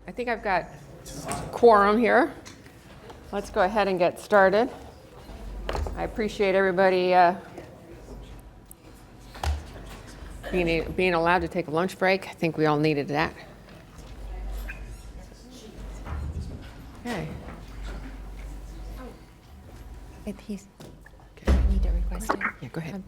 I think I've got quorum here. Let's go ahead and get started. I appreciate everybody being allowed to take a lunch break. I think we all needed that. Okay. If he's, I need to request it. Yeah, go ahead.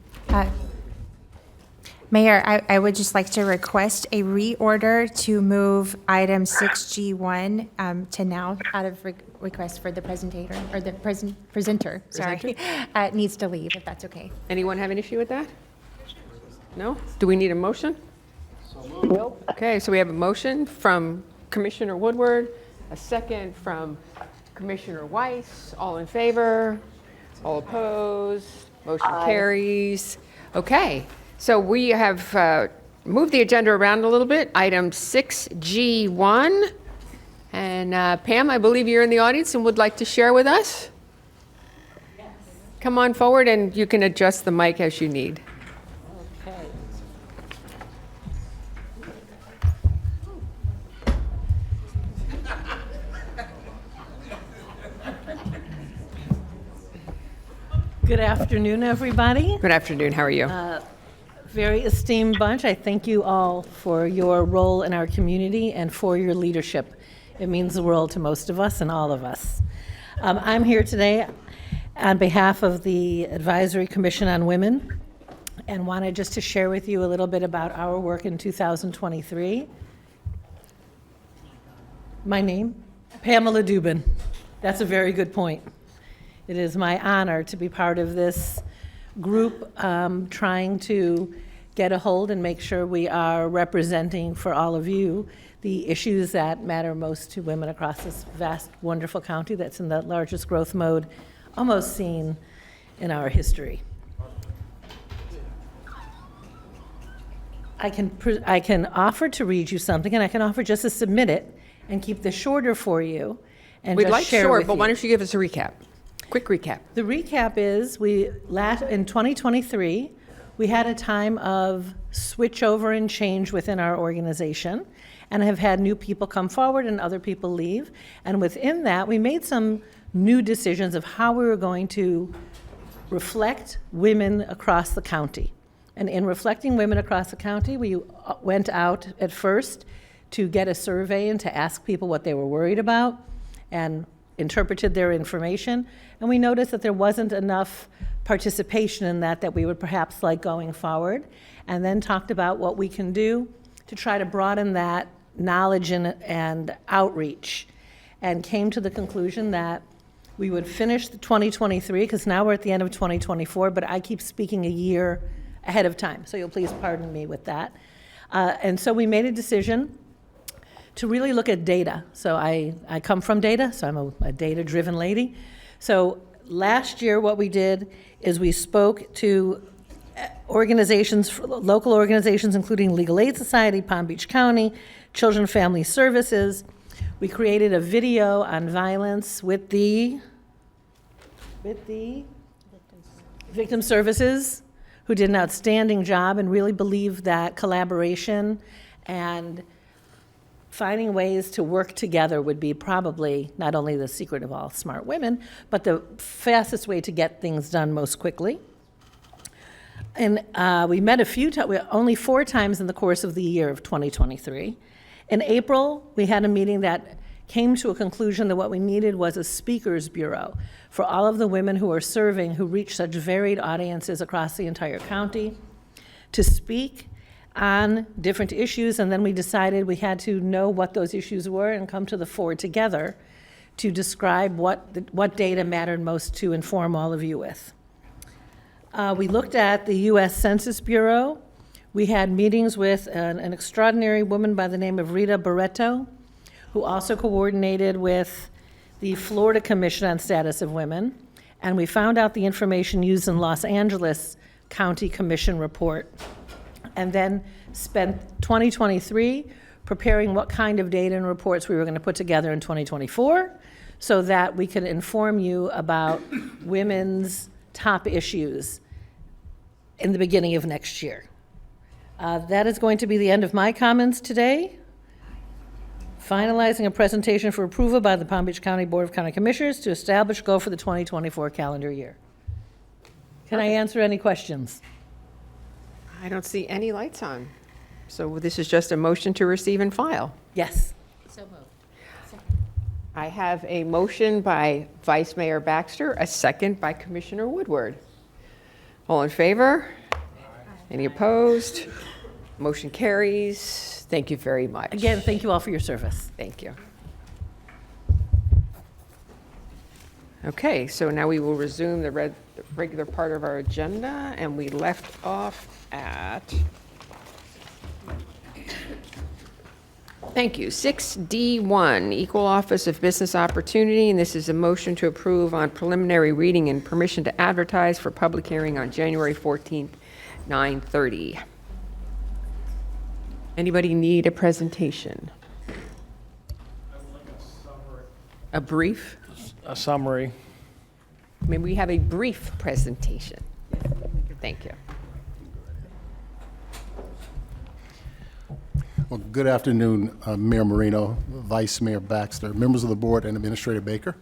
Mayor, I would just like to request a reorder to move item 6G1 to now out of request for the presenter, or the presenter, sorry, needs to leave, if that's okay. Anyone have an issue with that? No? Do we need a motion? Nope. Okay, so we have a motion from Commissioner Woodward, a second from Commissioner Weiss. All in favor? All opposed? Motion carries. Okay, so we have moved the agenda around a little bit. Item 6G1. And Pam, I believe you're in the audience and would like to share with us? Yes. Come on forward and you can adjust the mic as you need. Okay. Good afternoon, everybody. Good afternoon, how are you? Very esteemed bunch. I thank you all for your role in our community and for your leadership. It means the world to most of us and all of us. I'm here today on behalf of the Advisory Commission on Women and wanted just to share with you a little bit about our work in 2023. My name? Pamela Dubin. That's a very good point. It is my honor to be part of this group trying to get a hold and make sure we are representing for all of you the issues that matter most to women across this vast, wonderful county that's in the largest growth mode almost seen in our history. I can offer to read you something, and I can offer just to submit it and keep this shorter for you and We'd just like share short, with but you. why don't you give us a recap? Quick recap. The recap is in 2023, we had a time of switchover and change within our organization and have had new people come forward and other people leave. And within that, we made some new decisions of how we were going to reflect women across the county. And in reflecting women across the county, we went out at first to get a survey and to ask people what they were worried about and interpreted their information, and we noticed that there wasn't enough participation in that we would perhaps like going forward, and then talked about what we can do to try to broaden that knowledge and outreach, and came to the conclusion that we would finish the 2023, because now we're at the end of 2024, but I keep speaking a year ahead of time, so you'll please pardon me with that. And so we made a decision to really look at data. So I come from data, so I'm a data-driven lady. So last year what we did is we spoke to organizations, local organizations, including Legal Aid Society, Palm Beach County, Children and Family Services. We created a video on violence with the Victim Services, who did an outstanding job and really believe that collaboration and finding ways to work together would be probably not only the secret of all smart women, but the fastest way to get things done most quickly. And we met only 4 times in the course of the year of 2023. In April, we had a meeting that came to a conclusion that what we needed was a speakers bureau for all of the women who are serving, who reach such varied audiences across the entire county, to speak on different issues, and then we decided we had to know what those issues were and come to the fore together to describe what data mattered most to inform all of you with. We looked at the U.S. Census Bureau. We had meetings with an extraordinary woman by the name of Rita Barreto, who also coordinated with the Florida Commission on Status of Women, and we found out the information used in Los Angeles County Commission report, and then spent 2023 preparing what kind of data and reports we were going to put together in 2024 so that we could inform you about women's top issues in the beginning of next year. That is going to be the end of my comments today. finalizing a presentation for approval by the Palm Beach County Board of County Commissioners to establish goal for the 2024 calendar year. Can I answer any questions? I don't see any lights on. So this is just a motion to receive and file. Yes. I have a motion by Vice Mayor Baxter, a second by Commissioner Woodward. All in favor? Any opposed? Motion carries. Thank you very much. Again, thank you all for your service. Thank you. Okay, so now we will resume the regular part of our agenda, and we left off at, thank you, 6D1, Equal Office of Business Opportunity, and this is a motion to approve on preliminary reading and permission to advertise for public hearing on January 14th, 9:30. Anybody need a presentation? A brief? A summary. May we have a brief presentation? Thank you. Well, good afternoon, Mayor Marino, Vice Mayor Baxter, members of the board, and Administrator Baker.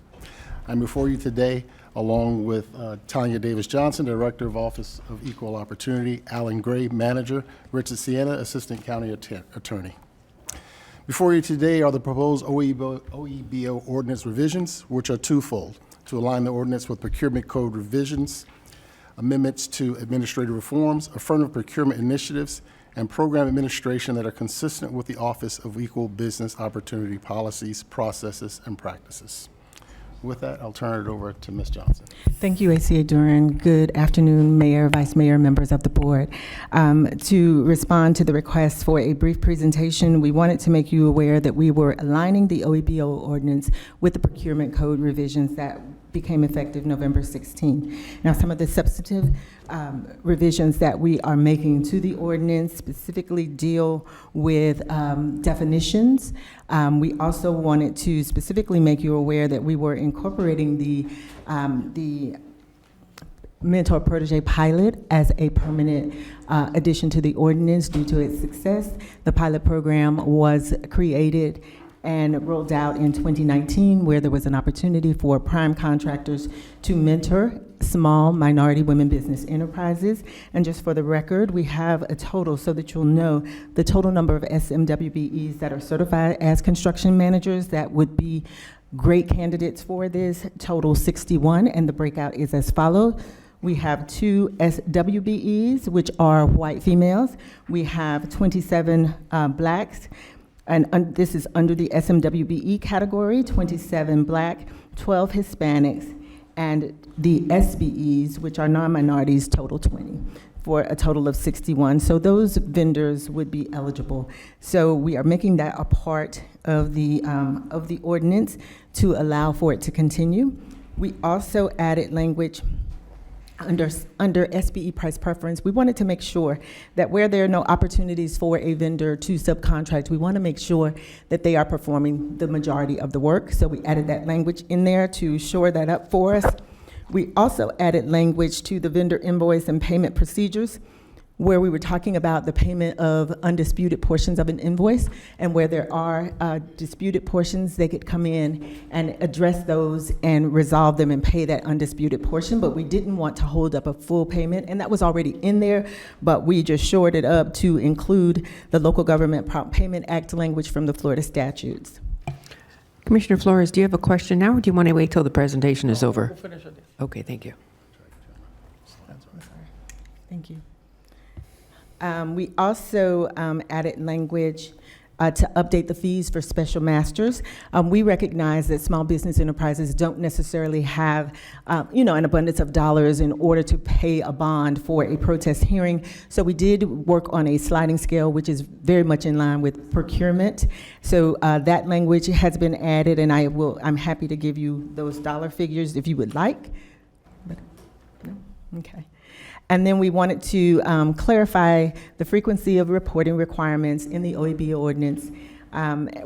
I'm before you today along with Tanya Davis Johnson, Director of Office of Equal Opportunity, Alan Gray, Manager, Richard Sienna, Assistant County Attorney. Before you today are the proposed OEBO ordinance revisions, which are twofold: to align the ordinance with procurement code revisions, amendments to administrative reforms, affirmative procurement initiatives, and program administration that are consistent with the Office of Equal Business Opportunity policies, processes, and practices. With that, I'll turn it over to Ms. Johnson. Thank you, ACA Duran. Good afternoon, Mayor, Vice Mayor, members of the board. To respond to the request for a brief presentation, we wanted to make you aware that we were aligning the OEBO ordinance with the procurement code revisions that became effective November 16. Now, some of the substantive revisions that we are making to the ordinance specifically deal with definitions. We also wanted to specifically make you aware that we were incorporating the mentor protege pilot as a permanent addition to the ordinance due to its success. The pilot program was created and rolled out in 2019, where there was an opportunity for prime contractors to mentor small minority women business enterprises. And just for the record, we have a total, so that you'll know, the total number of SMWBEs that are certified as construction managers that would be great candidates for this, total 61, and the breakout is as follows. We have 2 SWBEs, which are white females. We have 27 blacks, and this is under the SMWBE category, 27 black, 12 Hispanics, and the SBEs, which are non-minorities, total 20, for a total of 61. So those vendors would be eligible. So we are making that a part of the ordinance to allow for it to continue. We also added language under SBE price preference. We wanted to make sure that where there are no opportunities for a vendor to subcontract, we want to make sure that they are performing the majority of the work. So we added that language in there to shore that up for us. We also added language to the vendor invoice and payment procedures, where we were talking about the payment of undisputed portions of an invoice, and where there are disputed portions, they could come in and address those and resolve them and pay that undisputed portion. But we didn't want to hold up a full payment, and that was already in there, but we just shored it up to include the Local Government Prompt Payment Act language from the Florida statutes. Commissioner Flores, do you have a question now, or do you want to wait till the presentation is over? We'll finish it. Okay, thank you. Thank you. We also added language to update the fees for special masters. We recognize that small business enterprises don't necessarily have, an abundance of dollars in order to pay a bond for a protest hearing. So we did work on a sliding scale, which is very much in line with procurement. So that language has been added, and I'm happy to give you those dollar figures if you would like. But, no? Okay. And then we wanted to clarify the frequency of reporting requirements in the OEB ordinance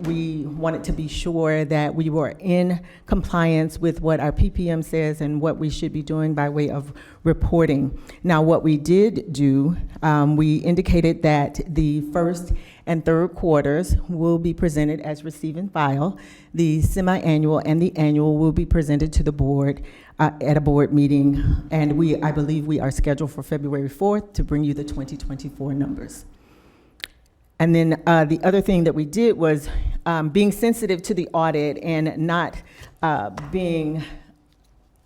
We wanted to be sure that we were in compliance with what our PPM says and what we should be doing by way of reporting. Now, what we did do, we indicated that the first and third quarters will be presented as receive and file. The semi-annual and the annual will be presented to the board at a board meeting, and I believe we are scheduled for February 4th to bring you the 2024 numbers. And then the other thing that we did was being sensitive to the audit and not being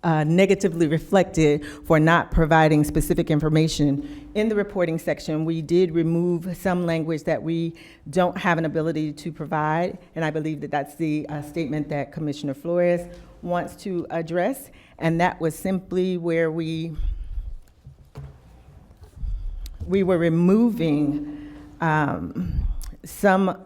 negatively reflected for not providing specific information. In the reporting section, we did remove some language that we don't have an ability to provide, and I believe that that's the statement that Commissioner Flores wants to address, and that was simply where we were removing some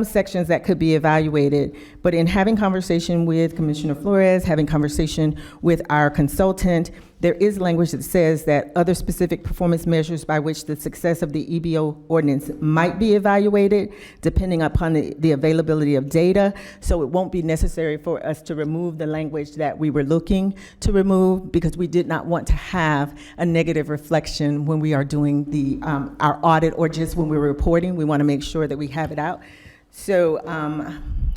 sections that could be evaluated, but in having conversation with Commissioner Flores, having conversation with our consultant, there is language that says that other specific performance measures by which the success of the EBO ordinance might be evaluated, depending upon the availability of data. So it won't be necessary for us to remove the language that we were looking to remove, because we did not want to have a negative reflection when we are doing our audit, or just when we're reporting. We want to make sure that we have it out. So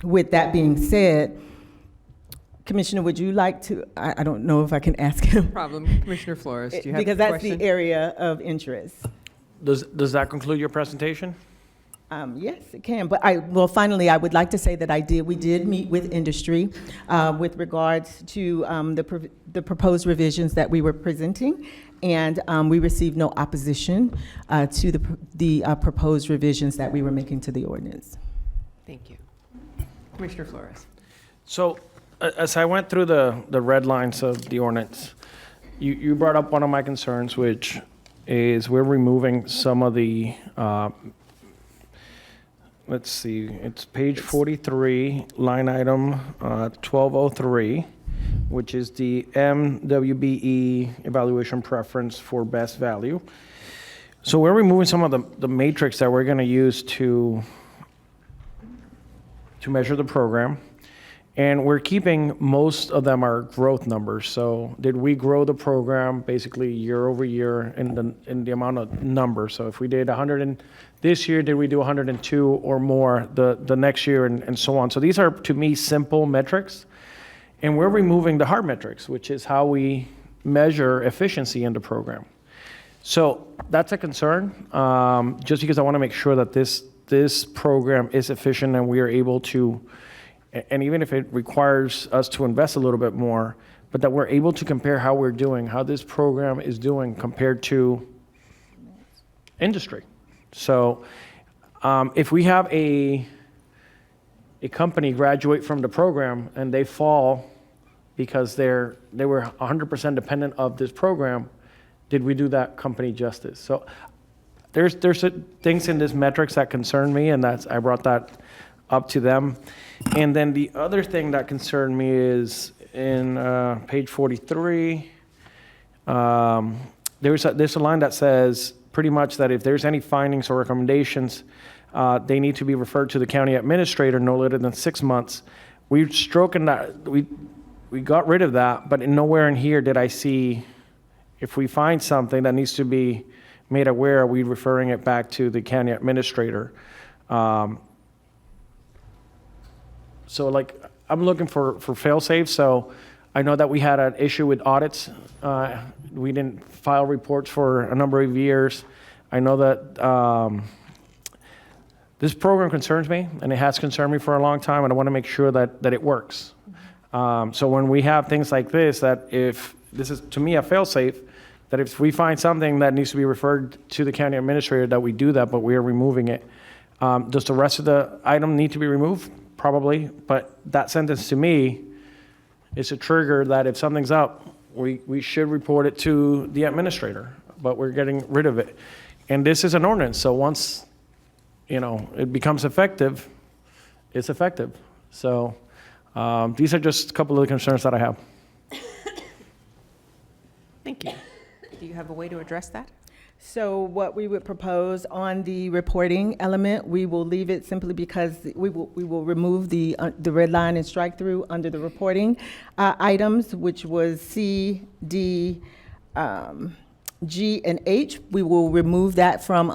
with that being said, Commissioner, would you like to, I don't know if I can ask him. Problem, Commissioner Flores, do you have a Because that's question? the area of interest. Does that conclude your presentation? Yes, it can, but finally, I would like to say that we did meet with industry with regards to the proposed revisions that we were presenting, and we received no opposition to the proposed revisions that we were making to the ordinance. Thank you. Commissioner Flores. So, as I went through the red lines of the ordinance, you brought up one of my concerns, which is we're removing some of the, let's see, it's page 43, line item 1203, which is the MWBE evaluation preference for best value. So we're removing some of the matrix that we're going to use to measure the program. And we're keeping most of them are growth numbers. So did we grow the program basically year over year in the amount of numbers? So if we did 100 this year, did we do 102 or more the next year, and so on? So these are, to me, simple metrics. And we're removing the hard metrics, which is how we measure efficiency in the program. So that's a concern, just because I want to make sure that this program is efficient and we are able to, and even if it requires us to invest a little bit more, but that we're able to compare how we're doing, how this program is doing compared to industry. So if we have a company graduate from the program and they fall because they were 100% dependent of this program, did we do that company justice? So there's things in this metrics that concern me, and I brought that up to them. And then the other thing that concerned me is in page 43, there's a line that says pretty much that if there's any findings or recommendations, they need to be referred to the county administrator no later than 6 months. We've stroken that, we got rid of that, but nowhere in here did I see if we find something that needs to be made aware, are we referring it back to the county administrator? So like, I'm looking for fail-safe. So I know that we had an issue with audits. We didn't file reports for a number of years. I know that this program concerns me, and it has concerned me for a long time, and I want to make sure that it works. So when we have things like this, that if this is, to me, a fail-safe, that if we find something that needs to be referred to the county administrator, that we do that, but we are removing it. Does the rest of the item need to be removed? Probably, but that sentence to me is a trigger that if something's up, we should report it to the administrator, but we're getting rid of it. And this is an ordinance, so once, it becomes effective, it's effective. So these are just a couple of the concerns that I have. Thank you. Do you have a way to address that? So what we would propose on the reporting element, we will leave it simply because we will remove the red line and strike through under the reporting items, which was C, D, G, and H. We will remove that from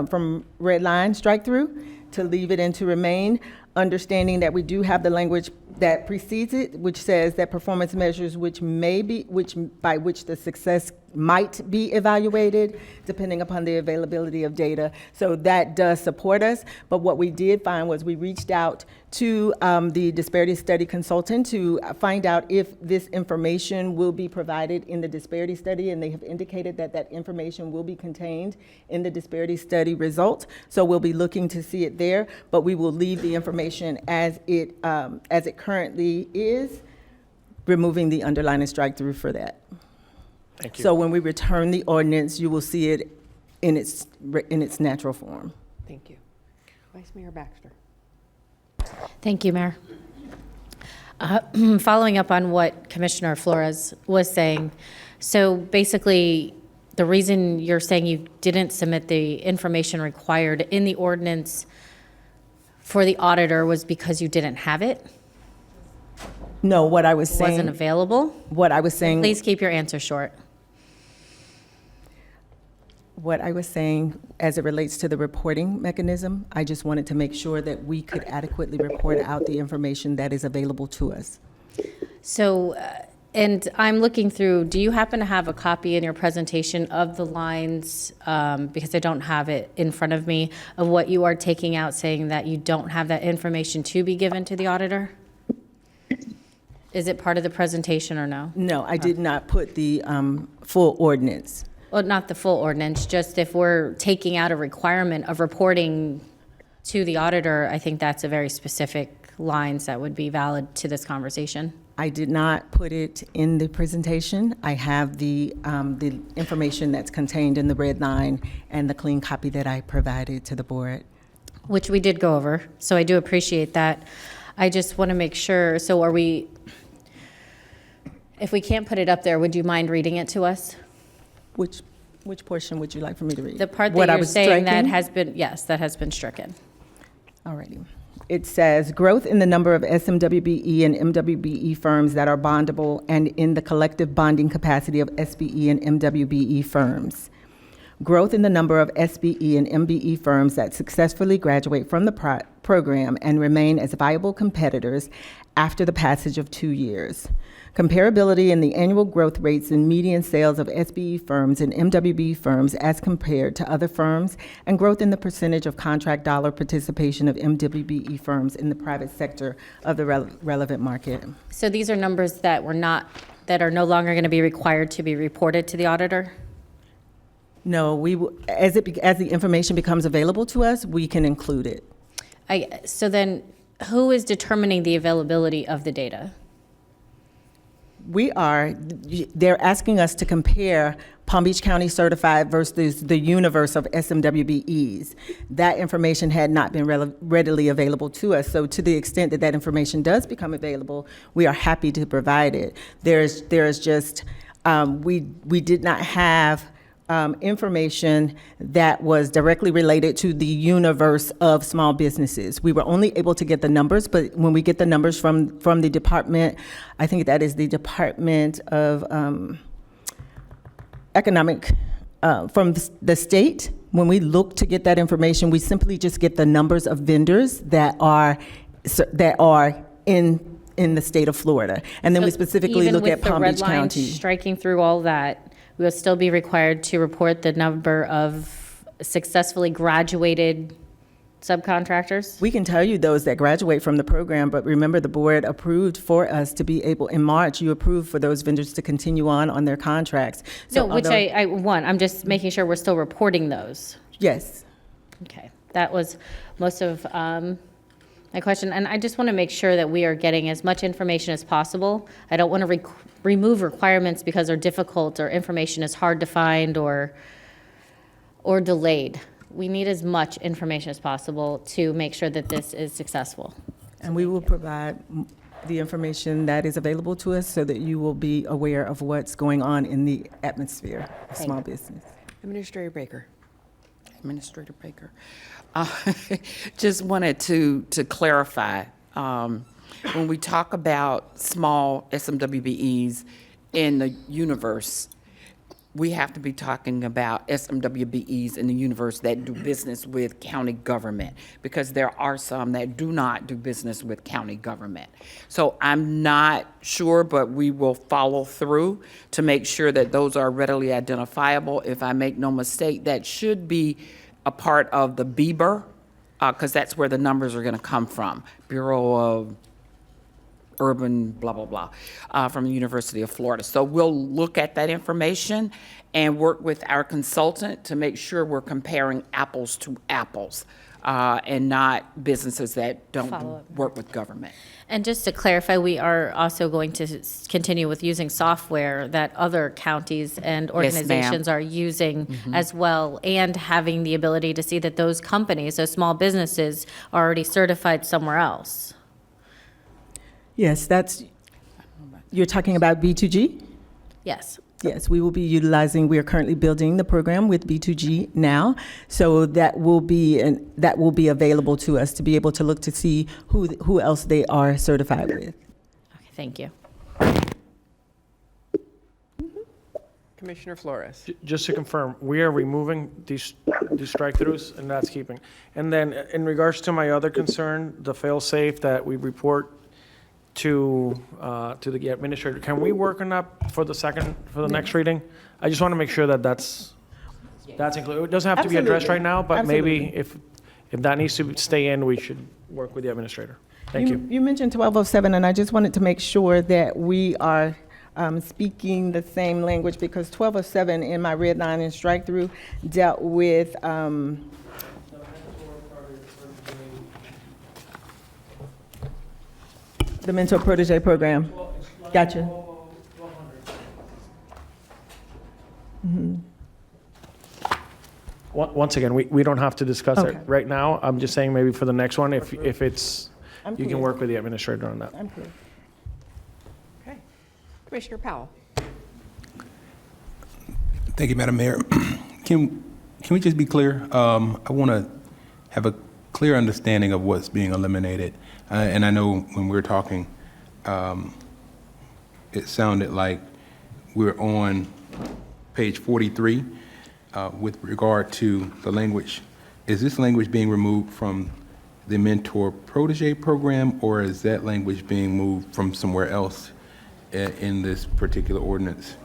from red line strike through to leave it and to remain, understanding that we do have the language that precedes it, which says that performance measures by which the success might be evaluated, depending upon the availability of data. So that does support us. But what we did find was we reached out to the disparity study consultant to find out if this information will be provided in the disparity study, and they have indicated that that information will be contained in the disparity study result. So we'll be looking to see it there, but we will leave the information as it currently is, removing the underline and strike through for that. Thank you. So when we return the ordinance, you will see it in its natural form. Thank you. Vice Mayor Baxter. Thank you, Mayor. Following up on what Commissioner Flores was saying, so basically, the reason you're saying you didn't submit the information required in the ordinance for the auditor was because you didn't have it? No, what I was saying. Wasn't available? What I was saying. Please keep your answer short. What I was saying as it relates to the reporting mechanism, I just wanted to make sure that we could adequately report out the information that is available to us. So, and I'm looking through, do you happen to have a copy in your presentation of the lines, because I don't have it in front of me, of what you are taking out saying that you don't have that information to be given to the auditor? Is it part of the presentation or no? No, I did not put the full ordinance. Well, not the full ordinance, just if we're taking out a requirement of reporting to the auditor, I think that's a very specific lines that would be valid to this conversation. I did not put it in the presentation. I have the information that's contained in the red line and the clean copy that I provided to the board. Which we did go over, so I do appreciate that. I just want to make sure, so are we, if we can't put it up there, would you mind reading it to us? Which portion would you like for me to read? The part What that I you're was saying that striking? has been, yes, that has been stricken. Alrighty. It says, growth in the number of SMWBE and MWBE firms that are bondable and in the collective bonding capacity of SBE and MWBE firms. Growth in the number of SBE and MBE firms that successfully graduate from the program and remain as viable competitors after the passage of 2 years. Comparability in the annual growth rates and median sales of SBE firms and MWBE firms as compared to other firms, and growth in the percentage of contract dollar participation of MWBE firms in the private sector of the relevant market. So these are numbers that that are no longer going to be required to be reported to the auditor? No, as the information becomes available to us, we can include it. So then, who is determining the availability of the data? They're asking us to compare Palm Beach County certified versus the universe of SMWBEs. That information had not been readily available to us. So to the extent that that information does become available, we are happy to provide it. There's just, we did not have information that was directly related to the universe of small businesses. We were only able to get the numbers, but when we get the numbers from the department, I think that is the Department of Economic, from the state, when we look to get that information, we simply just get the numbers of vendors that are in the state of Florida. And then we specifically look at Palm Beach Even with the red line County. striking through all that, we will still be required to report the number of successfully graduated subcontractors? We can tell you those that graduate from the program, but remember, the board approved for us to be able, in March, you approved for those vendors to continue on their contracts. So No, which although- I want, I'm just making sure we're still reporting those. Yes. Okay, that was most of my question, and I just want to make sure that we are getting as much information as possible. I don't want to remove requirements because they're difficult or information is hard to find or delayed. We need as much information as possible to make sure that this is successful. And we will provide the information that is available to us so that you will be aware of what's going on in the atmosphere of small business. Administrator Baker. Administrator Baker. Just wanted to clarify, when we talk about small SMWBEs in the universe, we have to be talking about SMWBEs in the universe that do business with county government, because there are some that do not do business with county government. So I'm not sure, but we will follow through to make sure that those are readily identifiable. If I make no mistake, that should be a part of the BEBR, because that's where the numbers are going to come from, Bureau of Urban, blah, blah, blah, from the University of Florida. So we'll look at that information and work with our consultant to make sure we're comparing apples to apples, and not businesses that don't work with government. And just to clarify, we are also going to continue with using software that other counties and organizations are using as well, and having the ability to see that those companies, those small businesses, are already certified somewhere else. Yes, you're talking about B2G? Yes. Yes, we will be we are currently building the program with B2G now. So that will be available to us to be able to look to see who else they are certified with. Okay, thank you. Commissioner Flores. Just to confirm, we are removing these strike-throughs, and that's keeping. And then in regards to my other concern, the fail-safe that we report to the administrator, can we work on that for the next reading? I just want to make sure that that's included. It doesn't have to be addressed right now, but maybe if that needs to stay in, we should work with the administrator. Thank you. You mentioned 1207, and I just wanted to make sure that we are speaking the same language, because 1207 in my red line and strike-through dealt with the mentor protege program. Gotcha. Once again, we don't have to discuss it Okay. right now. I'm just saying maybe for the next one, if it's, I'm you can clear. work with the administrator on that. I'm clear. Okay. Commissioner Powell. Thank you, Madam Mayor. Can we just be clear? I want to have a clear understanding of what's being eliminated. And I know when we were talking, it sounded like we're on page 43 with regard to the language. Is this language being removed from the mentor protege program, or is that language being moved from somewhere else in this particular ordinance?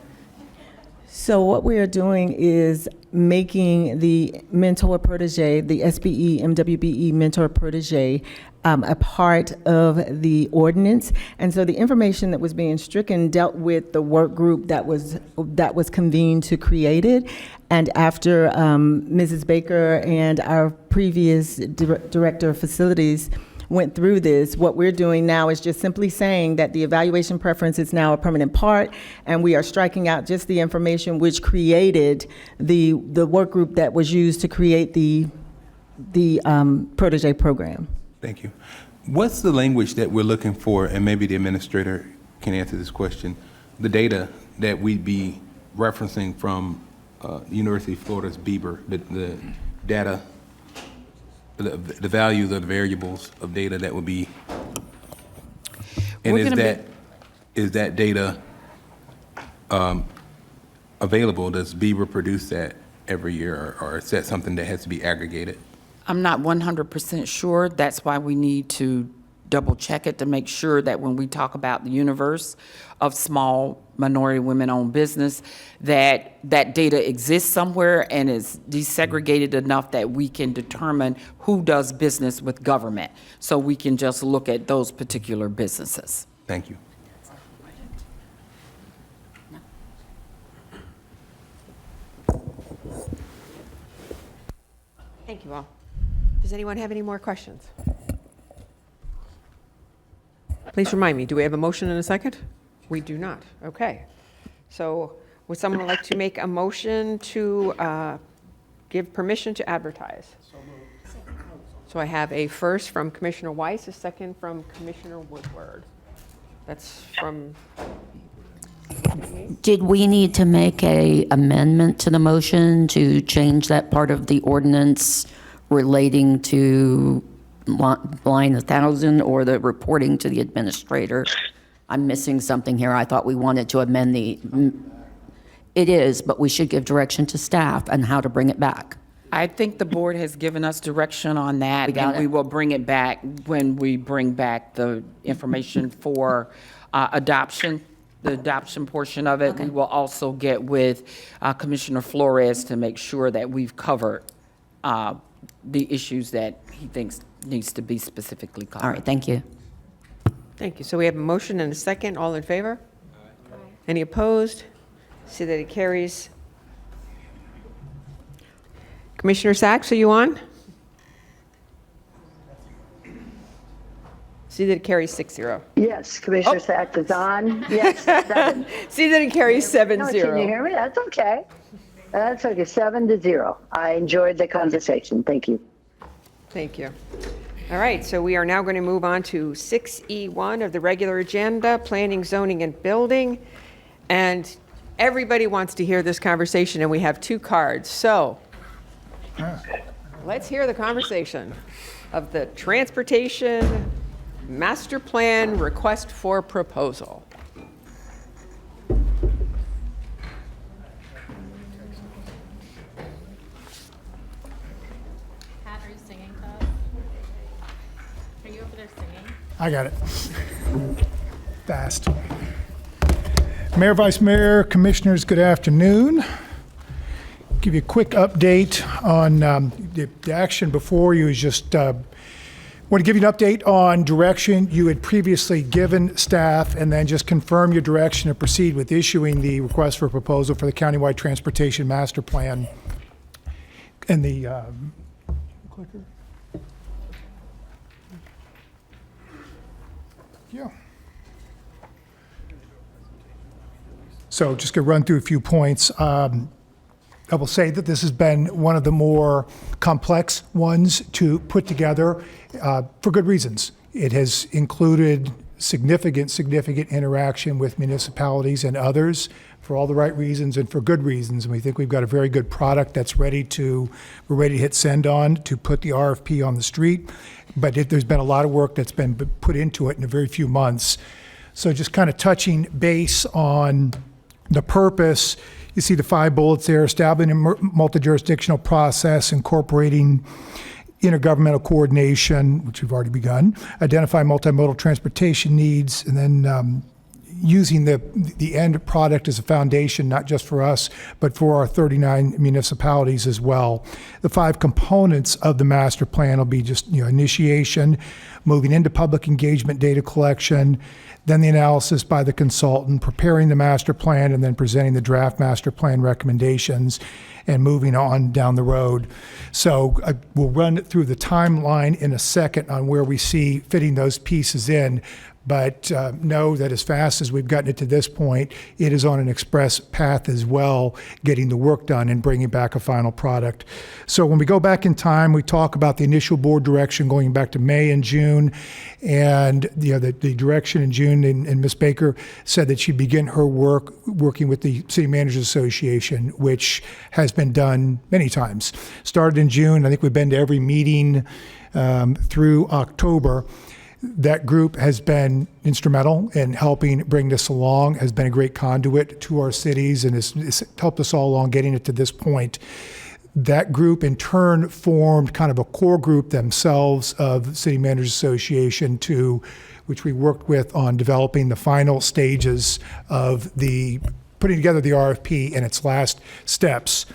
So what we are doing is making the mentor protege, the SBE, MWBE mentor protege, a part of the ordinance. And so the information that was being stricken dealt with the work group that was convened to create it. And after Mrs. Baker and our previous director of facilities went through this, what we're doing now is just simply saying that the evaluation preference is now a permanent part, and we are striking out just the information which created the work group that was used to create the protege program. Thank you. What's the language that we're looking for, and maybe the administrator can answer this question, the data that we'd be referencing from University of Florida's BEBR, the data, the values of the variables of data that would be, and We're is that data available? Does BEBR produce that every year, or is that something that has to be aggregated? I'm not 100% sure. That's why we need to double check it to make sure that when we talk about the universe of small minority women-owned business, that data exists somewhere and is desegregated enough that we can determine who does business with government. So we can just look at those particular businesses. Thank you. Thank you all. Does anyone have any more questions? Please remind me, do we have a motion and a second? We do not. Okay. So would someone like to make a motion to give permission to advertise? So I have a first from Commissioner Weiss, a second from Commissioner Woodward. That's from Did we need to make a amendment to the motion to change that part of the ordinance relating to line 1,000 or the reporting to the administrator? I'm missing something here. I thought we wanted to amend it is, but we should give direction to staff and how to bring it back. I think the board has given us direction on that, got and it. we will bring it back when we bring back the information for adoption, the adoption portion of it. We will also get with Commissioner Flores to make sure that we've covered the issues that he thinks needs to be specifically covered. All right, thank you. Thank you. So we have a motion and a second. All in favor? Any opposed? See that it carries. Commissioner Sacks, are you on? See that it carries 6-0. Yes, Commissioner Sacks is on. Yes, 7. See that it carries 7-0. No, can you hear me? That's okay. That's okay, 7-0. I enjoyed the conversation. Thank you. Thank you. All right, so we are now going to move on to 6E1 of the regular agenda, planning, zoning, and building. And everybody wants to hear this conversation, and we have 2 cards. So let's hear the conversation of the transportation master plan request for proposal. Pat, are you singing to us? Are you over there singing? I got it. Fast. Mayor, Vice Mayor, Commissioners, good afternoon. Give you a quick update on the action before you is just want to give you an update on direction you had previously given staff, and then just confirm your direction to proceed with issuing the request for proposal for the countywide transportation master plan. And the clicker. Yeah. So just going to run through a few points. I will say that this has been one of the more complex ones to put together for good reasons. It has included significant interaction with municipalities and others for all the right reasons and for good reasons. And we think we've got a very good product that's we're ready to hit send on to put the RFP on the street. But there's been a lot of work that's been put into it in a very few months. So just kind of touching base on the purpose. You see the 5 bullets there: establishing a multi-jurisdictional process, incorporating intergovernmental coordination, which we've already begun, identify multimodal transportation needs, and then using the end product as a foundation, not just for us, but for our 39 municipalities as well. The 5 components of the master plan will be just initiation, moving into public engagement, data collection, then the analysis by the consultant, preparing the master plan, and then presenting the draft master plan recommendations and moving on down the road. So we'll run through the timeline in a second on where we see fitting those pieces in. But know that as fast as we've gotten it to this point, it is on an express path as well, getting the work done and bringing back a final product. So when we go back in time, we talk about the initial board direction going back to May and June. And the direction in June, and Ms. Baker said that she'd begin her work working with the City Managers Association, which has been done many times. Started in June. I think we've been to every meeting through October. That group has been instrumental in helping bring this along, has been a great conduit to our cities, and has helped us all along getting it to this point. That group in turn formed kind of a core group themselves of City Managers Association, which we worked with on developing the final stages of putting together the RFP and its last steps.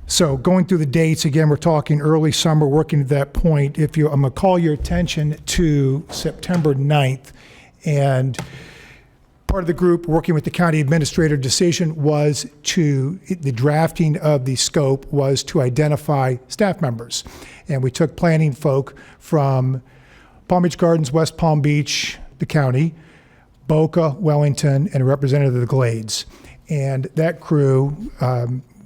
So going through the dates, again, we're talking early summer, working at that point. I'm going to call your attention to September 9th. And part of the group working with the county administrator decision was the drafting of the scope was to identify staff members. And we took planning folk from Palm Beach Gardens, West Palm Beach, the county, Boca, Wellington, and a representative of the Glades. And that crew,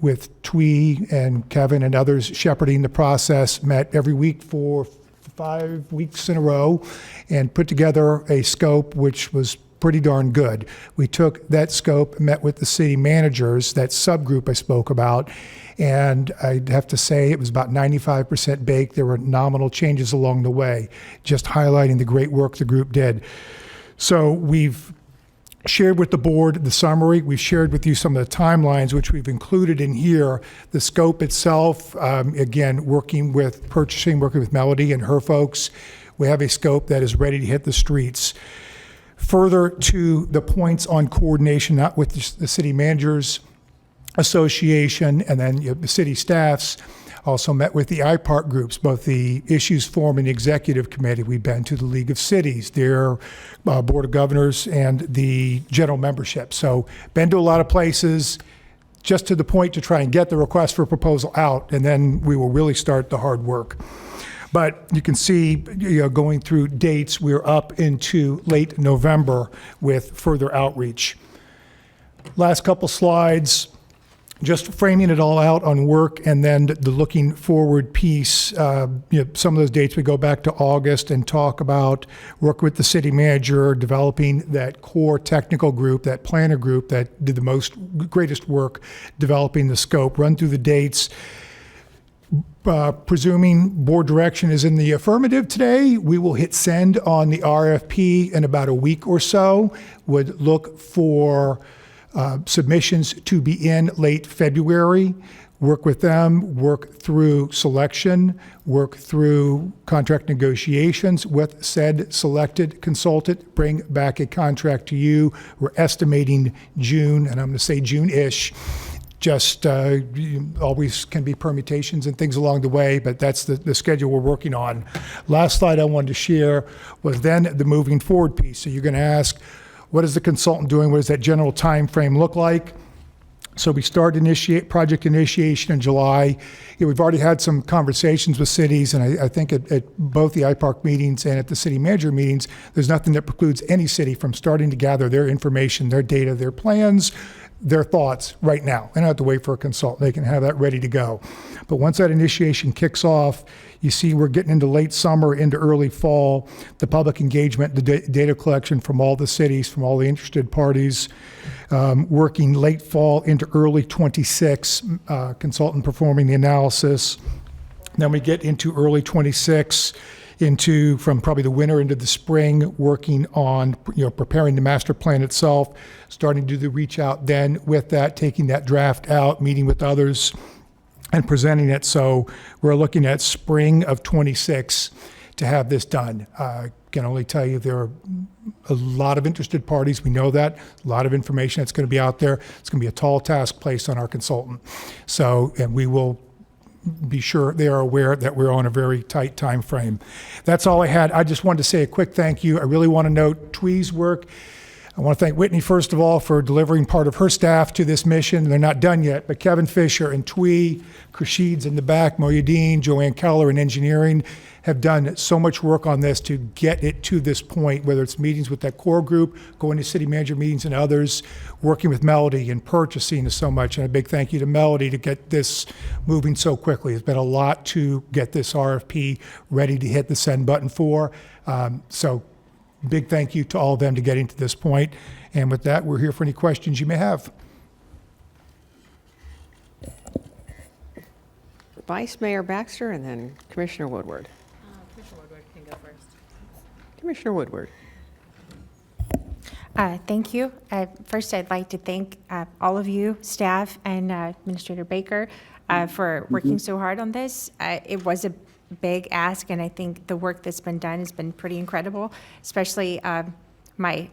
with Twee and Kevin and others shepherding the process, met every week for 5 weeks in a row and put together a scope which was pretty darn good. We took that scope, met with the city managers, that subgroup I spoke about, and I'd have to say it was about 95% baked. There were nominal changes along the way, just highlighting the great work the group did. So we've shared with the board the summary. We've shared with you some of the timelines, which we've included in here. The scope itself, again, working with purchasing, working with Melody and her folks, we have a scope that is ready to hit the streets. Further to the points on coordination, not with the city managers association and then the city staffs, also met with the IPART groups, both the issues forum and the executive committee. We've been to the League of Cities, their board of governors, and the general membership. So been to a lot of places, just to the point to try and get the request for proposal out, and then we will really start the hard work. But you can see, going through dates, we're up into late November with further outreach. Last couple slides, just framing it all out on work, and then the looking forward piece. Some of those dates we go back to August and talk about work with the city manager, developing that core technical group, that planner group that did the greatest work, developing the scope, run through the dates. Presuming board direction is in the affirmative today, we will hit send on the RFP in about a week or so. Would look for submissions to be in late February, work with them, work through selection, work through contract negotiations with said selected consultant, bring back a contract to you. We're estimating June, and I'm going to say June-ish. Just always can be permutations and things along the way, but that's the schedule we're working on. Last slide I wanted to share was then the moving forward piece. So you're going to ask, what is the consultant doing? What does that general time frame look like? So we start project initiation in July. We've already had some conversations with cities, and I think at both the IPARC meetings and at the city manager meetings, there's nothing that precludes any city from starting to gather their information, their data, their plans, their thoughts right now. They don't have to wait for a consultant. They can have that ready to go. But once that initiation kicks off, you see we're getting into late summer, into early fall, the public engagement, the data collection from all the cities, from all the interested parties, working late fall into early 26, consultant performing the analysis. Then we get into early 26, from probably the winter into the spring, working on preparing the master plan itself, starting to do the reach out, then with that, taking that draft out, meeting with others, and presenting it. So we're looking at spring of 26 to have this done. Can only tell you there are a lot of interested parties. We know that. A lot of information that's going to be out there. It's going to be a tall task placed on our consultant. So, and we will be sure they are aware that we're on a very tight time frame. That's all I had. I just wanted to say a quick thank you. I really want to note TWE's work. I want to thank Whitney, first of all, for delivering part of her staff to this mission. They're not done yet, but Kevin Fisher and TWE, Krashid's in the back, Moyadeen, Joanne Keller in engineering have done so much work on this to get it to this point, whether it's meetings with that core group, going to city manager meetings and others, working with Melody and purchasing so much. And a big thank you to Melody to get this moving so quickly. It's been a lot to get this RFP ready to hit the send button for. So big thank you to all of them to getting to this point. And with that, we're here for any questions you may have. Vice Mayor Baxter and then Commissioner Woodward. Commissioner Woodward can go first. Commissioner Woodward. Thank you. First, I'd like to thank all of you, staff, and Administrator Baker for working so hard on this. It was a big ask, and I think the work that's been done has been pretty incredible, especially my,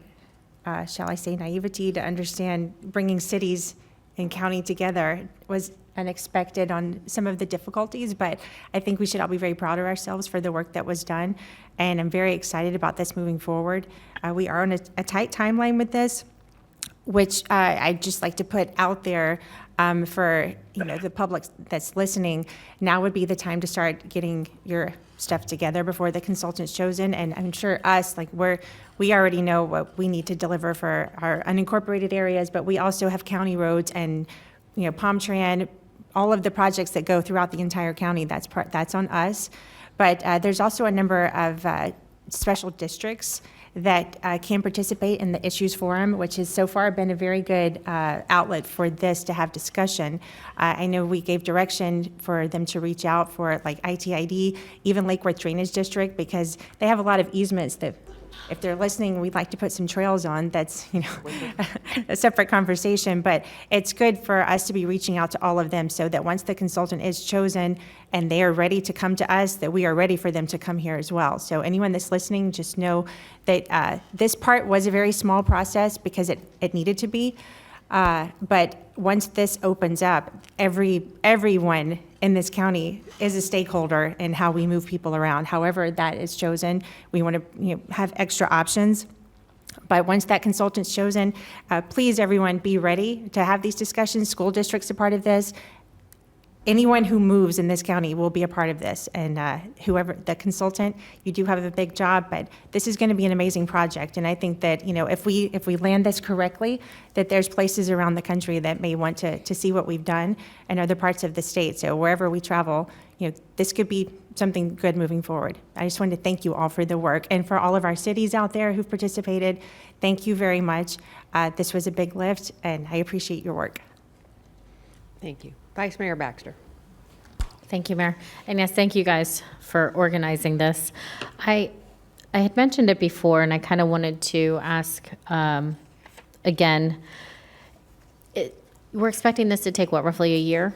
shall I say, naivety to understand bringing cities and county together was unexpected on some of the difficulties, but I think we should all be very proud of ourselves for the work that was done, and I'm very excited about this moving forward. We are on a tight timeline with this, which I'd just like to put out there for the public that's listening. Now would be the time to start getting your stuff together before the consultant's chosen, and I'm sure us, we already know what we need to deliver for our unincorporated areas, but we also have county roads and POMTRAN, all of the projects that go throughout the entire county. That's on us, but there's also a number of special districts that can participate in the Issues Forum, which has so far been a very good outlet for this to have discussion. I know we gave direction for them to reach out for like ITID, even Lake Worth Drainage District, because they have a lot of easements that, if they're listening, we'd like to put some trails on. That's, a separate conversation, but it's good for us to be reaching out to all of them so that once the consultant is chosen and they are ready to come to us, that we are ready for them to come here as well. So anyone that's listening, just know that this part was a very small process because it needed to be. But once this opens up, everyone in this county is a stakeholder in how we move people around. However that is chosen, we want to have extra options. But once that consultant's chosen, please, everyone, be ready to have these discussions. School districts are part of this. Anyone who moves in this county will be a part of this. And whoever, the consultant, you do have a big job, but this is going to be an amazing project. And I think that, if we land this correctly, that there's places around the country that may want to see what we've done and other parts of the state. So wherever we travel, this could be something good moving forward. I just wanted to thank you all for the work. And for all of our cities out there who've participated, thank you very much. This was a big lift, and I appreciate your work. Thank you. Vice Mayor Baxter. Thank you, Mayor. And yes, thank you guys for organizing this. I had mentioned it before, and I kind of wanted to ask again. We're expecting this to take, what, roughly a year?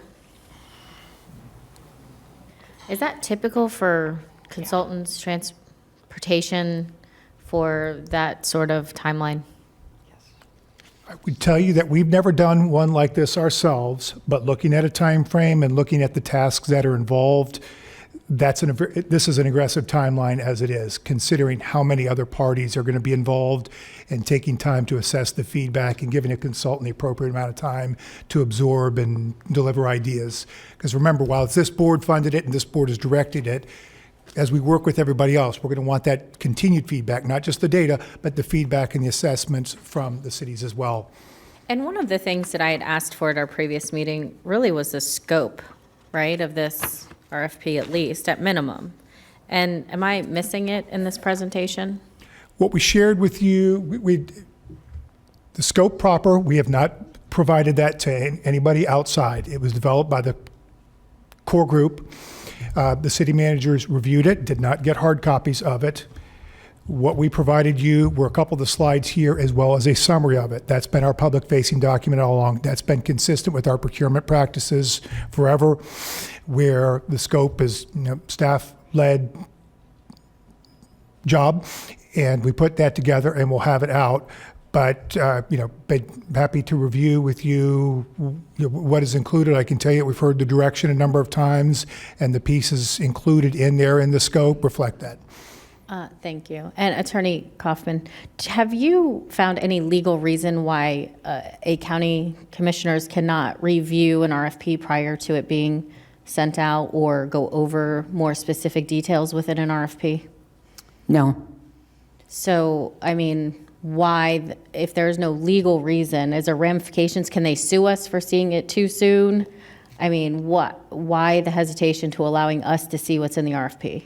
Is that typical for consultants, transportation, for that sort of timeline? I would tell you that we've never done one like this ourselves, but looking at a time frame and looking at the tasks that are involved, this is an aggressive timeline as it is, considering how many other parties are going to be involved and taking time to assess the feedback and giving a consultant the appropriate amount of time to absorb and deliver ideas. Because remember, while it's this board funded it and this board has directed it, as we work with everybody else, we're going to want that continued feedback, not just the data, but the feedback and the assessments from the cities as well. And one of the things that I had asked for at our previous meeting really was the scope, right, of this RFP, at least, at minimum. And am I missing it in this presentation? What we shared with you, the scope proper, we have not provided that to anybody outside. It was developed by the core group. The city managers reviewed it, did not get hard copies of it. What we provided you were a couple of the slides here as well as a summary of it. That's been our public-facing document all along. That's been consistent with our procurement practices forever, where the scope is staff-led job, and we put that together and we'll have it out. But, be happy to review with you what is included. I can tell you we've heard the direction a number of times, and the pieces included in there in the scope reflect that. Thank you. And Attorney Kaufman, have you found any legal reason why a county commissioners cannot review an RFP prior to it being sent out or go over more specific details within an RFP? No. So, why, if there's no legal reason, is there ramifications? Can they sue us for seeing it too soon? Why the hesitation to allowing us to see what's in the RFP?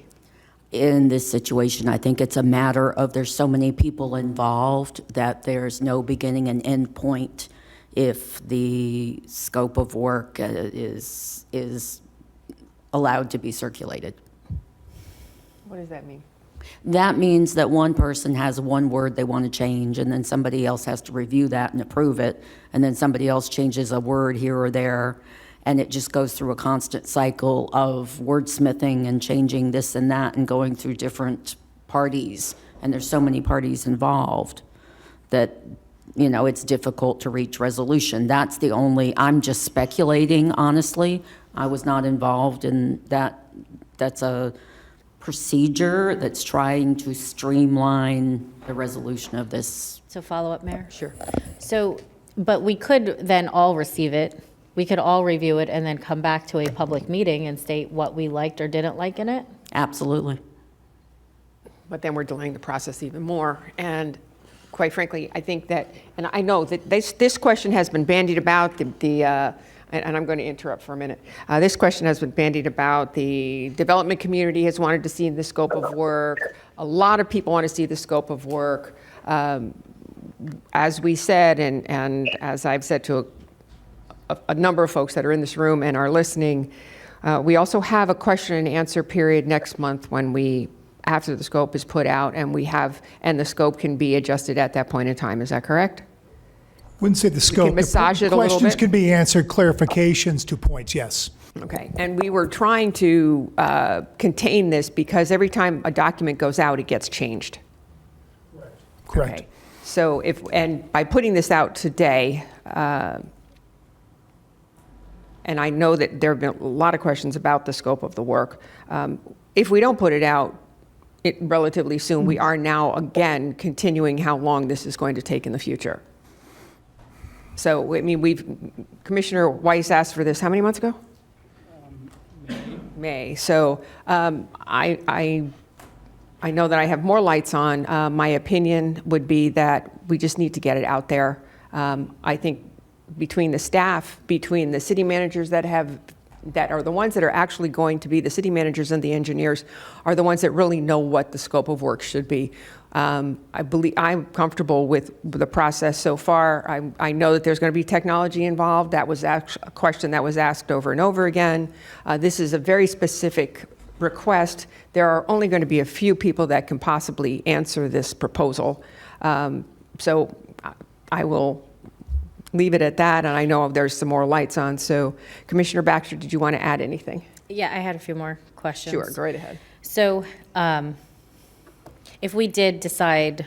In this situation, I think it's a matter of there's so many people involved that there's no beginning and end point if the scope of work is allowed to be circulated. What does that mean? That means that one person has one word they want to change, and then somebody else has to review that and approve it, and then somebody else changes a word here or there, and it just goes through a constant cycle of wordsmithing and changing this and that and going through different parties. And there's so many parties involved that, it's difficult to reach resolution. That's the only, I'm just speculating, honestly. I was not involved in that. That's a procedure that's trying to streamline the resolution of this. So follow up, Mayor? Sure. So, but we could then all receive it. We could all review it and then come back to a public meeting and state what we liked or didn't like in it? Absolutely. But then we're delaying the process even more. And quite frankly, I think that, and I know that this question has been bandied about. and I'm going to interrupt for a minute. This question has been bandied about. The development community has wanted to see the scope of work. A lot of people want to see the scope of work. As we said, and as I've said to a number of folks that are in this room and are listening, we also have a question and answer period next month after the scope is put out, and the scope can be adjusted at that point in time. Is that correct? Wouldn't say the scope. massage The it a little questions bit? can be answered, clarifications to points, yes. Okay, and we were trying to contain this because every time a document goes out, it gets changed. Correct. Okay. So by putting this out today, and I know that there have been a lot of questions about the scope of the work. If we don't put it out relatively soon, we are now again continuing how long this is going to take in the future. So, I mean, Commissioner Weiss asked for this how many months ago? May. So I know that I have more lights on. My opinion would be that we just need to get it out there. I think between the staff, between the city managers that are the ones that are actually going to be the city managers and the engineers are the ones that really know what the scope of work should be. I believe I'm comfortable with the process so far. I know that there's going to be technology involved. That was a question that was asked over and over again. This is a very specific request. There are only going to be a few people that can possibly answer this proposal. So I will leave it at that, and I know there's some more lights on. So Commissioner Baxter, did you want to add anything? Yeah, I had a few more questions. Sure, go right ahead. So if we did decide,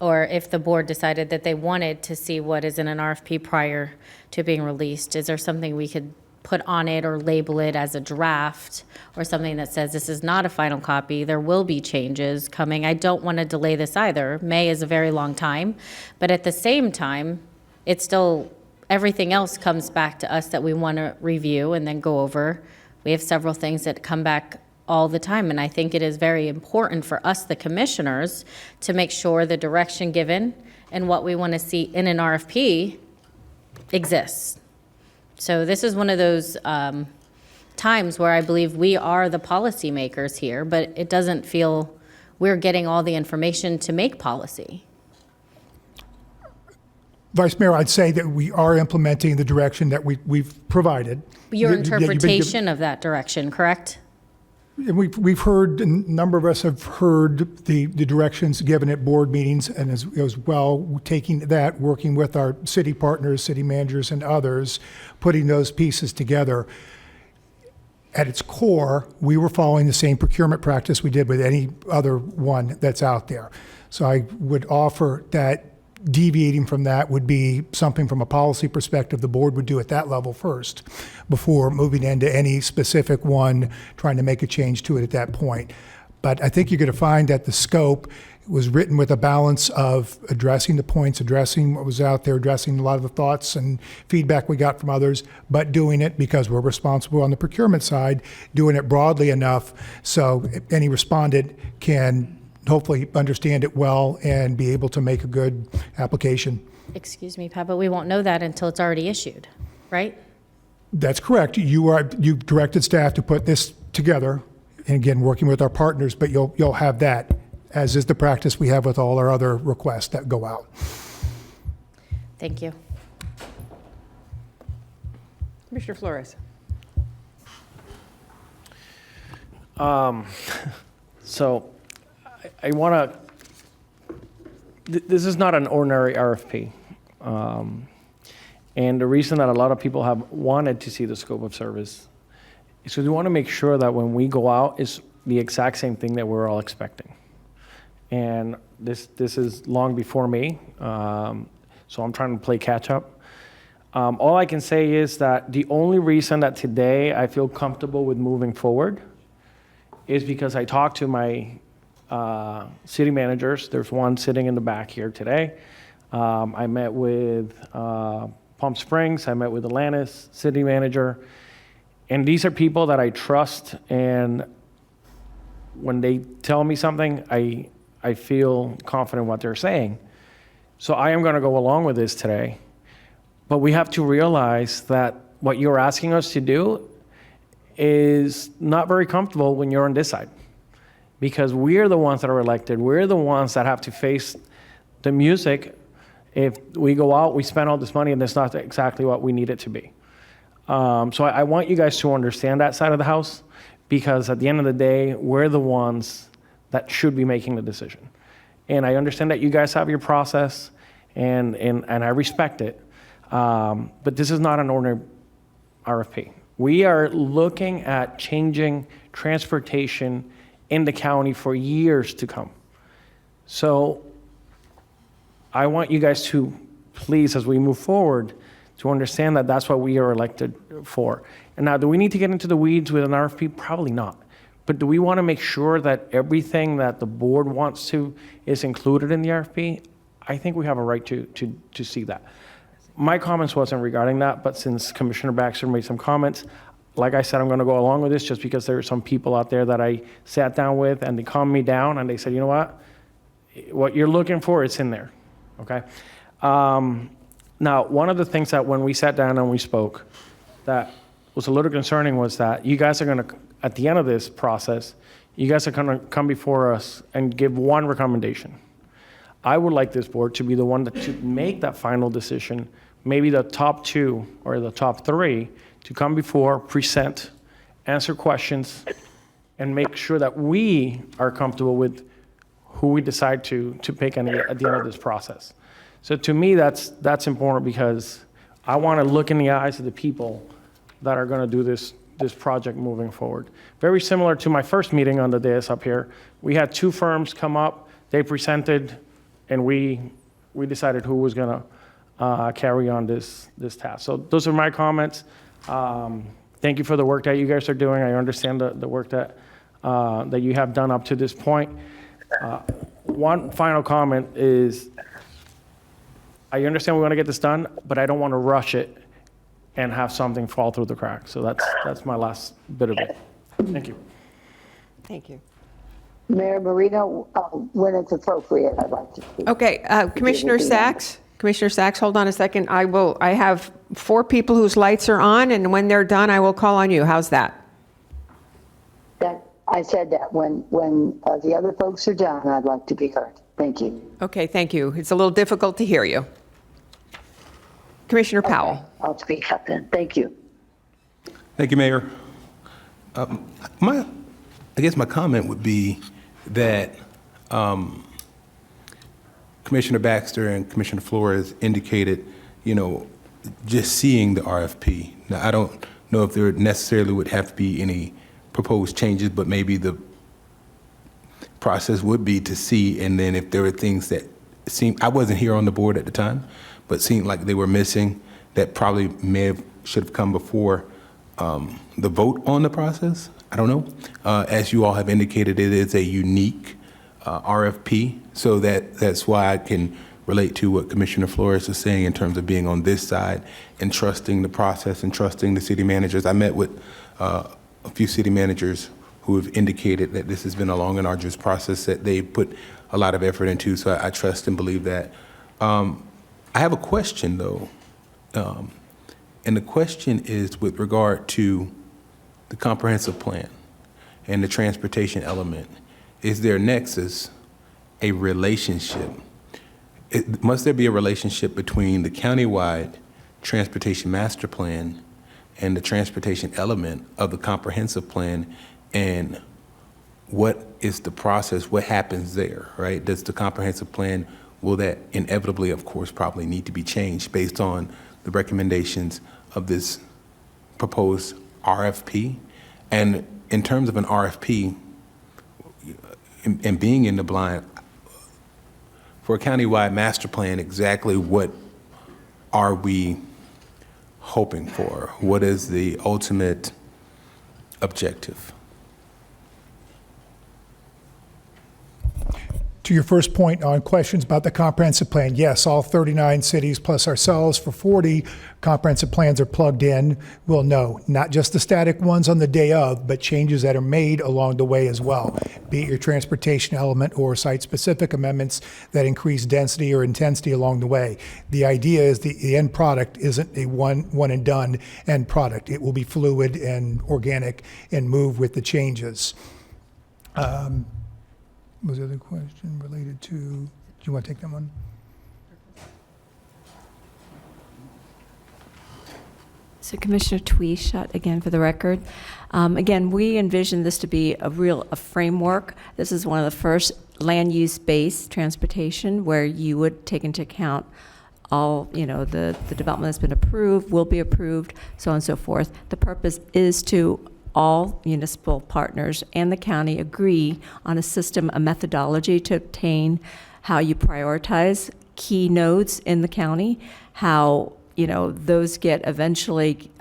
or if the board decided that they wanted to see what is in an RFP prior to being released, is there something we could put on it or label it as a draft or something that says this is not a final copy, there will be changes coming? I don't want to delay this either. May is a very long time, but at the same time, it's still, everything else comes back to us that we want to review and then go over. We have several things that come back all the time, and I think it is very important for us, the commissioners, to make sure the direction given and what we want to see in an RFP exists. So this is one of those times where I believe we are the policymakers here, but it doesn't feel we're getting all the information to make policy. Vice Mayor, I'd say that we are implementing the direction that we've provided. Your That you've been given. interpretation of that direction, correct? And we've heard, a number of us have heard the directions given at board meetings, and as well, taking that, working with our city partners, city managers and others, putting those pieces together. At its core, we were following the same procurement practice we did with any other one that's out there. So I would offer that deviating from that would be something from a policy perspective the board would do at that level first before moving into any specific one, trying to make a change to it at that point. But I think you're going to find that the scope was written with a balance of addressing the points, addressing what was out there, addressing a lot of the thoughts and feedback we got from others, but doing it because we're responsible on the procurement side, doing it broadly enough so any respondent can hopefully understand it well and be able to make a good application. Excuse me, Pat, but we won't know that until it's already issued, right? That's correct. You've directed staff to put this together, and again, working with our partners, but you'll have that, as is the practice we have with all our other requests that go out. Thank you. Commissioner Flores. So I want to, this is not an ordinary RFP. And the reason that a lot of people have wanted to see the scope of service is because we want to make sure that when we go out, it's the exact same thing that we're all expecting. And this is long before me, so I'm trying to play catch up. All I can say is that the only reason that today I feel comfortable with moving forward is because I talked to my city managers. There's one sitting in the back here today. I met with Palm Springs. I met with Atlantis city manager. And these are people that I trust, and when they tell me something, I feel confident in what they're saying. So I am going to go along with this today. But we have to realize that what you're asking us to do is not very comfortable when you're on this side. Because we're the ones that are elected. We're the ones that have to face the music. If we go out, we spend all this money, and that's not exactly what we need it to be. So I want you guys to understand that side of the house, because at the end of the day, we're the ones that should be making the decision. And I understand that you guys have your process, and I respect it. But this is not an ordinary RFP. We are looking at changing transportation in the county for years to come. So I want you guys to please, as we move forward, to understand that that's what we are elected for. And now, do we need to get into the weeds with an RFP? Probably not. But do we want to make sure that everything that the board wants to is included in the RFP? I think we have a right to see that. My comments wasn't regarding that, but since Commissioner Baxter made some comments, like I said, I'm going to go along with this just because there are some people out there that I sat down with and they calmed me down and they said, you know what you're looking for, it's in there, okay? Now, one of the things that when we sat down and we spoke that was a little concerning was that you guys are going to, at the end of this process, you guys are going to come before us and give one recommendation. I would like this board to be the one to make that final decision, maybe the top 2 or the top 3, to come before, present, answer questions, and make sure that we are comfortable with who we decide to pick at the end of this process. So to me, that's important, because I want to look in the eyes of the people that are going to do this project moving forward. Very similar to my first meeting on the dais up here. We had 2 firms come up, they presented, and we decided who was going to carry on this task. So those are my comments. Thank you for the work that you guys are doing. I understand the work that you have done up to this point. One final comment is, I understand we want to get this done, but I don't want to rush it and have something fall through the cracks. So that's my last bit of it. Thank you. Thank you. Mayor Marino, when it's appropriate, I'd like to speak. Okay, Commissioner Sachs. Commissioner Sachs, hold on a second. I have 4 people whose lights are on, and when they're done, I will call on you. How's that? I said that when the other folks are done, I'd like to be heard. Thank you. Okay, thank you. It's a little difficult to hear you. Commissioner Powell. Okay, I'll speak up then. Thank you. Thank you, Mayor. I guess my comment would be that Commissioner Baxter and Commissioner Flores indicated, just seeing the RFP. Now, I don't know if there necessarily would have to be any proposed changes, but maybe the process would be to see, and then if there were things that seemed, I wasn't here on the board at the time, but seemed like they were missing, that probably should have come before the vote on the process. I don't know. As you all have indicated, it is a unique RFP, so that's why I can relate to what Commissioner Flores is saying in terms of being on this side and trusting the process and trusting the city managers. I met with a few city managers who have indicated that this has been a long and arduous process that they put a lot of effort into, so I trust and believe that. I have a question, though, and the question is with regard to the comprehensive plan and the transportation element. Is there a nexus, a relationship? Must there be a relationship between the countywide transportation master plan and the transportation element of the comprehensive plan, and what is the process, what happens there, right? Does the comprehensive plan, will that inevitably, of course, probably need to be changed based on the recommendations of this proposed RFP? And in terms of an RFP, and being in the blind, for a countywide master plan, exactly what are we hoping for? What is the ultimate objective? To your first point on questions about the comprehensive plan, yes, all 39 cities plus ourselves for 40 comprehensive plans are plugged in. We'll know, not just the static ones on the day of, but changes that are made along the way as well, be it your transportation element or site-specific amendments that increase density or intensity along the way. The idea is the end product isn't a one and done end product. It will be fluid and organic and move with the changes. What was the other question related to, do you want to take that one? So Commissioner Tweeshut, again for the record. Again, we envision this to be a framework. This is one of the first land use-based transportation where you would take into account all, the development that's been approved, will be approved, so on and so forth. The purpose is to all municipal partners and the county agree on a system, a methodology to obtain how you prioritize key nodes in the county, how those get eventually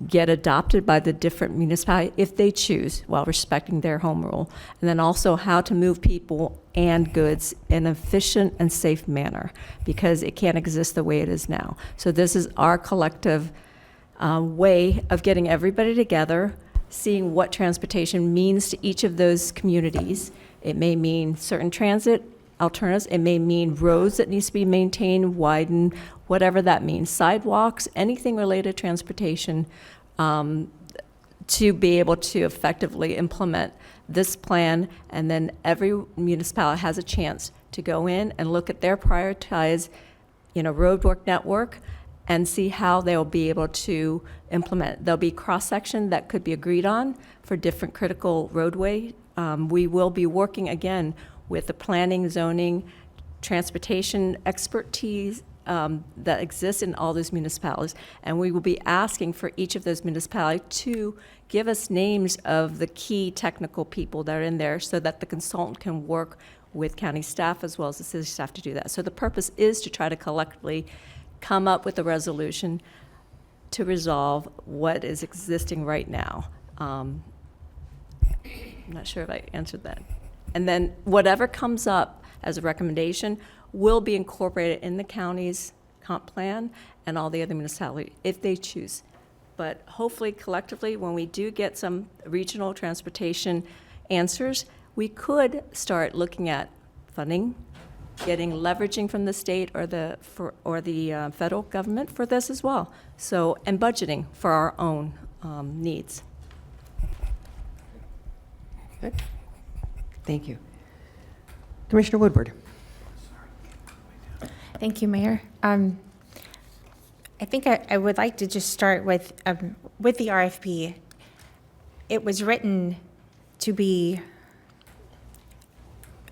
get adopted by the different municipalities if they choose, while respecting their home rule, and then also how to move people and goods in an efficient and safe manner, because it can't exist the way it is now. So this is our collective way of getting everybody together, seeing what transportation means to each of those communities. It may mean certain transit alternatives. It may mean roads that needs to be maintained, widened, whatever that means, sidewalks, anything related to transportation, to be able to effectively implement this plan. And then every municipality has a chance to go in and look at their prioritized, roadwork network and see how they'll be able to implement. There'll be cross-section that could be agreed on for different critical roadway. We will be working again with the planning, zoning, transportation expertise that exists in all those municipalities. And we will be asking for each of those municipalities to give us names of the key technical people that are in there so that the consultant can work with county staff as well as the city staff to do that. So the purpose is to try to collectively come up with a resolution to resolve what is existing right now. I'm not sure if I answered that. And then whatever comes up as a recommendation will be incorporated in the county's comp plan and all the other municipalities if they choose. But hopefully collectively, when we do get some regional transportation answers, we could start looking at funding, getting leveraging from the state or the federal government for this as well. So, and budgeting for our own needs. Good. Thank you. Commissioner Woodward. Thank you, Mayor. I think I would like to just start with the RFP. It was written to be,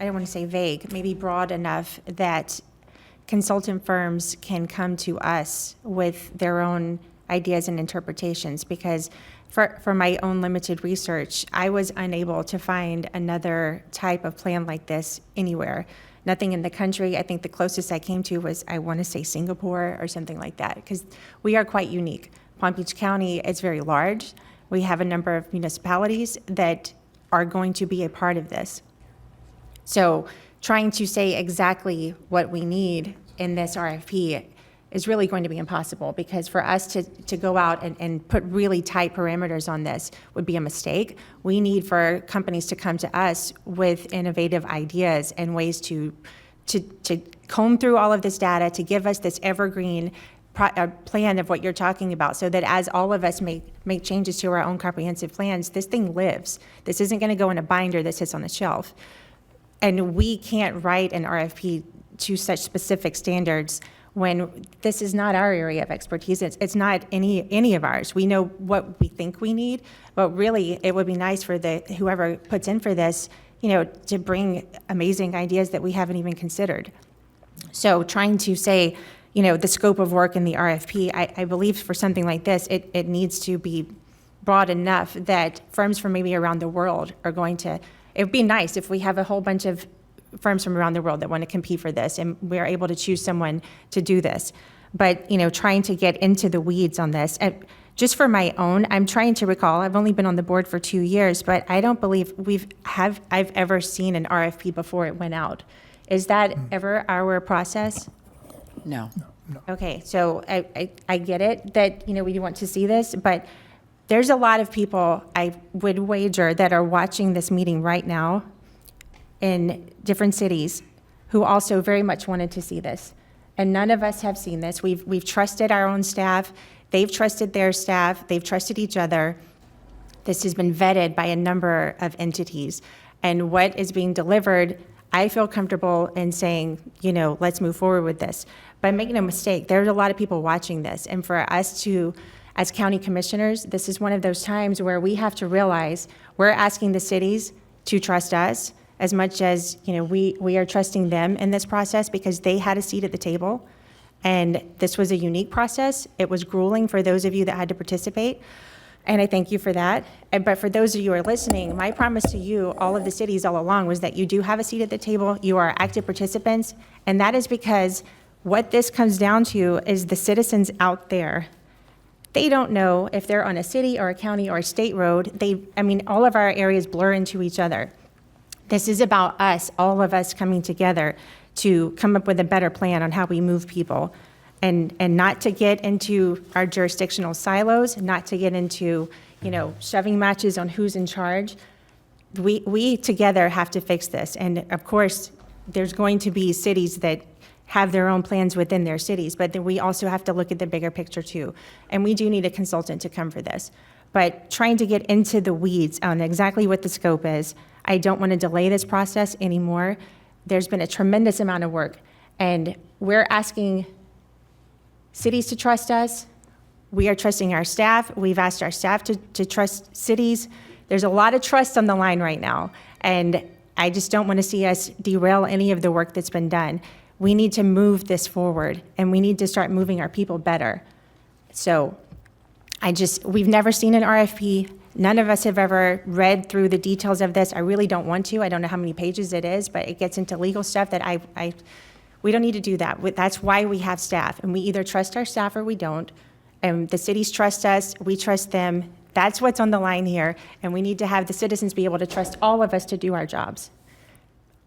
I don't want to say vague, maybe broad enough that consultant firms can come to us with their own ideas and interpretations, because for my own limited research, I was unable to find another type of plan like this anywhere. Nothing in the country. I think the closest I came to was, I want to say Singapore or something like that, because we are quite unique. Palm Beach County is very large. We have a number of municipalities that are going to be a part of this. So trying to say exactly what we need in this RFP is really going to be impossible, because for us to go out and put really tight parameters on this would be a mistake. We need for companies to come to us with innovative ideas and ways to comb through all of this data, to give us this evergreen plan of what you're talking about, so that as all of us make changes to our own comprehensive plans, this thing lives. This isn't going to go in a binder that sits on the shelf. And we can't write an RFP to such specific standards when this is not our area of expertise. It's not any of ours. We know what we think we need, but really it would be nice for whoever puts in for this, to bring amazing ideas that we haven't even considered. So trying to say, the scope of work in the RFP, I believe for something like this, it needs to be broad enough that firms from maybe around the world are going to, it would be nice if we have a whole bunch of firms from around the world that want to compete for this, and we're able to choose someone to do this. But, trying to get into the weeds on this, just for my own, I'm trying to recall, I've only been on the board for 2 years, but I don't believe I've ever seen an RFP before it went out. Is that ever our process? No. Okay, so I get it that, we want to see this, but there's a lot of people, I would wager, that are watching this meeting right now in different cities who also very much wanted to see this. And none of us have seen this. We've trusted our own staff. They've trusted their staff. They've trusted each other. This has been vetted by a number of entities. And what is being delivered, I feel comfortable in saying, let's move forward with this. But make no mistake, there's a lot of people watching this. And for us to, as county commissioners, this is one of those times where we have to realize we're asking the cities to trust us as much as, we are trusting them in this process because they had a seat at the table. And this was a unique process. It was grueling for those of you that had to participate. And I thank you for that. But for those of you who are listening, my promise to you, all of the cities all along, was that you do have a seat at the table. You are active participants. And that is because what this comes down to is the citizens out there. They don't know if they're on a city or a county or a state road. All of our areas blur into each other. This is about us, all of us coming together to come up with a better plan on how we move people and not to get into our jurisdictional silos, not to get into, shoving matches on who's in charge. We together have to fix this. And of course, there's going to be cities that have their own plans within their cities, but then we also have to look at the bigger picture too. And we do need a consultant to come for this. But trying to get into the weeds on exactly what the scope is, I don't want to delay this process anymore. There's been a tremendous amount of work, and we're asking cities to trust us. We are trusting our staff. We've asked our staff to trust cities. There's a lot of trust on the line right now, and I just don't want to see us derail any of the work that's been done. We need to move this forward, and we need to start moving our people better. So we've never seen an RFP. None of us have ever read through the details of this. I really don't want to. I don't know how many pages it is, but it gets into legal stuff that we don't need to do that. That's why we have staff, and we either trust our staff or we don't. And the cities trust us, we trust them. That's what's on the line here, and we need to have the citizens be able to trust all of us to do our jobs.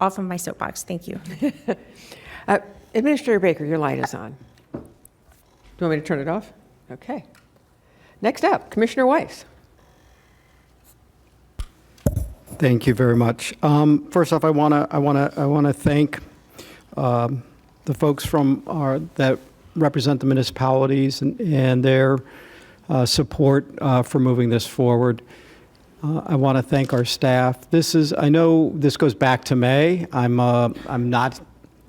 Off of my soapbox, thank you. Administrator Baker, your light is on. Do you want me to turn it off? Okay. Next up, Commissioner Weiss. Thank you very much. First off, I want to thank the folks that represent the municipalities and their support for moving this forward. I want to thank our staff. I know this goes back to May. I'm not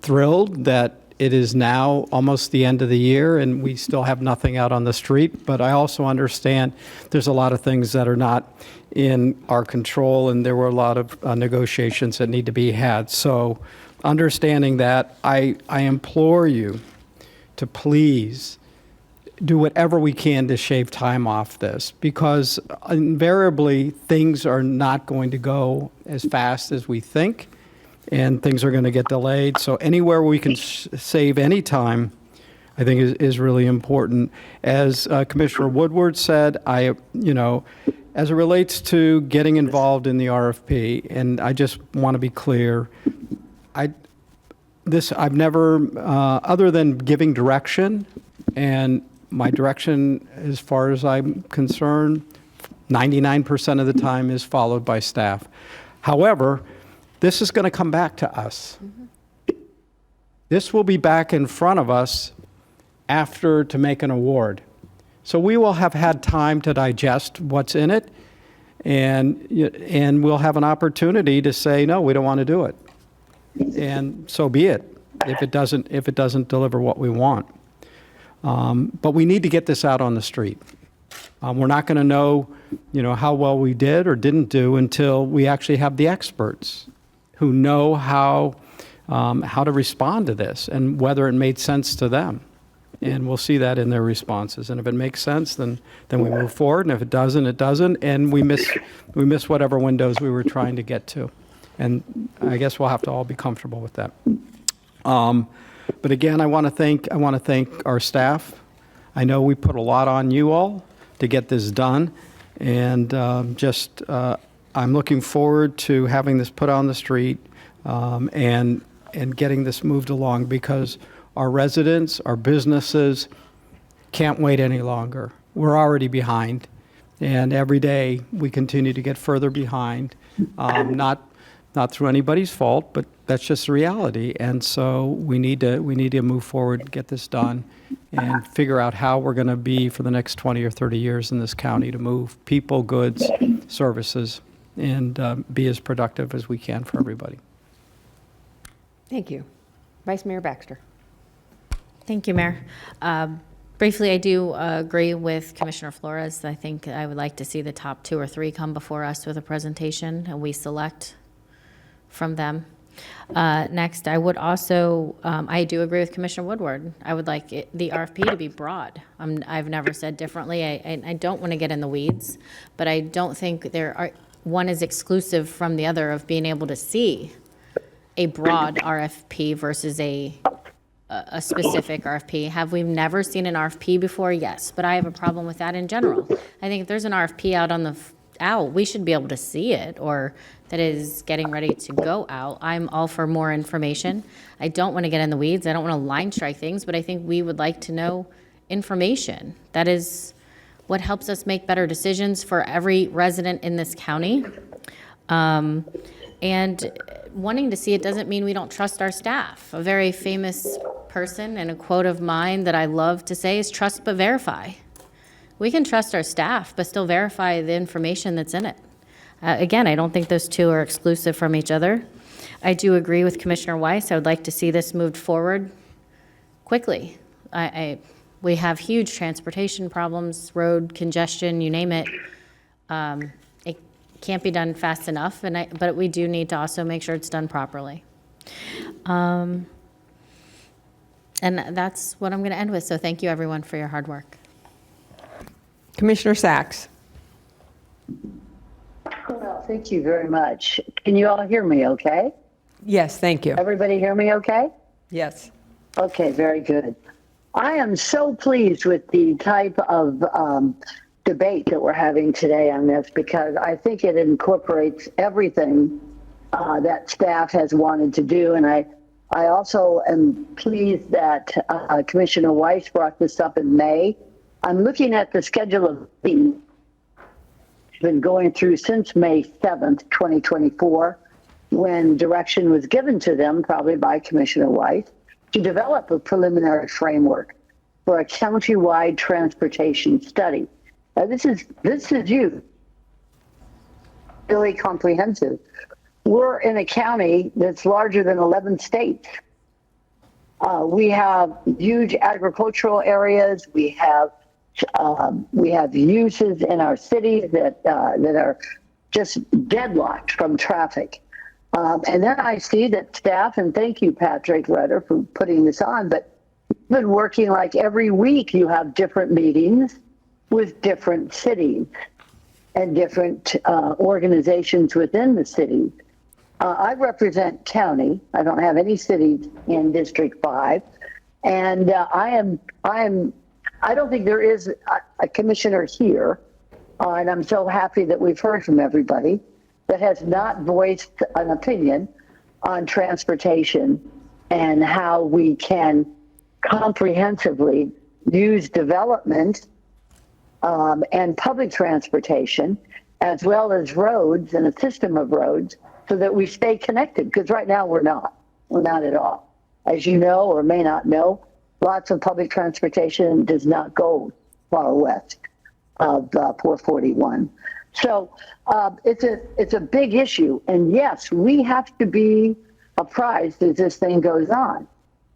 thrilled that it is now almost the end of the year and we still have nothing out on the street, but I also understand there's a lot of things that are not in our control, and there were a lot of negotiations that need to be had. So understanding that, I implore you to please do whatever we can to shave time off this, because invariably things are not going to go as fast as we think, and things are going to get delayed. So anywhere we can save any time, I think is really important. As Commissioner Woodward said, as it relates to getting involved in the RFP, and I just want to be clear, I've never, other than giving direction, and my direction, as far as I'm concerned, 99% of the time is followed by staff. However, this is going to come back to us. This will be back in front of us after to make an award. So we will have had time to digest what's in it, and we'll have an opportunity to say, no, we don't want to do it. And so be it, if it doesn't deliver what we want. But we need to get this out on the street. We're not going to know, how well we did or didn't do until we actually have the experts who know how to respond to this and whether it made sense to them. And we'll see that in their responses. And if it makes sense, then we move forward. And if it doesn't, it doesn't. And we miss whatever windows we were trying to get to. And I guess we'll have to all be comfortable with that. But again, I want to thank our staff. I know we put a lot on you all, to get this done. And I'm looking forward to having this put on the street and getting this moved along, because our residents, our businesses can't wait any longer. We're already behind, and every day we continue to get further behind. Not through anybody's fault, but that's just the reality. And so we need to move forward and get this done and figure out how we're going to be for the next 20 or 30 years in this county to move people, goods, services, and be as productive as we can for everybody. Thank you. Vice Mayor Baxter. Thank you, Mayor. Briefly, I do agree with Commissioner Flores. I think I would like to see the top 2 or 3 come before us with a presentation, and we select from them. Next, I would also, I do agree with Commissioner Woodward. I would like the RFP to be broad. I've never said differently. I don't want to get in the weeds, but I don't think one is exclusive from the other of being able to see a broad RFP versus a specific RFP. Have we never seen an RFP before? Yes, but I have a problem with that in general. I think if there's an RFP out on the out, we should be able to see it, or that is getting ready to go out. I'm all for more information. I don't want to get in the weeds. I don't want to line strike things, but I think we would like to know information. That is what helps us make better decisions for every resident in this county. And wanting to see it doesn't mean we don't trust our staff. A very famous person and a quote of mine that I love to say is trust but verify. We can trust our staff, but still verify the information that's in it. Again, I don't think those two are exclusive from each other. I do agree with Commissioner Weiss. I would like to see this moved forward quickly. We have huge transportation problems, road congestion, you name it. It can't be done fast enough, but we do need to also make sure it's done properly. And that's what I'm going to end with. So thank you, everyone, for your hard work. Commissioner Sacks. Well, thank you very much. Can you all hear me okay? Yes, thank you. Everybody hear me okay? Yes. Okay, very good. I am so pleased with the type of debate that we're having today on this, because I think it incorporates everything that staff has wanted to do. And I also am pleased that Commissioner Weiss brought this up in May. I'm looking at the schedule of meetings been going through since May 7th, 2024, when direction was given to them, probably by Commissioner Weiss, to develop a preliminary framework for a county-wide transportation study. This is really comprehensive. We're in a county that's larger than 11 states. We have huge agricultural areas. We have uses in our cities that are just deadlocked from traffic. And then I see that staff, and thank you, Patrick Rutter, for putting this on, but you've been working like every week you have different meetings with different cities and different organizations within the cities. I represent county. I don't have any cities in District 5. And I don't think there is a commissioner here, and I'm so happy that we've heard from everybody, that has not voiced an opinion on transportation and how we can comprehensively use development and public transportation, as well as roads and a system of roads, so that we stay connected. Because right now we're not at all. As you know, or may not know, lots of public transportation does not go far west of 441. So it's a big issue. And yes, we have to be apprised as this thing goes on.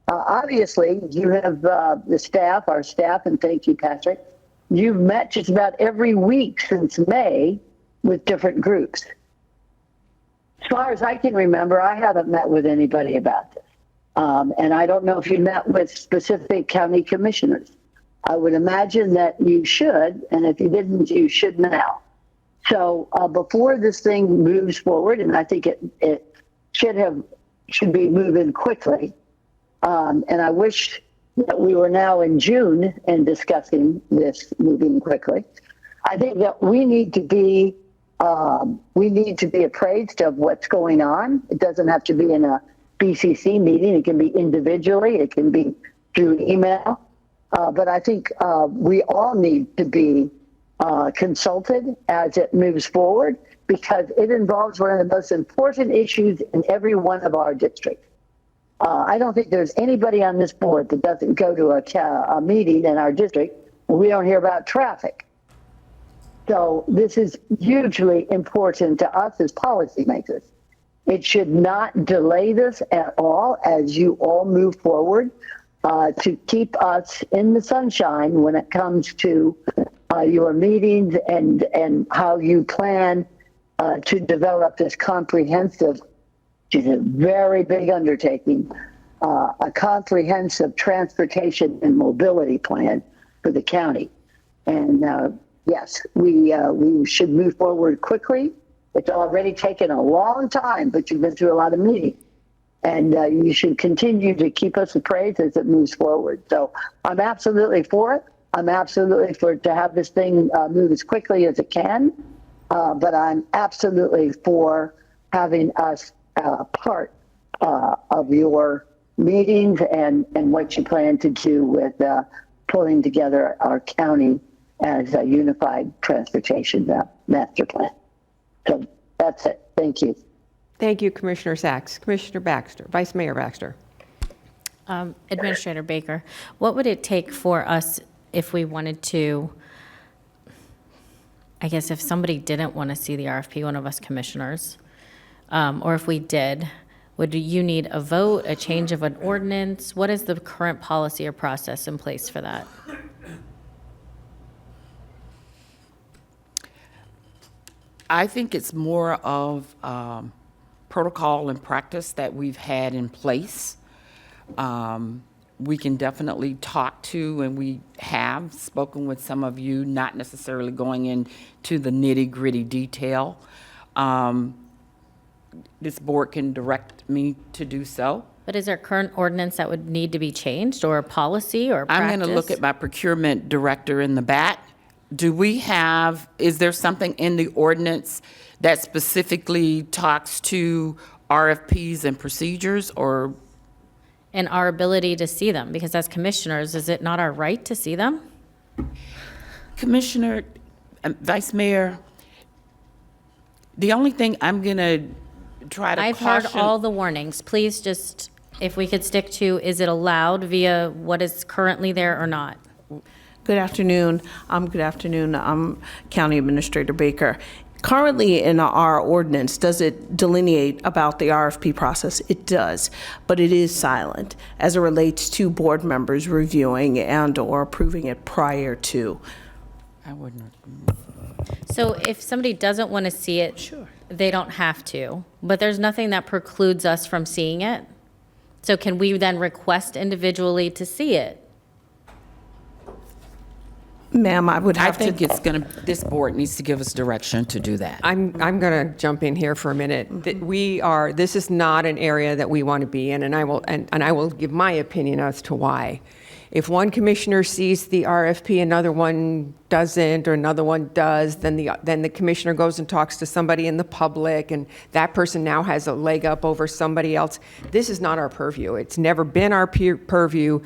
Obviously, you have the staff, our staff, and thank you, Patrick. You've met just about every week since May with different groups. As far as I can remember, I haven't met with anybody about this. And I don't know if you met with specific county commissioners. I would imagine that you should, and if you didn't, you should now. So before this thing moves forward, and I think it should be moving quickly, and I wish that we were now in June and discussing this moving quickly. I think that we need to be appraised of what's going on. It doesn't have to be in a BCC meeting. It can be individually. It can be through email. But I think we all need to be consulted as it moves forward, because it involves one of the most important issues in every one of our districts. I don't think there's anybody on this board that doesn't go to a meeting in our district where we don't hear about traffic. So this is hugely important to us as policymakers. It should not delay this at all as you all move forward to keep us in the sunshine when it comes to your meetings and how you plan to develop this comprehensive, which is a very big undertaking, a comprehensive transportation and mobility plan for the county. And yes, we should move forward quickly. It's already taken a long time, but you've been through a lot of meetings. And you should continue to keep us appraised as it moves forward. So I'm absolutely for it. I'm absolutely for to have this thing move as quickly as it can. But I'm absolutely for having us part of your meetings and what you plan to do with pulling together our county as a unified transportation master plan. So that's it. Thank you. Thank you, Commissioner Sacks. Commissioner Baxter, Vice Mayor Baxter. Administrator Baker, what would it take for us if we wanted to, I guess if somebody didn't want to see the RFP, one of us commissioners, or if we did, would you need a vote, a change of an ordinance? What is the current policy or process in place for that? I think it's more of protocol and practice that we've had in place. We can definitely talk to, and we have spoken with some of you, not necessarily going into the nitty-gritty detail. This board can direct me to do so. But is there a current ordinance that would need to be changed, or a policy or practice? I'm going to look at my procurement director in the back. Do we have, is there something in the ordinance that specifically talks to RFPs and procedures, or? And our ability to see them, because as commissioners, is it not our right to see them? Commissioner, Vice Mayor, the only thing I'm going to try to I've caution. heard all the warnings. Please just, if we could stick to, is it allowed via what is currently there or not? Good afternoon. I'm County Administrator Baker. Currently in our ordinance, does it delineate about the RFP process? It does, but it is silent as it relates to board members reviewing and or approving it prior to. I wouldn't. So if somebody doesn't want to see it, Sure. they don't have to, but there's nothing that precludes us from seeing it. So can we then request individually to see it? Ma'am, I would I have think to. it's going to, this board needs to give us direction to do that. I'm going to jump in here for a minute. This is not an area that we want to be in, and I will give my opinion as to why. If one commissioner sees the RFP, another one doesn't, or another one does, then the commissioner goes and talks to somebody in the public, and that person now has a leg up over somebody else. This is not our purview. It's never been our purview.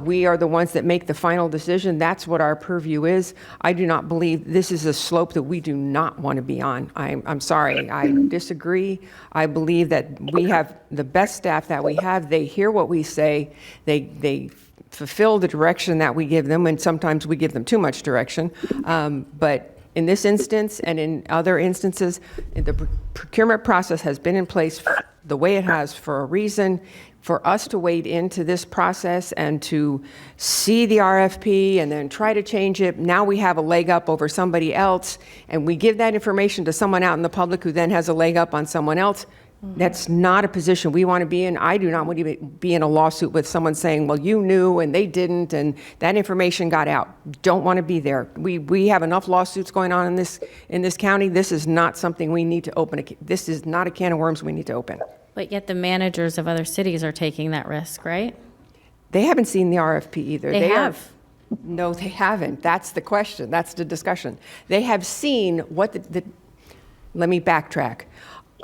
We are the ones that make the final decision. That's what our purview is. I do not believe this is a slope that we do not want to be on. I'm sorry. I disagree. I believe that we have the best staff that we have. They hear what we say. They fulfill the direction that we give them, and sometimes we give them too much direction. But in this instance and in other instances, the procurement process has been in place the way it has for a reason. For us to wade into this process and to see the RFP and then try to change it, now we have a leg up over somebody else, and we give that information to someone out in the public who then has a leg up on someone else. That's not a position we want to be in. I do not want to be in a lawsuit with someone saying, well, you knew and they didn't, and that information got out. Don't want to be there. We have enough lawsuits going on in this county. This is not something we need to open. This is not a can of worms we need to open. But yet the managers of other cities are taking that risk, right? They haven't seen the RFP either. They have. No, they haven't. That's the question. That's the discussion. They have seen what let me backtrack.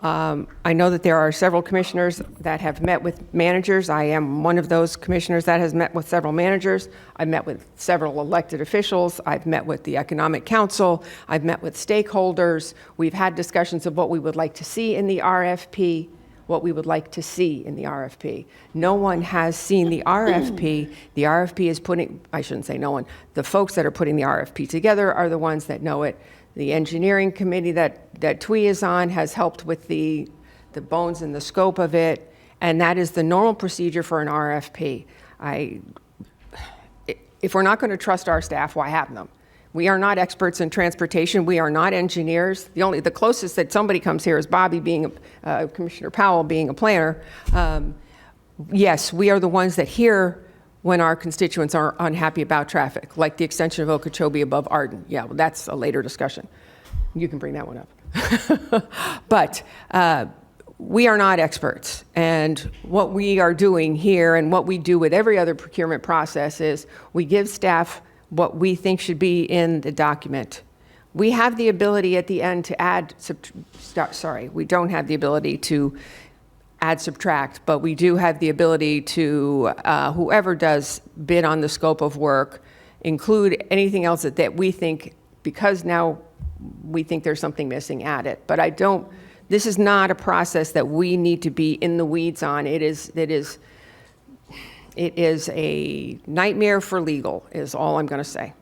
I know that there are several commissioners that have met with managers. I am one of those commissioners that has met with several managers. I've met with several elected officials. I've met with the Economic Council. I've met with stakeholders. We've had discussions of what we would like to see in the RFP, what we would like to see in the RFP. No one has seen the RFP. The RFP is putting, I shouldn't say no one, the folks that are putting the RFP together are the ones that know it. The engineering committee that TWE is on has helped with the bones and the scope of it, and that is the normal procedure for an RFP. If we're not going to trust our staff, why have them? We are not experts in transportation. We are not engineers. The closest that somebody comes here is Bobby being Commissioner Powell being a planner. Yes, we are the ones that hear when our constituents are unhappy about traffic, like the extension of Okeechobee above Arden. Yeah, well, that's a later discussion. You can bring that one up. But we are not experts. And what we are doing here and what we do with every other procurement process is we give staff what we think should be in the document. We have the ability at the end to add, we don't have the ability to add, subtract, but we do have the ability to, whoever does bid on the scope of work, include anything else that we think, because now we think there's something missing, add it. But this is not a process that we need to be in the weeds on. It is a nightmare for legal, is all I'm going to say.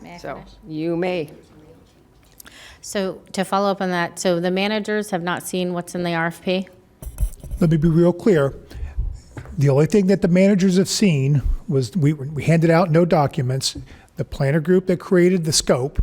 May I So, finish? you may. So to follow up on that, so the managers have not seen what's in the RFP? Let me be real clear. The only thing that the managers have seen was we handed out no documents. The planner group that created the scope,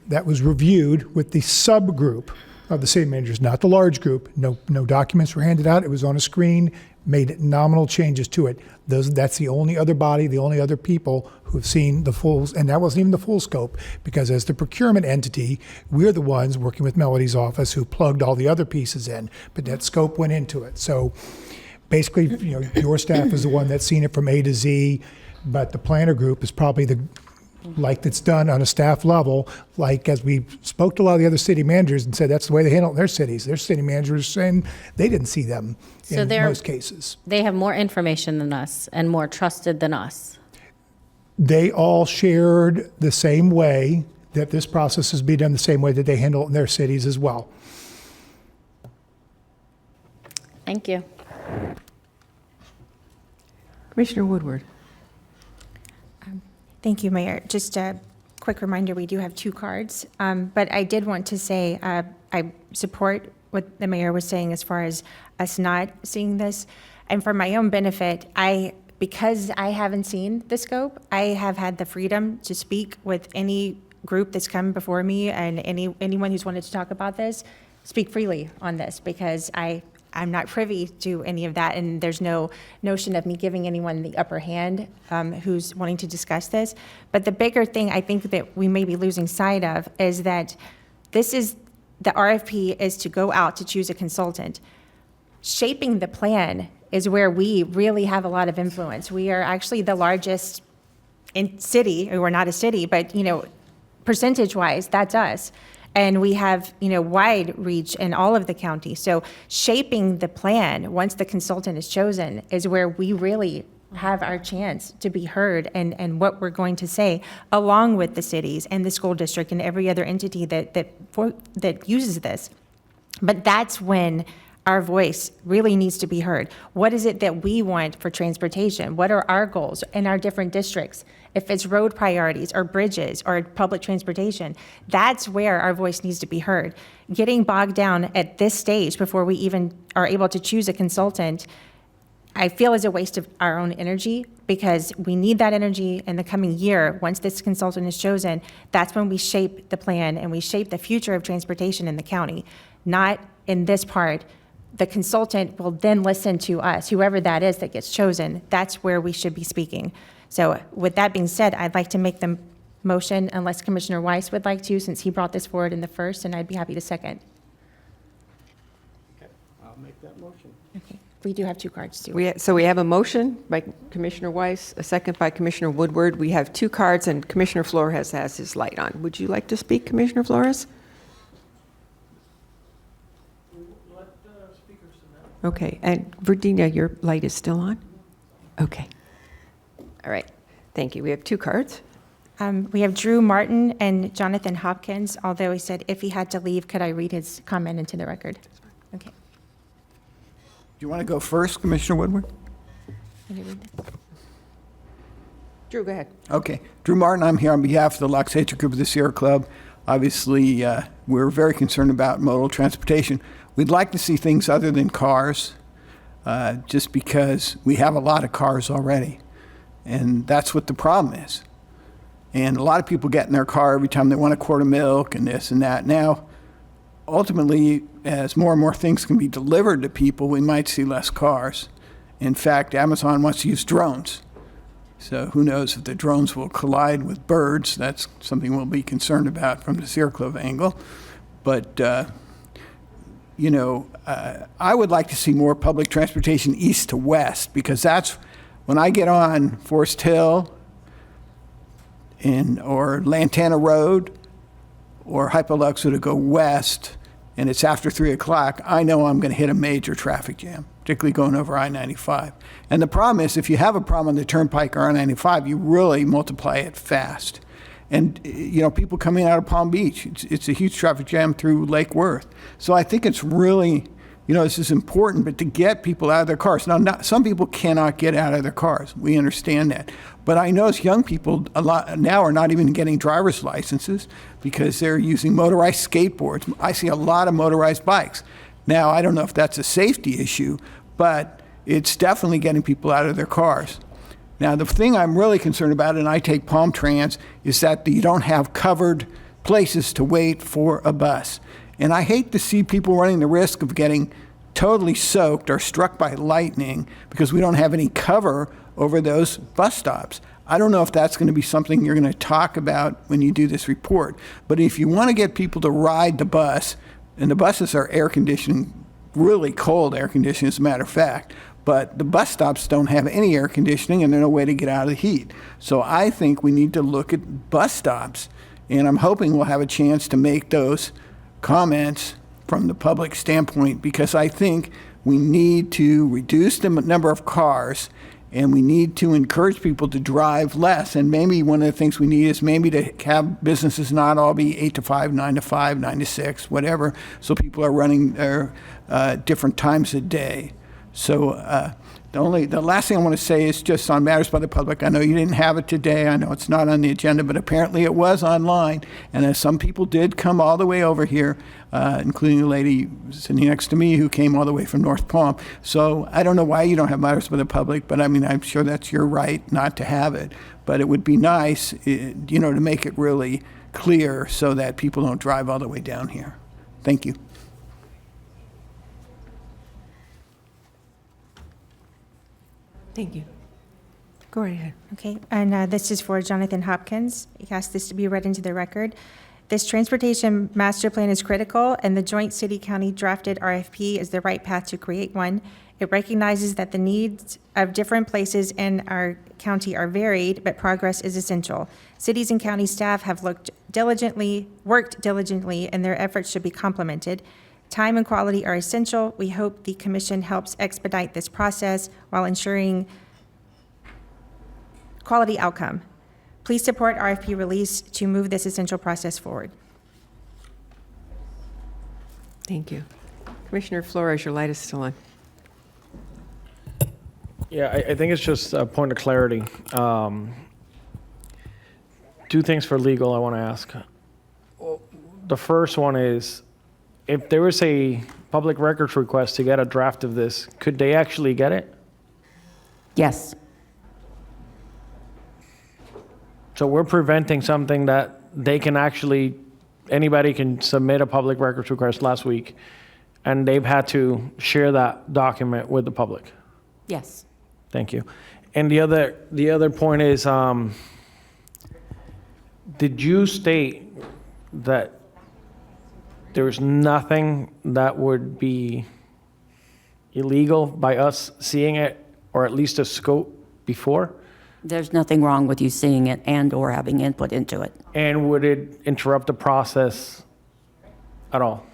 that was reviewed with the subgroup of the city managers, not the large group. No documents were handed out. It was on a screen, made nominal changes to it. That's the only other body, the only other people who have seen the full, and that wasn't even the full scope, because as the procurement entity, we're the ones working with Melody's office who plugged all the other pieces in, but that scope went into it. So basically, your staff is the one that's seen it from A to Z, but the planner group is probably like that's done on a staff level, like as we spoke to a lot of the other city managers and said that's the way they handle it in their cities. Their city managers saying they didn't see them in most cases. They have more information than us and more trusted than us. They all shared the same way that this process is being done, the same way that they handle it in their cities as well. Thank you. Commissioner Woodward. Thank you, Mayor. Just a quick reminder, we do have 2 cards. But I did want to say I support what the mayor was saying as far as us not seeing this. And for my own benefit, because I haven't seen the scope, I have had the freedom to speak with any group that's come before me and anyone who's wanted to talk about this, speak freely on this, because I'm not privy to any of that, and there's no notion of me giving anyone the upper hand who's wanting to discuss this. But the bigger thing I think that we may be losing sight of is that the RFP is to go out to choose a consultant. Shaping the plan is where we really have a lot of influence. We are actually the largest city, or we're not a city, but percentage-wise, that's us. And we have, wide reach in all of the county. So shaping the plan, once the consultant is chosen, is where we really have our chance to be heard and what we're going to say, along with the cities and the school district and every other entity that uses this. But that's when our voice really needs to be heard. What is it that we want for transportation? What are our goals in our different districts? If it's road priorities or bridges or public transportation, that's where our voice needs to be heard. Getting bogged down at this stage before we even are able to choose a consultant, I feel is a waste of our own energy, because we need that energy in the coming year. Once this consultant is chosen, that's when we shape the plan and we shape the future of transportation in the county, not in this part. The consultant will then listen to us, whoever that is that gets chosen. That's where we should be speaking. So with that being said, I'd like to make the motion, unless Commissioner Weiss would like to, since he brought this forward in the first, and I'd be happy to second. Okay, I'll make that motion. Okay. We do have two cards, too. So we have a motion by Commissioner Weiss, a second by Commissioner Woodward. We have two cards, and Commissioner Flores has his light on. Would you like to speak, Commissioner Flores? Okay, and Virginia, your light is still on? Okay. All right, thank you. We have two cards. We have Drew Martin and Jonathan Hopkins, although he said if he had to leave, could I read his comment into the record? Okay. Do you want to go first, Commissioner Woodward? Can you read that? Drew, go ahead. Okay. Drew Martin, I'm here on behalf of the Loxahatchee Group of the Sierra Club. Obviously, we're very concerned about modal transportation. We'd like to see things other than cars, just because we have a lot of cars already. And that's what the problem is. And a lot of people get in their car every time they want a quart of milk and this and that. Now, ultimately, as more and more things can be delivered to people, we might see less cars. In fact, Amazon wants to use drones. So who knows if the drones will collide with birds. That's something we'll be concerned about from the Sierra Club angle. But, I would like to see more public transportation east to west, because that's when I get on Forest Hill or Lantana Road or Hypoluxo to go west, and it's after 3 o'clock, I know I'm going to hit a major traffic jam, particularly going over I-95. And the problem is, if you have a problem on the Turnpike or I-95, you really multiply it fast. And, people coming out of Palm Beach, it's a huge traffic jam through Lake Worth. So I think it's really, this is important, but to get people out of their cars. Now, some people cannot get out of their cars. We understand that. But I notice young people a lot now are not even getting driver's licenses because they're using motorized skateboards. I see a lot of motorized bikes. Now, I don't know if that's a safety issue, but it's definitely getting people out of their cars. Now, the thing I'm really concerned about, and I take Palm Trans, is that you don't have covered places to wait for a bus. And I hate to see people running the risk of getting totally soaked or struck by lightning because we don't have any cover over those bus stops. I don't know if that's going to be something you're going to talk about when you do this report. But if you want to get people to ride the bus, and the buses are air conditioned, really cold air conditioning as a matter of fact, but the bus stops don't have any air conditioning and there's no way to get out of the heat. So I think we need to look at bus stops, and I'm hoping we'll have a chance to make those comments from the public standpoint, because I think we need to reduce the number of cars and we need to encourage people to drive less. And maybe one of the things we need is maybe to have businesses not all be 8 to 5, 9 to 5, 9 to 6, whatever, so people are running their different times a day. So the last thing I want to say is just on matters by the public. I know you didn't have it today. I know it's not on the agenda, but apparently it was online. And some people did come all the way over here, including a lady sitting next to me who came all the way from North Palm. So I don't know why you don't have matters by the public, but I mean, I'm sure that's your right not to have it. But it would be nice, to make it really clear so that people don't drive all the way down here. Thank you. Thank you. Go right ahead. Okay, and this is for Jonathan Hopkins. He asked this to be read into the record. This transportation master plan is critical, and the joint city-county drafted RFP is the right path to create one. It recognizes that the needs of different places in our county are varied, but progress is essential. Cities and county staff have worked diligently, and their efforts should be complemented. Time and quality are essential. We hope the commission helps expedite this process while ensuring quality outcome. Please support RFP release to move this essential process forward. Thank you. Commissioner Flores, your light is still on. Yeah, I think it's just a point of clarity. Two things for legal I want to ask. The first one is, if there was a public records request to get a draft of this, could they actually get it? Yes. So we're preventing something that anybody can submit a public records request last week, and they've had to share that document with the public. Yes. Thank you. And the other point is, did you state that there's nothing that would be illegal by us seeing it, or at least a scope before? There's nothing wrong with you seeing it and/or having input into it. And would it interrupt the process at all?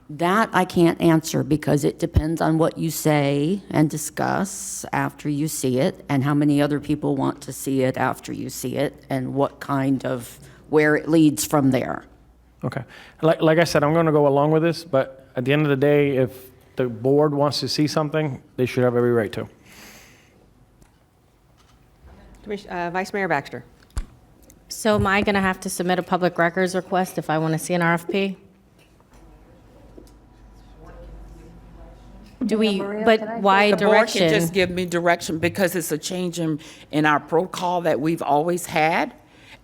That I can't answer because it depends on what you say and discuss after you see it, and how many other people want to see it after you see it, and what kind of, where it leads from there. Okay. Like I said, I'm going to go along with this, but at the end of the day, if the board wants to see something, they should have every right to. Vice Mayor Baxter. So am I going to have to submit a public records request if I want to see an RFP? Do we, but why The board can just direction? give me direction because it's a change in our protocol that we've always had.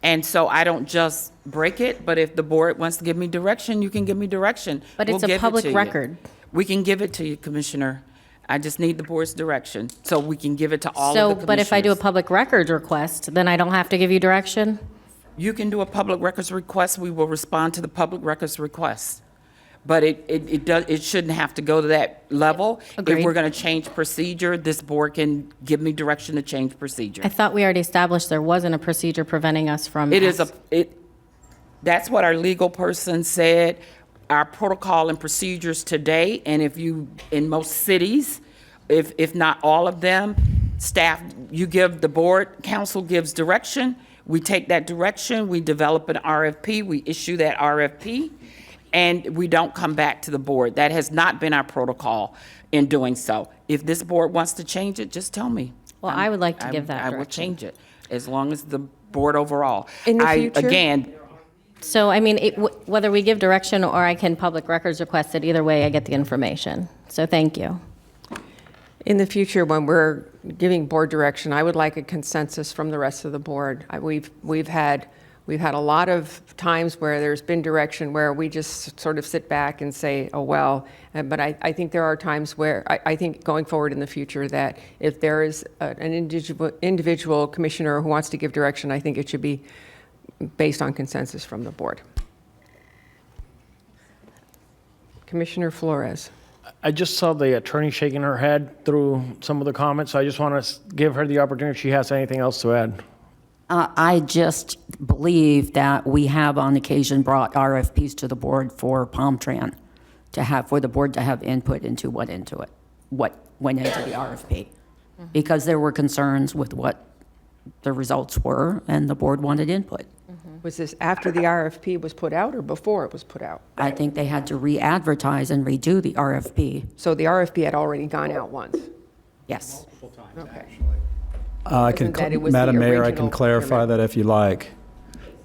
And so I don't just break it, but if the board wants to give me direction, you can give me direction. But We'll it's a give it public to you. record. We can give it to you, Commissioner. I just need the board's direction, so we can give it to all So, of the but if I do a commissioners. public records request, then I don't have to give you direction? You can do a public records request, we will respond to the public records request. But it shouldn't have to go to that level. If Agreed. we're going to change procedure, this board can give me direction to change procedure. I thought we already established there wasn't a procedure preventing us from. It is that's what our legal person said, our protocol and procedures today, and if you, in most cities, if not all of them, staff, you give, the board, council gives direction, we take that direction, we develop an RFP, we issue that RFP, and we don't come back to the board. That has not been our protocol in doing so. If this board wants to change it, just tell me. Well, I would like to give that I will direction. change it, as long as the board overall. In the future? Again, So, I mean, whether we give direction or I can public records request it, either way, I get the information. So thank you. In the future, when we're giving board direction, I would like a consensus from the rest of the board. We've had a lot of times where there's been direction where we just sort of sit back and say, oh, well, but I think there are times where I think going forward in the future that if there is an individual commissioner who wants to give direction, I think it should be based on consensus from the board. Commissioner Flores. I just saw the attorney shaking her head through some of the comments, so I just want to give her the opportunity if she has anything else to add. I just believe that we have on occasion brought RFPs to the board for Palmtran for the board to have input into what went into the RFP. Because there were concerns with what the results were and the board wanted input. Was this after the RFP was put out or before it was put out? I think they had to re-advertise and redo the RFP. So the RFP had already gone out once? Yes. Okay. Madam Mayor, I can clarify that if you like.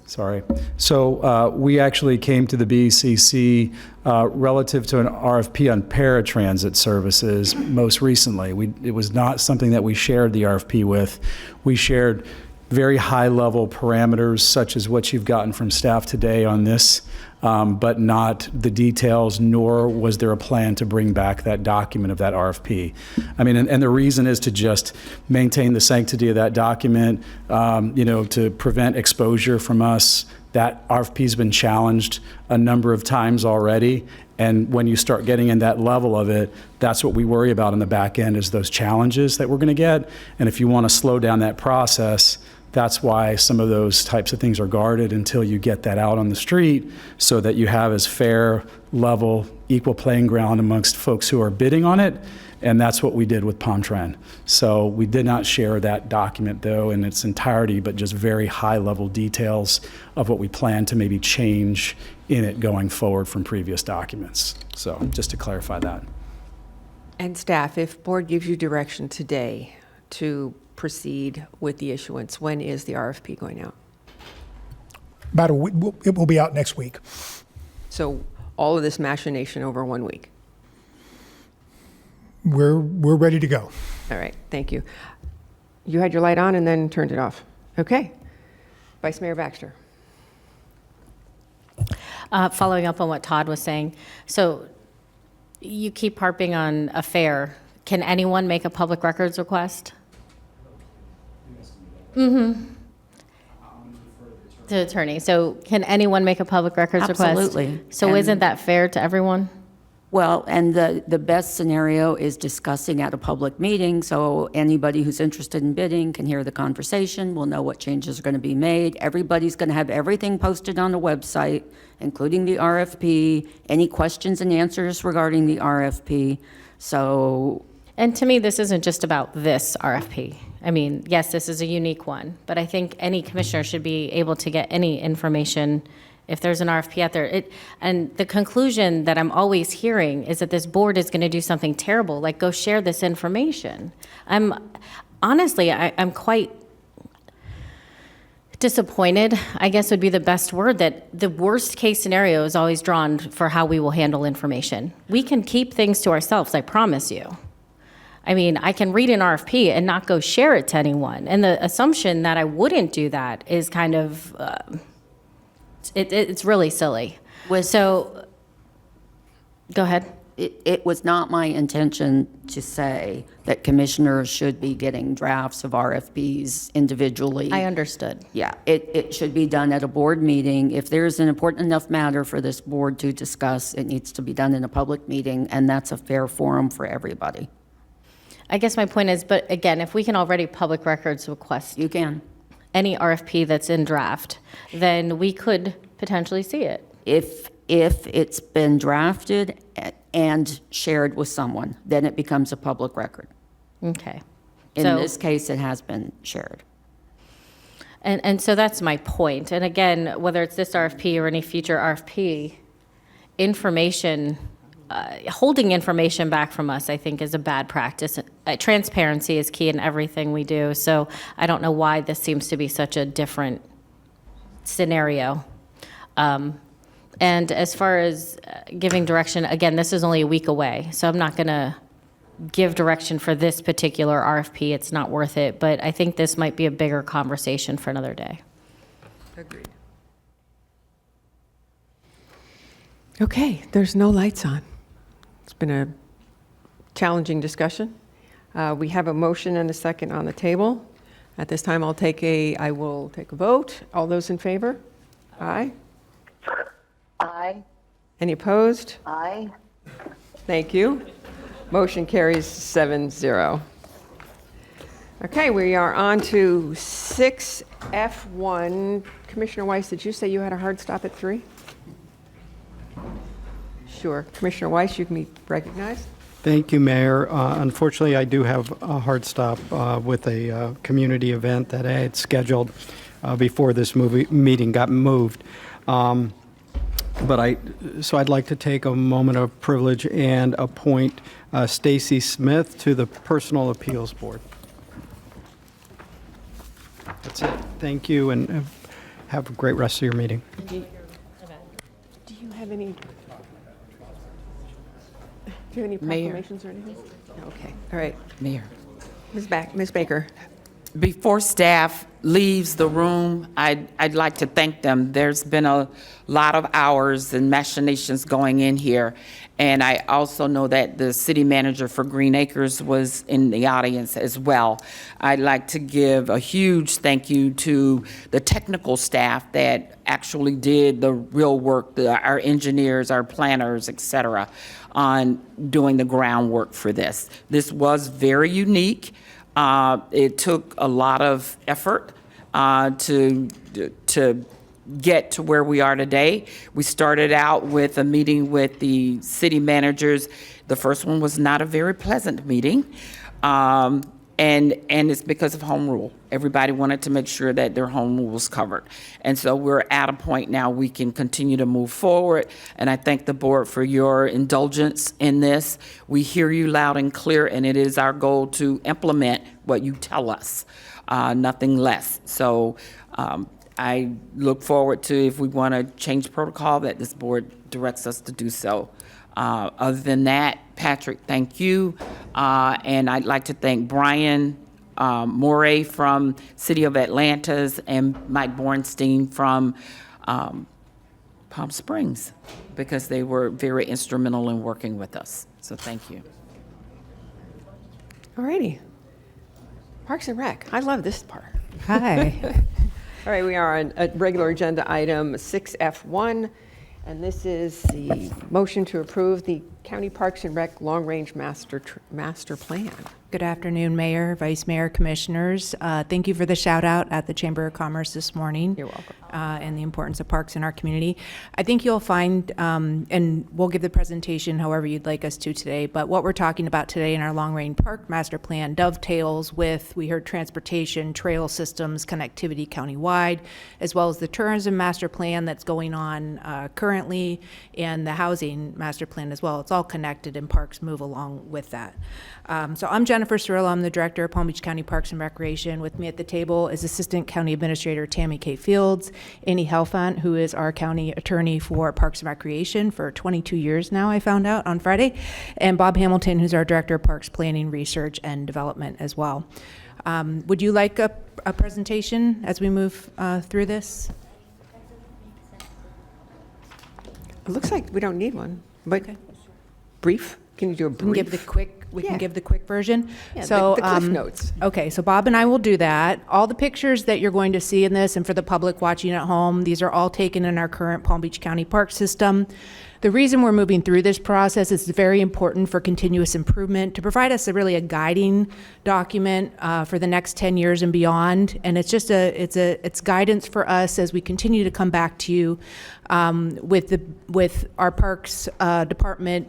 Sorry. So we actually came to the BCC relative to an RFP on paratransit services most recently. It was not something that we shared the RFP with. We shared very high-level parameters, such as what you've gotten from staff today on this, but not the details, nor was there a plan to bring back that document of that RFP. I mean, and the reason is to just maintain the sanctity of that document, to prevent exposure from us. That RFP's been challenged a number of times already, and when you start getting in that level of it, that's what we worry about in the back end, is those challenges that we're going to get. And if you want to slow down that process, that's why some of those types of things are guarded until you get that out on the street, so that you have as fair, level, equal playing ground amongst folks who are bidding on it. And that's what we did with Palmtran. So we did not share that document, though, in its entirety, but just very high-level details of what we plan to maybe change in it going forward from previous documents. So just to clarify that. And staff, if board gives you direction today to proceed with the issuance, when is the RFP going out? About a week, it will be out next week. So all of this machination over 1 week? We're ready to go. All right, thank you. You had your light on and then turned it off. Okay. Vice Mayor Baxter. Following up on what Todd was saying, so you keep harping on a fair. Can anyone make a public records request? Mm-hmm. The attorney. So can anyone make a public records request? Absolutely. So And- isn't that fair to everyone? Well, and the best scenario is discussing at a public meeting, so anybody who's interested in bidding can hear the conversation, will know what changes are going to be made. Everybody's going to have everything posted on the website, including the RFP, any questions and answers regarding the RFP. So, And to me, this isn't just about this RFP. I mean, yes, this is a unique one, but I think any commissioner should be able to get any information if there's an RFP out there. And the conclusion that I'm always hearing is that this board is going to do something terrible, like go share this information. Honestly, I'm quite disappointed, I guess would be the best word, that the worst case scenario is always drawn for how we will handle information. We can keep things to ourselves, I promise you. I mean, I can read an RFP and not go share it to anyone. And the assumption that I wouldn't do that is kind of, it's really silly. So, go ahead. It was not my intention to say that commissioners should be getting drafts of RFPs individually. I understood. Yeah, it should be done at a board meeting. If there's an important enough matter for this board to discuss, it needs to be done in a public meeting, and that's a fair forum for everybody. I guess my point is, but again, if we can already public records request. You can. Any RFP that's in draft, then we could potentially see it. If it's been drafted and shared with someone, then it becomes a public record. Okay. In So- this case, it has been shared. And so that's my point. And again, whether it's this RFP or any future RFP, information, holding information back from us, I think, is a bad practice. Transparency is key in everything we do. So I don't know why this seems to be such a different scenario. And as far as giving direction, again, this is only a week away, so I'm not going to give direction for this particular RFP. It's not worth it, but I think this might be a bigger conversation for another day. Agreed. Okay, there's no lights on. It's been a challenging discussion. We have a motion and a second on the table. At this time, I will take a vote. All those in favor? Aye. Aye. Any opposed? Aye. Thank you. Motion carries 7-0. Okay, we are on to 6F1. Commissioner Weiss, did you say you had a hard stop at 3? Sure. Commissioner Weiss, you can be recognized. Thank you, Mayor. Unfortunately, I do have a hard stop with a community event that I had scheduled before this meeting got moved. So I'd like to take a moment of privilege and appoint Stacy Smith to the Personal Appeals Board. That's it. Thank you, and have a great rest of your meeting. Do you have any proclamations or anything? Okay, all right. Mayor. Ms. Baker. Before staff leaves the room, I'd like to thank them. There's been a lot of hours and machinations going in here. And I also know that the city manager for Green Acres was in the audience as well. I'd like to give a huge thank you to the technical staff that actually did the real work, our engineers, our planners, et cetera, on doing the groundwork for this. This was very unique. It took a lot of effort to get to where we are today. We started out with a meeting with the city managers. The first one was not a very pleasant meeting, and it's because of home rule. Everybody wanted to make sure that their home rule was covered. And so we're at a point now we can continue to move forward, and I thank the board for your indulgence in this. We hear you loud and clear, and it is our goal to implement what you tell us, nothing less. So I look forward to, if we want to change protocol, that this board directs us to do so. Other than that, Patrick, thank you. And I'd like to thank Brian Morey from City of Atlantis and Mike Bornstein from Palm Springs, because they were very instrumental in working with us. So thank you. All righty. Parks and Rec. I love this part. Hi. All right, we are on a regular agenda item 6F1. And this is the motion to approve the County Parks and Rec Long Range Master Plan. Good afternoon, Mayor, Vice Mayor, Commissioners. Thank you for the shout out at the Chamber of Commerce this morning. You're welcome. And the importance of parks in our community. I think you'll find, and we'll give the presentation however you'd like us to today, but what we're talking about today in our Long Range Park Master Plan dovetails with, we heard transportation, trail systems, connectivity countywide, as well as the tourism master plan that's going on currently, and the housing master plan as well. It's all connected, and parks move along with that. So I'm Jennifer Cirillo. I'm the Director of Palm Beach County Parks and Recreation. With me at the table is Assistant County Administrator Tammy K. Fields, Annie Helfant, who is our county attorney for Parks and Recreation for 22 years now, I found out on Friday, and Bob Hamilton, who's our Director of Parks Planning, Research, and Development as well. Would you like a presentation as we move through this? It looks like we don't need one, but brief? Can you do a brief? We can give the quick version. Yeah, So the cliff notes. Okay, so Bob and I will do that. All the pictures that you're going to see in this, and for the public watching at home, these are all taken in our current Palm Beach County Park System. The reason we're moving through this process is very important for continuous improvement, to provide us a guiding document for the next 10 years and beyond. And it's just it's guidance for us as we continue to come back to you with our Parks Department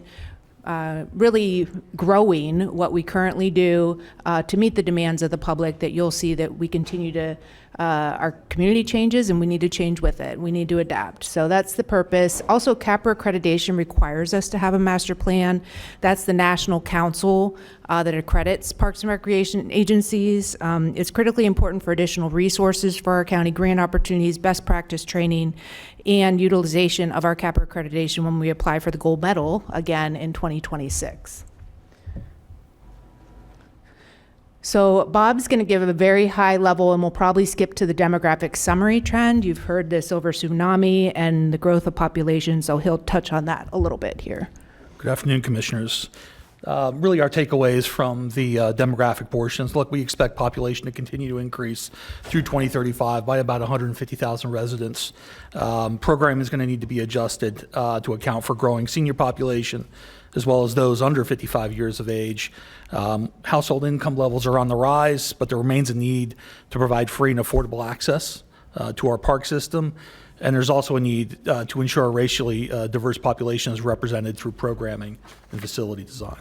really growing what we currently do to meet the demands of the public, that you'll see that we continue to, our community changes and we need to change with it. We need to adapt. So that's the purpose. Also, CAPRA accreditation requires us to have a master plan. That's the national council that accredits parks and recreation agencies. It's critically important for additional resources for our county, grant opportunities, best practice training, and utilization of our CAPRA accreditation when we apply for the gold medal again in 2026. So Bob's going to give a very high level, and we'll probably skip to the demographic summary trend. You've heard this over tsunami and the growth of population, so he'll touch on that a little bit here. Good afternoon, Commissioners. Really, our takeaways from the demographic portions. Look, we expect population to continue to increase through 2035 by about 150,000 residents. Programming is going to need to be adjusted to account for growing senior population, as well as those under 55 years of age. Household income levels are on the rise, but there remains a need to provide free and affordable access to our park system. And there's also a need to ensure a racially diverse population is represented through programming and facility design.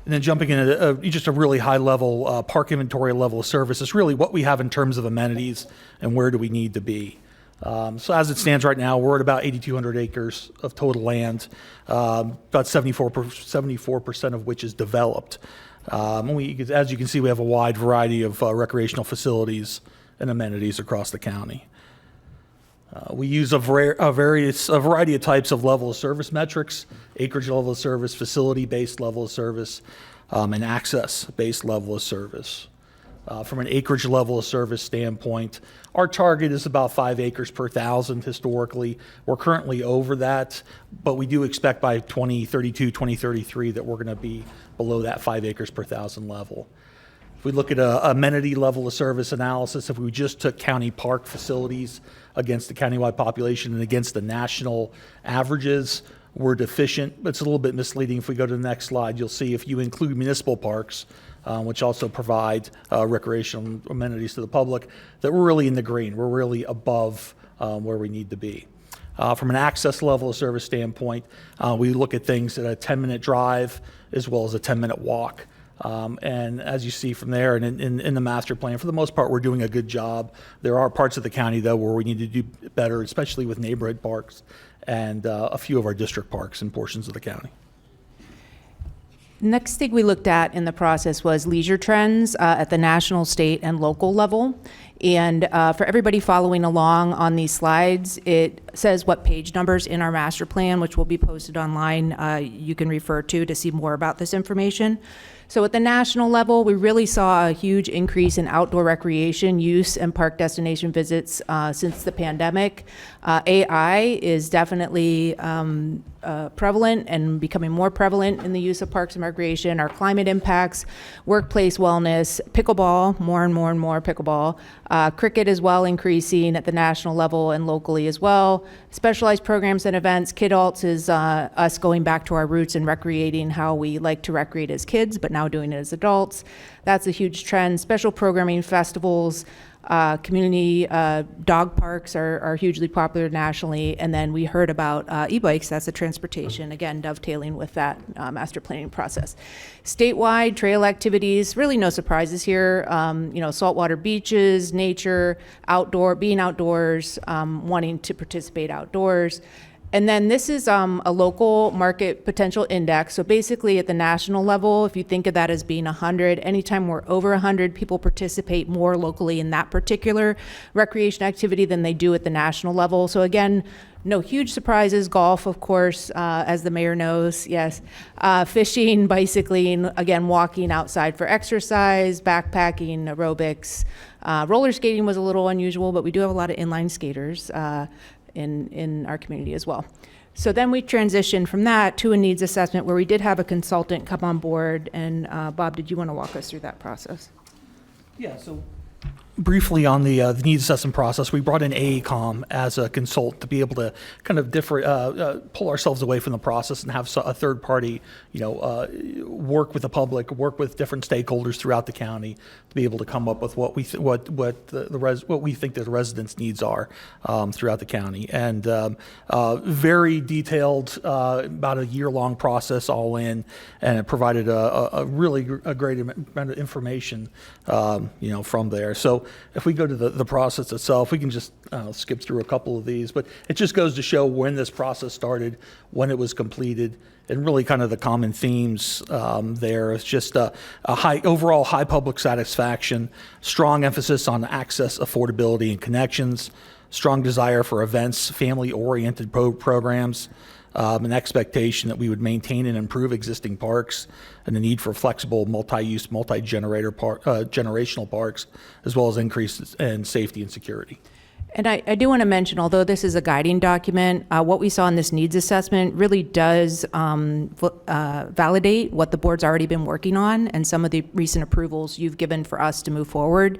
And then jumping into just a really high level park inventory level of service is really what we have in terms of amenities and where do we need to be. So as it stands right now, we're at about 8,200 acres of total land, about 74% of which is developed. As you can see, we have a wide variety of recreational facilities and amenities across the county. We use a variety of types of level of service metrics: acreage level of service, facility-based level of service, and access-based level of service. From an acreage level of service standpoint, our target is about 5 acres per thousand historically. We're currently over that, but we do expect by 2032, 2033 that we're going to be below that 5 acres per thousand level. If we look at a amenity level of service analysis, if we just took county park facilities against the countywide population and against the national averages, we're deficient. It's a little bit misleading. If we go to the next slide, you'll see if you include municipal parks, which also provide recreational amenities to the public, that we're really in the green. We're really above where we need to be. From an access level of service standpoint, we look at things at a 10-minute drive as well as a 10-minute walk. And as you see from there and in the master plan, for the most part, we're doing a good job. There are parts of the county, though, where we need to do better, especially with neighborhood parks and a few of our district parks in portions of the county. Next thing we looked at in the process was leisure trends at the national, state, and local level. And for everybody following along on these slides, it says what page numbers in our master plan, which will be posted online. You can refer to see more about this information. So at the national level, we really saw a huge increase in outdoor recreation use and park destination visits since the pandemic. AI is definitely prevalent and becoming more prevalent in the use of parks and recreation. Our climate impacts, workplace wellness, pickleball, more and more pickleball, cricket as well increasing at the national level and locally as well. Specialized programs and events, Kidults is us going back to our roots and recreating how we like to recreate as kids, but now doing it as adults. That's a huge trend. Special programming, festivals, community dog parks are hugely popular nationally. And then we heard about e-bikes, that's a transportation, again, dovetailing with that master planning process. Statewide trail activities, really no surprises here. Saltwater beaches, nature, being outdoors, wanting to participate outdoors. And then this is a local market potential index. So basically at the national level, if you think of that as being 100, anytime we're over 100, people participate more locally in that particular recreation activity than they do at the national level. So again, no huge surprises. Golf, of course, as the mayor knows, yes. Fishing, bicycling, again, walking outside for exercise, backpacking, aerobics. Roller skating was a little unusual, but we do have a lot of inline skaters in our community as well. So then we transitioned from that to a needs assessment where we did have a consultant come on board. And Bob, did you want to walk us through that process? Yeah, so briefly on the needs assessment process, we brought in AECOM as a consultant to be able to kind of pull ourselves away from the process and have a third party, work with the public, work with different stakeholders throughout the county to be able to come up with what we think the residents' needs are throughout the county. And very detailed, about a year-long process all in, and it provided a great amount of information, from there. So if we go to the process itself, we can just skip through a couple of these, but it just goes to show when this process started, when it was completed, and really kind of the common themes there. It's just a overall high public satisfaction, strong emphasis on access, affordability, and connections, strong desire for events, family-oriented programs, an expectation that we would maintain and improve existing parks, and the need for flexible, multi-use, generational parks, as well as increases in safety and security. And I do want to mention, although this is a guiding document, what we saw in this needs assessment really does validate what the board's already been working on and some of the recent approvals you've given for us to move forward.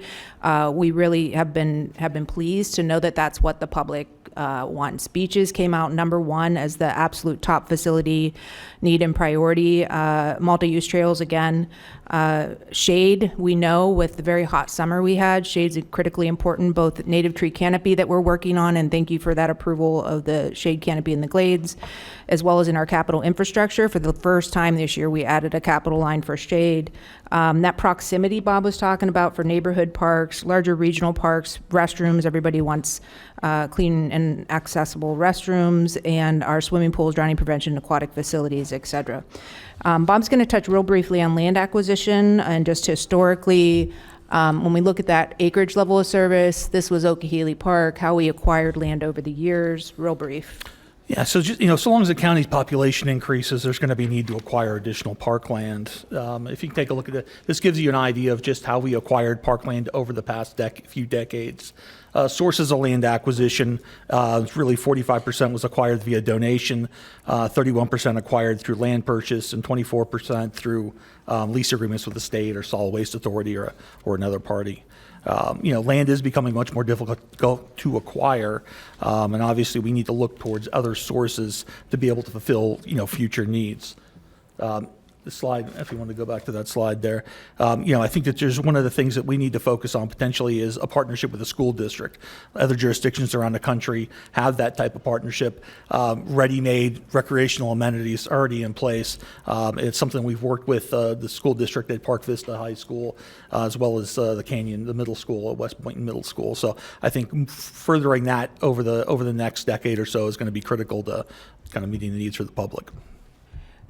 We really have been pleased to know that that's what the public wants. Beaches came out #1 as the absolute top facility need and priority. Multi-use trails, again. Shade, we know with the very hot summer we had, shade's critically important, both native tree canopy that we're working on, and thank you for that approval of the shade canopy in the glades, as well as in our capital infrastructure. For the first time this year, we added a capital line for shade. That proximity Bob was talking about for neighborhood parks, larger regional parks, restrooms, everybody wants clean and accessible restrooms, and our swimming pools, drowning prevention, aquatic facilities, et cetera. Bob's going to touch real briefly on land acquisition and just historically, when we look at that acreage level of service, this was Okehely Park, how we acquired land over the years, real brief. Yeah, so just, so long as the county's population increases, there's going to be need to acquire additional parkland. If you can take a look at it, this gives you an idea of just how we acquired parkland over the past few decades. Sources of land acquisition, really 45% was acquired via donation, 31% acquired through land purchase, and 24% through lease agreements with the state or solid waste authority or another party. Land is becoming much more difficult to acquire, and obviously we need to look towards other sources to be able to fulfill, future needs. The slide, if you want to go back to that slide there, I think that there's one of the things that we need to focus on potentially is a partnership with a school district. Other jurisdictions around the country have that type of partnership, ready-made recreational amenities already in place. It's something we've worked with the school district at Park Vista High School, as well as the Canyon, the middle school at West Point Middle School. So I think furthering that over the next decade or so is going to be critical to kind of meeting the needs for the public.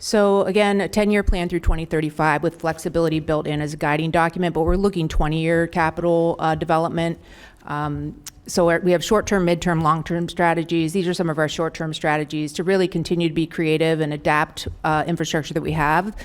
So again, a 10-year plan through 2035 with flexibility built in as a guiding document, but we're looking 20-year capital development. we have short-term, midterm, long-term strategies. These are some of our short-term strategies to really continue to be creative and adapt infrastructure that we have.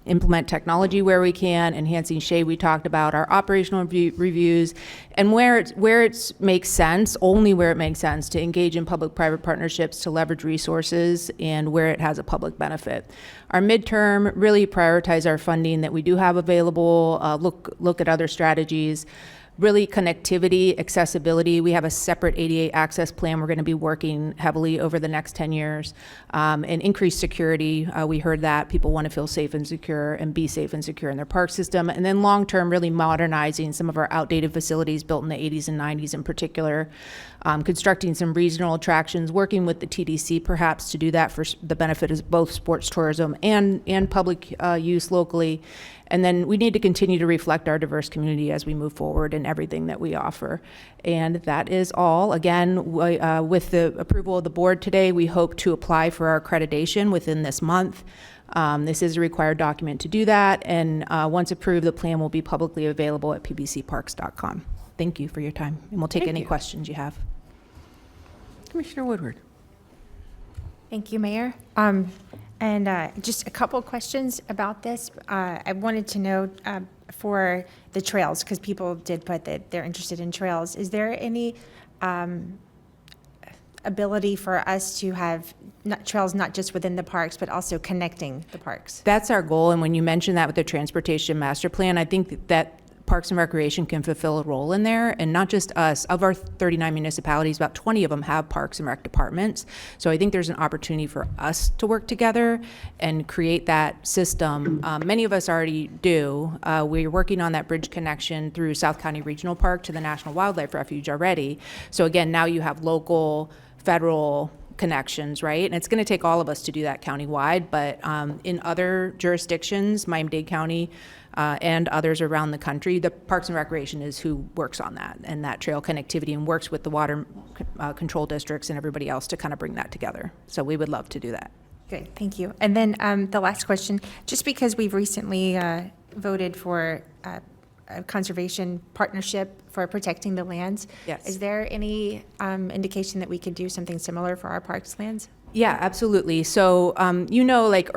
Implement technology where we can, enhancing shade we talked about, our operational reviews, and where it makes sense, only where it makes sense, to engage in public-private partnerships to leverage resources and where it has a public benefit. Our midterm, really prioritize our funding that we do have available, look at other strategies. Really connectivity, accessibility. We have a separate ADA access plan we're going to be working heavily over the next 10 years. And increased security. We heard that people want to feel safe and secure and be safe and secure in their park system. And then long-term, really modernizing some of our outdated facilities built in the 80s and 90s in particular. Constructing some regional attractions, working with the TDC perhaps to do that for the benefit of both sports tourism and public use locally. And then we need to continue to reflect our diverse community as we move forward in everything that we offer. And that is all. Again, with the approval of the board today, we hope to apply for our accreditation within this month. This is a required document to do that. And once approved, the plan will be publicly available at pbcparks.com. Thank you for your time. And we'll take any questions you have. Commissioner Woodward. Thank you, Mayor. And just a couple of questions about this. I wanted to know for the trails, because people did put that they're interested in trails. Is there any ability for us to have trails not just within the parks, but also connecting the parks? That's our goal. And when you mentioned that with the transportation master plan, I think that Parks and Recreation can fulfill a role in there, and not just us. Of our 39 municipalities, about 20 of them have Parks and Rec departments. So I think there's an opportunity for us to work together and create that system. Many of us already do. We're working on that bridge connection through South County Regional Park to the National Wildlife Refuge already. So again, now you have local, federal connections, right? And it's going to take all of us to do that countywide, but in other jurisdictions, Miami-Dade County, and others around the country, the Parks and Recreation is who works on that and that trail connectivity and works with the water control districts and everybody else to kind of bring that together. So we would love to do that. Good, thank you. And then the last question, just because we've recently voted for a conservation partnership for protecting the lands, Yes. is there any indication that we could do something similar for our parks lands? Yeah, absolutely. So, like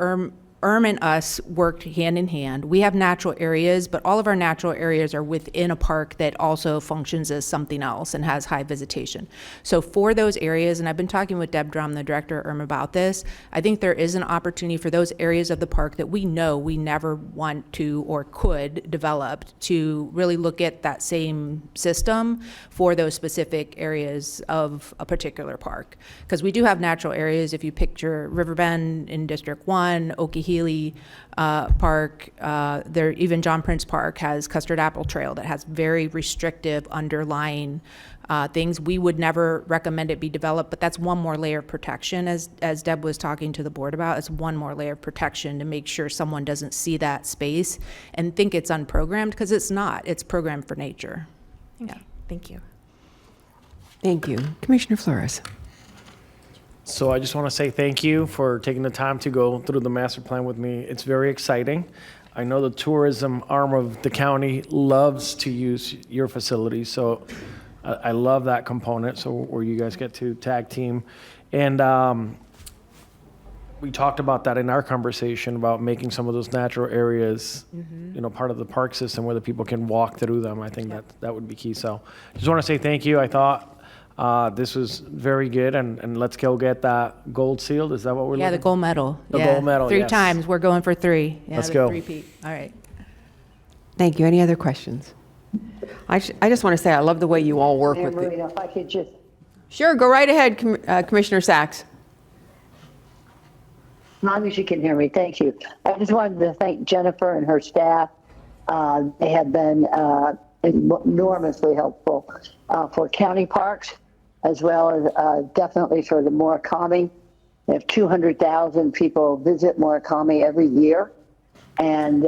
ERM and us worked hand in hand. We have natural areas, but all of our natural areas are within a park that also functions as something else and has high visitation. So for those areas, and I've been talking with Deb Drum, the director of ERM, about this, I think there is an opportunity for those areas of the park that we know we never want to or could develop to really look at that same system for those specific areas of a particular park. Because we do have natural areas. If you picture Riverbend in District 1, Okeechobee Park, even John Prince Park has Custard Apple Trail that has very restrictive underlying things. We would never recommend it be developed, but that's one more layer of protection, as Deb was talking to the board about. It's one more layer of protection to make sure someone doesn't see that space and think it's unprogrammed, because it's not. It's programmed for nature. Yeah, thank you. Thank you. Commissioner Flores. So I just want to say thank you for taking the time to go through the master plan with me. It's very exciting. I know the tourism arm of the county loves to use your facilities, so I love that component, so where you guys get to tag team. And we talked about that in our conversation about making some of those natural areas, part of the park system where the people can walk through them. I think that would be key. So just want to say thank you. I thought this was very good, and let's go get that gold seal. Is that what we're looking? Yeah, the gold medal. The gold medal, Three yes. times. We're going for 3. Yeah, Let's the go. Three-peat. All right. Thank you. Any other questions? I just want to say I love the way you all work Mayor with the... Marino, if I could just, Sure, go right ahead, Commissioner Sachs. as long as you can hear me, thank you. I just wanted to thank Jennifer and her staff. They have been enormously helpful for county parks, as well as definitely for the Murakami. We have 200,000 people visit Murakami every year, and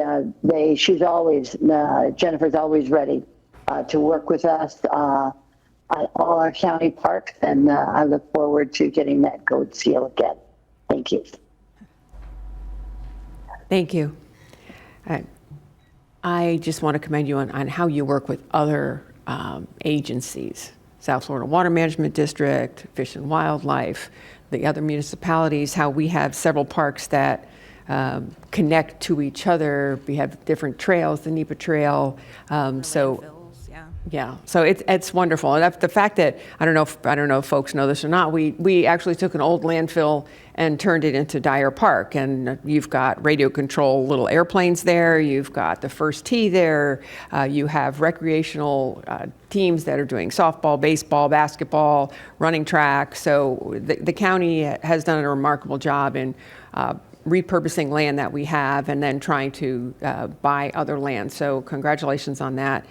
Jennifer's always ready to work with us on all our county parks, and I look forward to getting that gold seal again. Thank you. Thank you. I just want to commend you on how you work with other agencies, South Florida Water Management District, Fish and Wildlife, the other municipalities, how we have several parks that connect to each other. We have different trails, the NEPA Trail. Yeah, so it's wonderful. And the fact that, I don't know if folks know this or not, we actually took an old landfill and turned it into Dyer Park. And you've got radio control little airplanes there. You've got the first tee there. You have recreational teams that are doing softball, baseball, basketball, running track. So the county has done a remarkable job in repurposing land that we have and then trying to buy other land. So congratulations on that.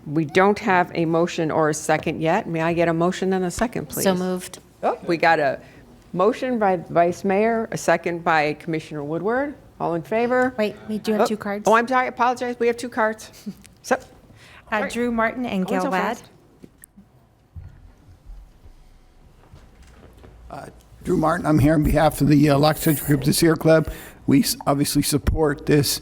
We don't have a motion or a second yet. May I get a motion and a second, please? So moved. Oh, we got a motion by Vice Mayor, a second by Commissioner Woodward. All in favor? Wait, we do have two cards. Oh, I'm sorry, I apologize. We have two cards. So, Drew Martin and Going Gail so Ladd. fast. Drew Martin, I'm here on behalf of the Lock Central Group, the Sierra Club. We obviously support this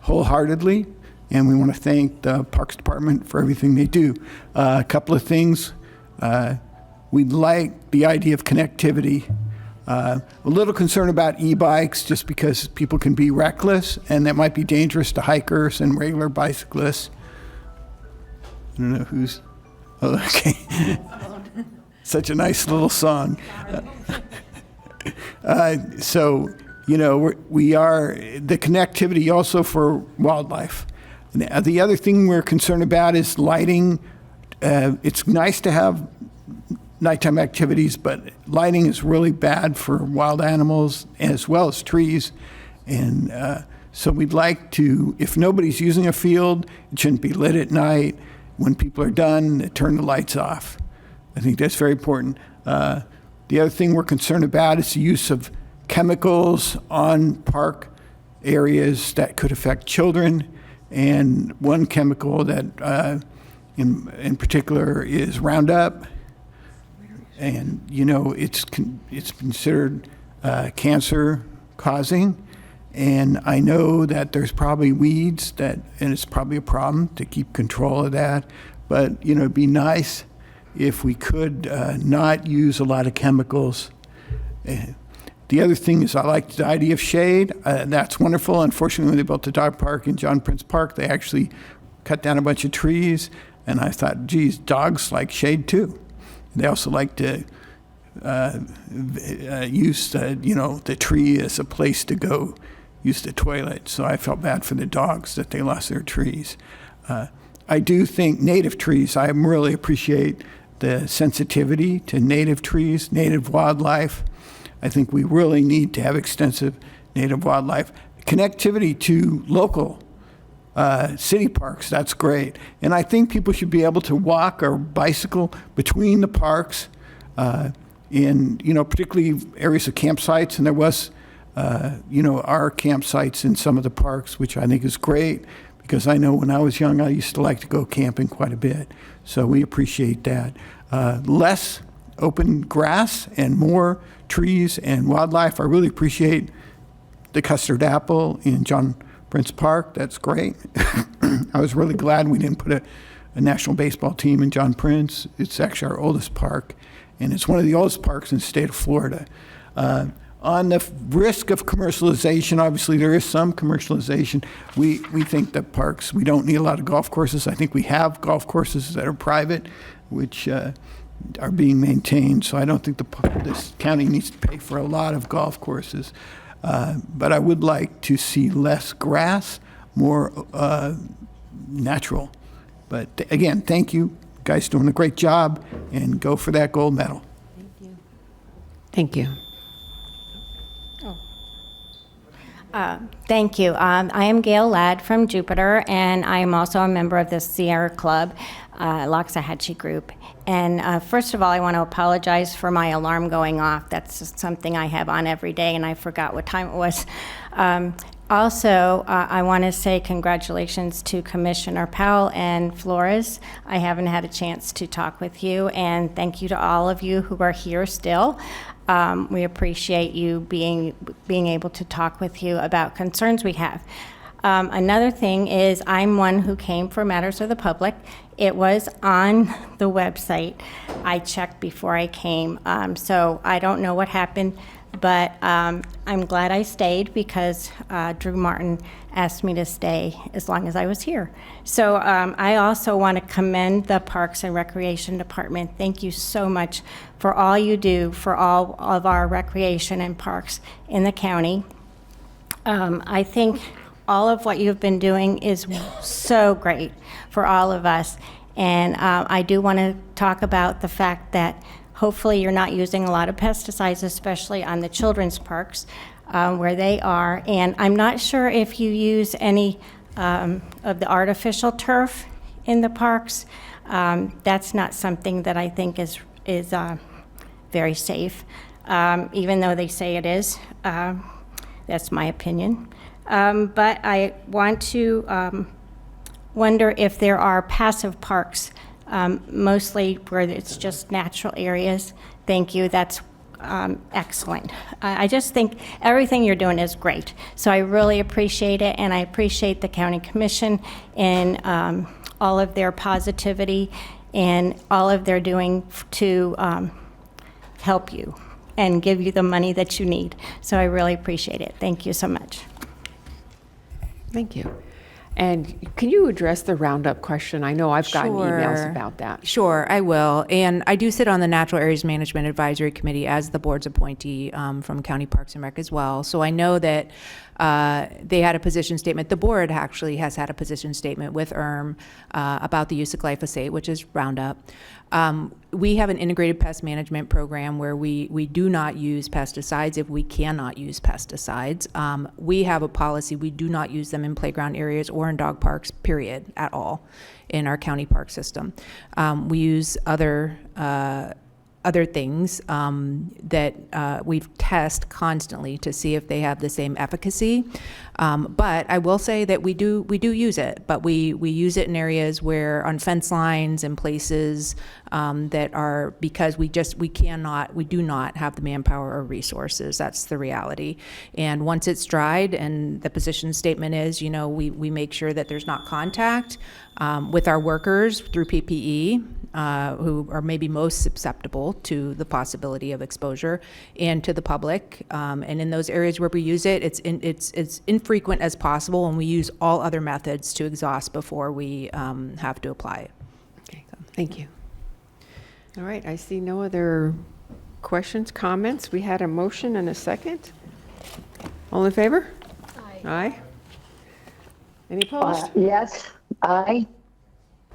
wholeheartedly, and we want to thank the Parks Department for everything they do. A couple of things. We'd like the idea of connectivity. A little concerned about e-bikes just because people can be reckless, and that might be dangerous to hikers and regular bicyclists. I don't know who's... Oh, okay. Such a nice little song. So, you know, we are the connectivity also for wildlife. The other thing we're concerned about is lighting. It's nice to have nighttime activities, but lighting is really bad for wild animals as well as trees. And so we'd like to, if nobody's using a field, it shouldn't be lit at night. When people are done, turn the lights off. I think that's very important. The other thing we're concerned about is the use of chemicals on park areas that could affect children. And one chemical that in particular is Roundup. And, you know, it's considered cancer causing. And I know that there's probably weeds and it's probably a problem to keep control of that. But, you know, it'd be nice if we could not use a lot of chemicals. The other thing is I like the idea of shade. That's wonderful. Unfortunately, when they built the dog park in John Prince Park, they actually cut down a bunch of trees. And I thought, geez, dogs like shade too. They also like to use the tree as a place to go use the toilet. So I felt bad for the dogs that they lost their trees. I do think native trees, I really appreciate the sensitivity to native trees, native wildlife. I think we really need to have extensive native wildlife. Connectivity to local city parks, that's great. And I think people should be able to walk or bicycle between the parks in, particularly areas of campsites. And there was, our campsites in some of the parks, which I think is great because I know when I was young, I used to like to go camping quite a bit. So we appreciate that. Less open grass and more trees and wildlife. I really appreciate the custard apple in John Prince Park. That's great. I was really glad we didn't put a national baseball team in John Prince. It's actually our oldest park, and it's one of the oldest parks in the state of Florida. On the risk of commercialization, obviously there is some commercialization. We think that parks, we don't need a lot of golf courses. I think we have golf courses that are private, which are being maintained. So I don't think this county needs to pay for a lot of golf courses. But I would like to see less grass, more natural. But again, thank you. You guys doing a great job, and go for that gold medal. Thank you. Thank you. I am Gail Ladd from Jupiter, and I am also a member of the Sierra Club, Loxahatchee Group. And first of all, I want to apologize for my alarm going off. That's something I have on every day, and I forgot what time it was. Also, I want to say congratulations to Commissioner Powell and Flores. I haven't had a chance to talk with you, and thank you to all of you who are here still. We appreciate you being able to talk with you about concerns we have. Another thing is I'm one who came for Matters of the Public. It was on the website. I checked before I came, so I don't know what happened, but I'm glad I stayed because Drew Martin asked me to stay as long as I was here. So I also want to commend the Parks and Recreation Department. Thank you so much for all you do for all of our recreation and parks in the county. I think all of what you've been doing is so great for all of us. And I do want to talk about the fact that hopefully you're not using a lot of pesticides, especially on the children's parks where they are. And I'm not sure if you use any of the artificial turf in the parks. That's not something that I think is very safe, even though they say it is. That's my opinion. But I want to wonder if there are passive parks, mostly where it's just natural areas. Thank you. That's excellent. I just think everything you're doing is great. So I really appreciate it, and I appreciate the County Commission and all of their positivity and all of their doing to help you and give you the money that you need. So I really appreciate it. Thank you so much. Thank you. And can you address the Roundup question? I know I've gotten emails about that. Sure, I will. And I do sit on the Natural Areas Management Advisory Committee as the board's appointee from County Parks and Rec as well. So I know that they had a position statement. The board actually has had a position statement with about the use of glyphosate, which is Roundup. We have an integrated pest management program where we do not use pesticides if we cannot use pesticides. We have a policy, we do not use them in playground areas or in dog parks, period, at all, in our county park system. We use other things that we test constantly to see if they have the same efficacy. But I will say that we do use it, but we use it in areas where on fence lines and places that are, because we do not have the manpower or resources. That's the reality. And once it's dried, and the position statement is, we make sure that there's not contact with our workers through PPE, who are maybe most susceptible to the possibility of exposure, and to the public. And in those areas where we use it, it's infrequent as possible, and we use all other methods to exhaust before we have to apply it. Okay, so thank you. All right, I see no other questions, comments. We had a motion and a second. All in favor? Aye. Aye. Any opposed? Yes, aye.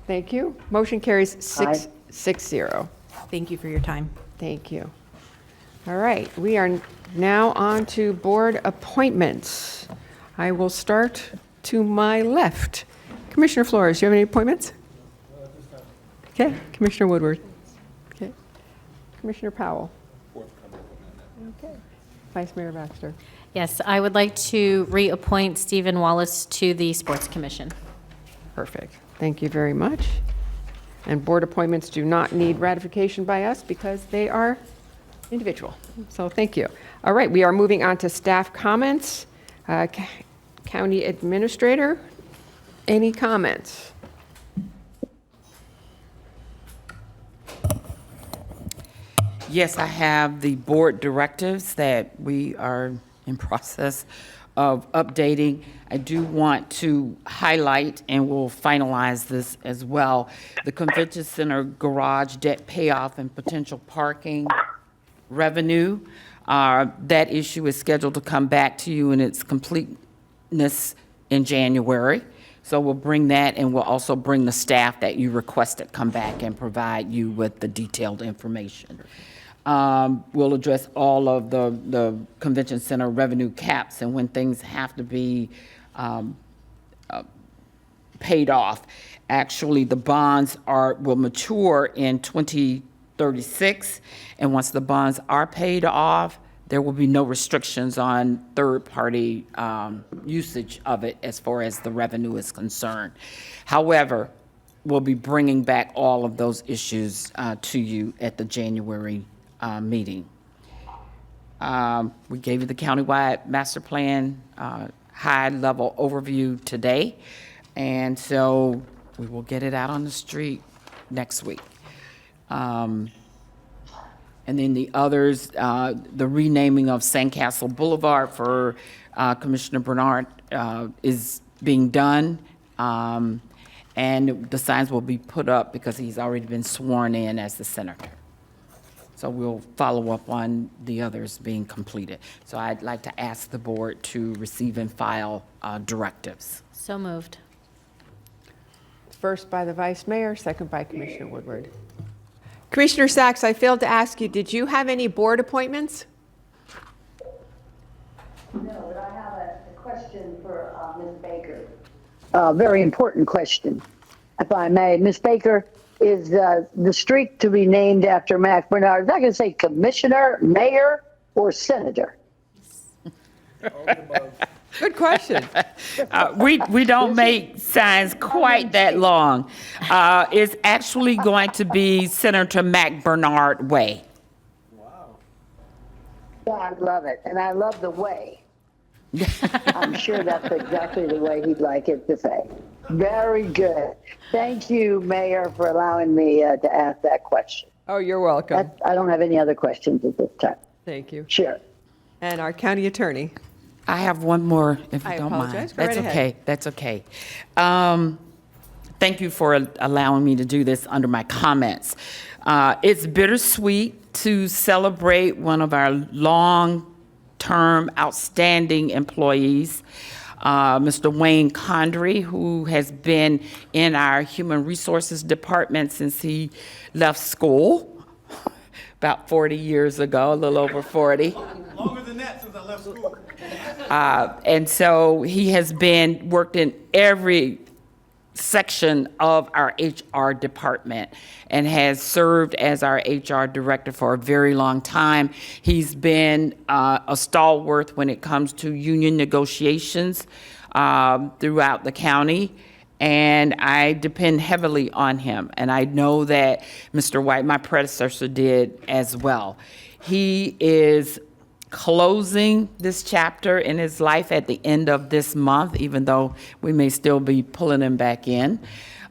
Thank you. Motion carries 6-0. Thank you for your time. Thank you. All right, we are now on to board appointments. I will start to my left. Commissioner Flores, do you have any appointments? Okay, Commissioner Woodward. Okay, Commissioner Powell. Okay, Vice Mayor Baxter. Yes, I would like to reappoint Stephen Wallace to the Sports Commission. Perfect. Thank you very much. And board appointments do not need ratification by us because they are individual. So thank you. All right, we are moving on to staff comments. County Administrator, any comments? Yes, I have the board directives that we are in process of updating. I do want to highlight, and we'll finalize this as well, the Convention Center garage debt payoff and potential parking revenue. That issue is scheduled to come back to you in its completeness in January. So we'll bring that, and we'll also bring the staff that you requested come back and provide you with the detailed information. We'll address all of the Convention Center revenue caps and when things have to be paid off. Actually, the bonds will mature in 2036, and once the bonds are paid off, there will be no restrictions on third-party usage of it as far as the revenue is concerned. However, we'll be bringing back all of those issues to you at the January meeting. We gave you the countywide master plan high-level overview today, and so we will get it out on the street next week. And then the others, the renaming of Sandcastle Boulevard for Commissioner Bernard is being done. And the signs will be put up because he's already been sworn in as the senator. So we'll follow up on the others being completed. So I'd like to ask the board to receive and file directives. So moved. First by the Vice Mayor, second by Commissioner Woodward. Commissioner Sacks, I failed to ask you, did you have any board appointments? No, but I have a question for Ms. Baker. Very important question, if I may. Ms. Baker, is the street to be named after Mac Bernard? Is that going to say commissioner, mayor, or senator? Good question. We don't make signs quite that long. It's actually going to be Senator Mac Bernard Way. Yeah, I love it, and I love the way. I'm sure that's exactly the way he'd like it to say. Very good. Thank you, Mayor, for allowing me to ask that question. Oh, you're welcome. I don't have any other questions at this time. Thank you. Sure. And our county attorney. I have one more, if you I don't apologize. mind. Go That's right okay. ahead. That's okay. Thank you for allowing me to do this under my comments. It's bittersweet to celebrate one of our long-term outstanding employees, Mr. Wayne Condry, who has been in our Human Resources Department since he left school about 40 years ago, a little over 40. Longer than that since I left school. And so he has worked in every section of our HR department and has served as our HR director for a very long time. He's been a stalwart when it comes to union negotiations throughout the county, and I depend heavily on him. And I know that Mr. White, my predecessor, did as well. He is closing this chapter in his life at the end of this month, even though we may still be pulling him back in.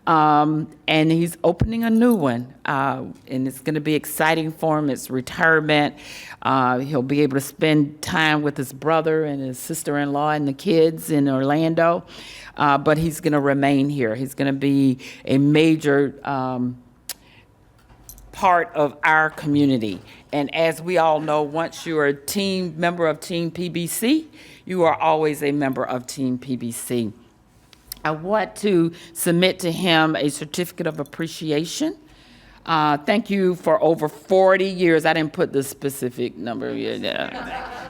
And he's opening a new one, and it's going to be exciting for him. It's retirement. He'll be able to spend time with his brother and his sister-in-law and the kids in Orlando, but he's going to remain here. He's going to be a major part of our community. And as we all know, once you're a member of Team PBC, you are always a member of Team PBC. I want to submit to him a certificate of appreciation. Thank you for over 40 years. I didn't put the specific number.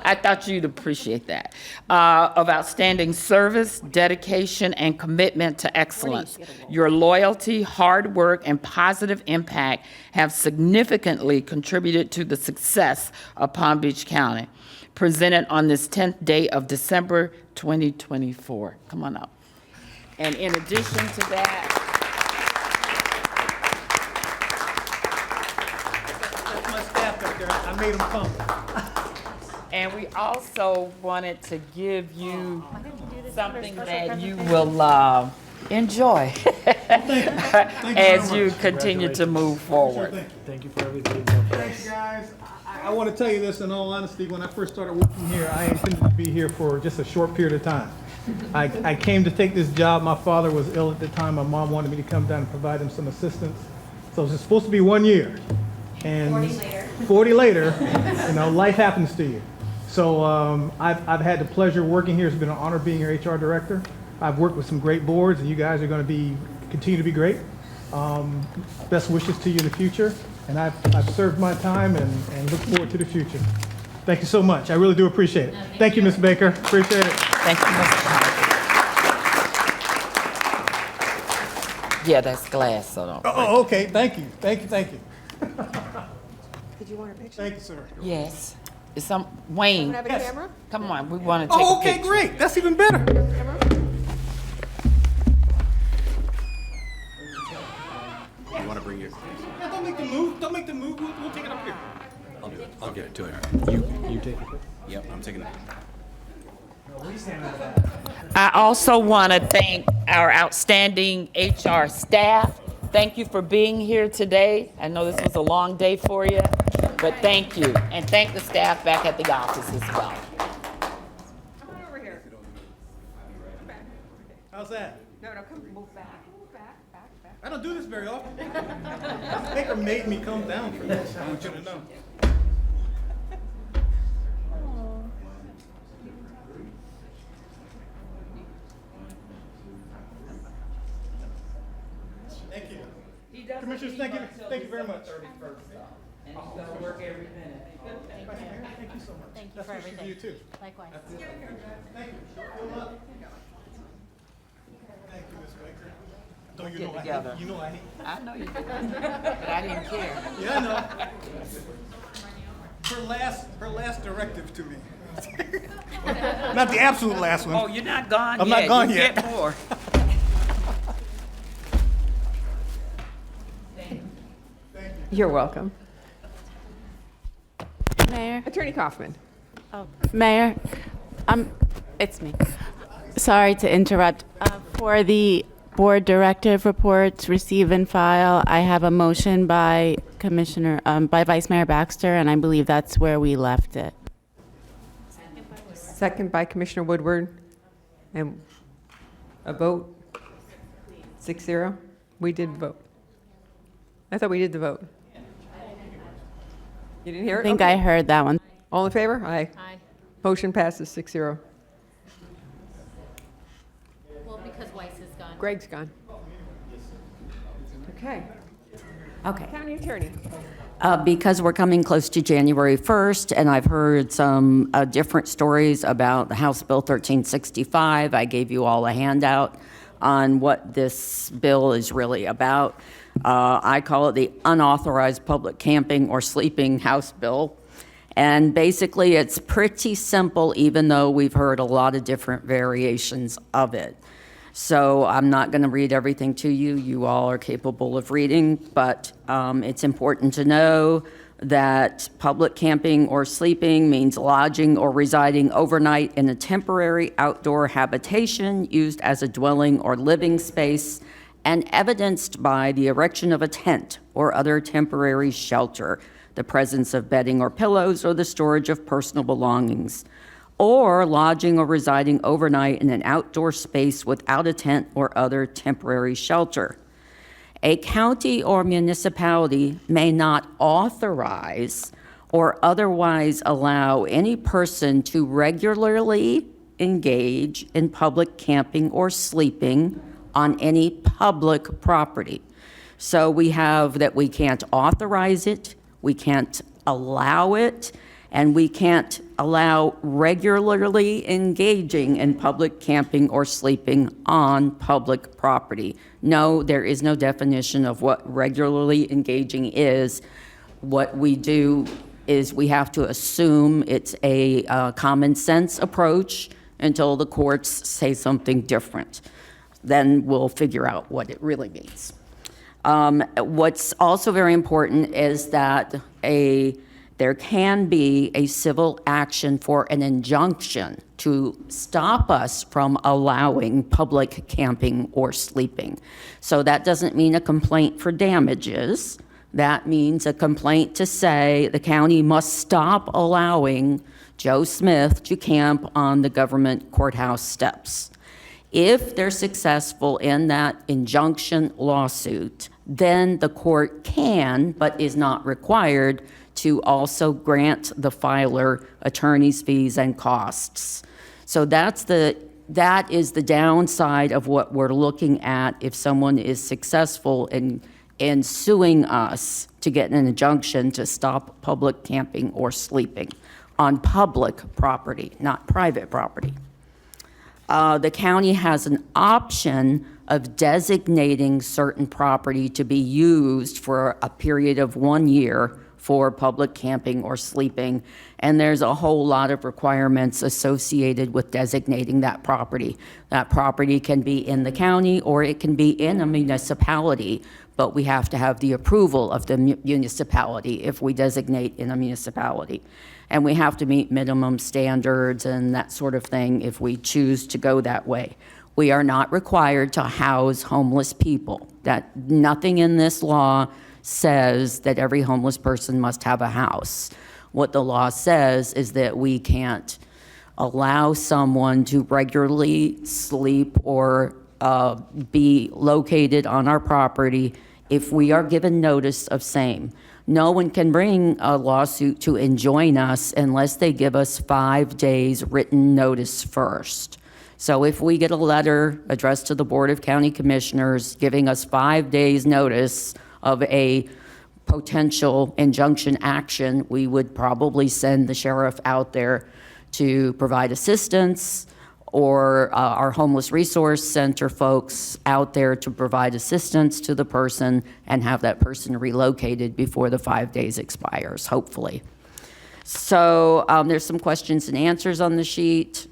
I thought you'd appreciate that. Of outstanding service, dedication, and commitment to excellence. Your loyalty, hard work, and positive impact have significantly contributed to the success of Palm Beach County. Presented on this 10th day of December 2024. Come on up. And in addition to that, That's my staff back there. I made them come. and we also wanted to give you something that you will enjoy as you continue to move forward. Thank you for everything. Thank you, guys. I want to tell you this in all honesty. When I first started working here, I intended to be here for just a short period of time. I came to take this job. My father was ill at the time. My mom wanted me to come down and provide him some assistance. So it was supposed to be 1 year. And 40 later, life happens to you. So I've had the pleasure of working here. It's been an honor being your HR director. I've worked with some great boards, and you guys are going to continue to be great. Best wishes to you in the future. And I've served my time and look forward to the future. Thank you so much. I really do appreciate it. Thank you, Ms. Baker. Appreciate it. Thank you, Mr. Conley. Yeah, that's glass, so don't. Oh, okay. Thank you. Thank you. Thank you. Did you want a picture? Thank you, sir. Yes. It's Wayne. Have a camera? Come on, we want to take Oh, a okay, picture. great. That's even better. You want to bring your... Yeah, don't make the move. Don't make the move. We'll take it up here. I'll give it to her. You take it? Yep, I'm taking it. I also want to thank our outstanding HR staff. Thank you for being here today. I know this was a long day for you, but thank you. And thank the staff back at the office as well. Come on over here. How's that? No, come move back. Move back. I don't do this very often. Baker made me come down for this. I want you to know. Thank you. Commissioners, thank you very much. And he's going to work every minute. Thank you so much. Thank you That's for what she everything. do too. Likewise. Thank you. Thank you, Ms. Baker. Don't you Get know together. You know I hate. I know you did, but I didn't care. Yeah, I know. Her last directive to me. Not the absolute last one. Oh, you're not gone I'm yet. not gone You yet. Get more. You're welcome. Mayor? Attorney Kaufman. Oh, Mayor, it's me. Sorry to interrupt. For the board directive reports, receive and file, I have a motion by by Vice Mayor Baxter, and I believe that's where we left it. Second by Commissioner Woodward. And a vote? 6-0? We did vote. I thought we did the vote. You didn't hear it? I think Okay. I heard that one. All in favor? Aye. Aye. Motion passes 6-0. Well, because Weiss is gone. Greg's gone. Okay. Okay. County Attorney. Because we're coming close to January 1st, and I've heard some different stories about the House Bill 1365, I gave you all a handout on what this bill is really about. I call it the Unauthorized Public Camping or Sleeping House Bill. And basically, it's pretty simple, even though we've heard a lot of different variations of it. So I'm not going to read everything to you. You all are capable of reading, but it's important to know that public camping or sleeping means lodging or residing overnight in a temporary outdoor habitation used as a dwelling or living space and evidenced by the erection of a tent or other temporary shelter, the presence of bedding or pillows, or the storage of personal belongings, or lodging or residing overnight in an outdoor space without a tent or other temporary shelter. A county or municipality may not authorize or otherwise allow any person to regularly engage in public camping or sleeping on any public property. So we have that we can't authorize it, we can't allow it, and we can't allow regularly engaging in public camping or sleeping on public property. No, there is no definition of what regularly engaging is. What we do is we have to assume it's a common sense approach until the courts say something different. Then we'll figure out what it really means. What's also very important is that there can be a civil action for an injunction to stop us from allowing public camping or sleeping. So that doesn't mean a complaint for damages. That means a complaint to say the county must stop allowing Joe Smith to camp on the government courthouse steps. If they're successful in that injunction lawsuit, then the court can, but is not required, to also grant the filer attorney's fees and costs. So that is the downside of what we're looking at if someone is successful in suing us to get an injunction to stop public camping or sleeping on public property, not private property. The county has an option of designating certain property to be used for a period of 1 year for public camping or sleeping, and there's a whole lot of requirements associated with designating that property. That property can be in the county or it can be in a municipality, but we have to have the approval of the municipality if we designate in a municipality. And we have to meet minimum standards and that sort of thing if we choose to go that way. We are not required to house homeless people. That nothing in this law says that every homeless person must have a house. What the law says is that we can't allow someone to regularly sleep or be located on our property if we are given notice of same. No one can bring a lawsuit to enjoin us unless they give us 5 days written notice first. So if we get a letter addressed to the Board of County Commissioners giving us 5 days notice of a potential injunction action, we would probably send the sheriff out there to provide assistance, or our homeless resource center folks out there to provide assistance to the person and have that person relocated before the 5 days expires, hopefully. So there's some questions and answers on the sheet.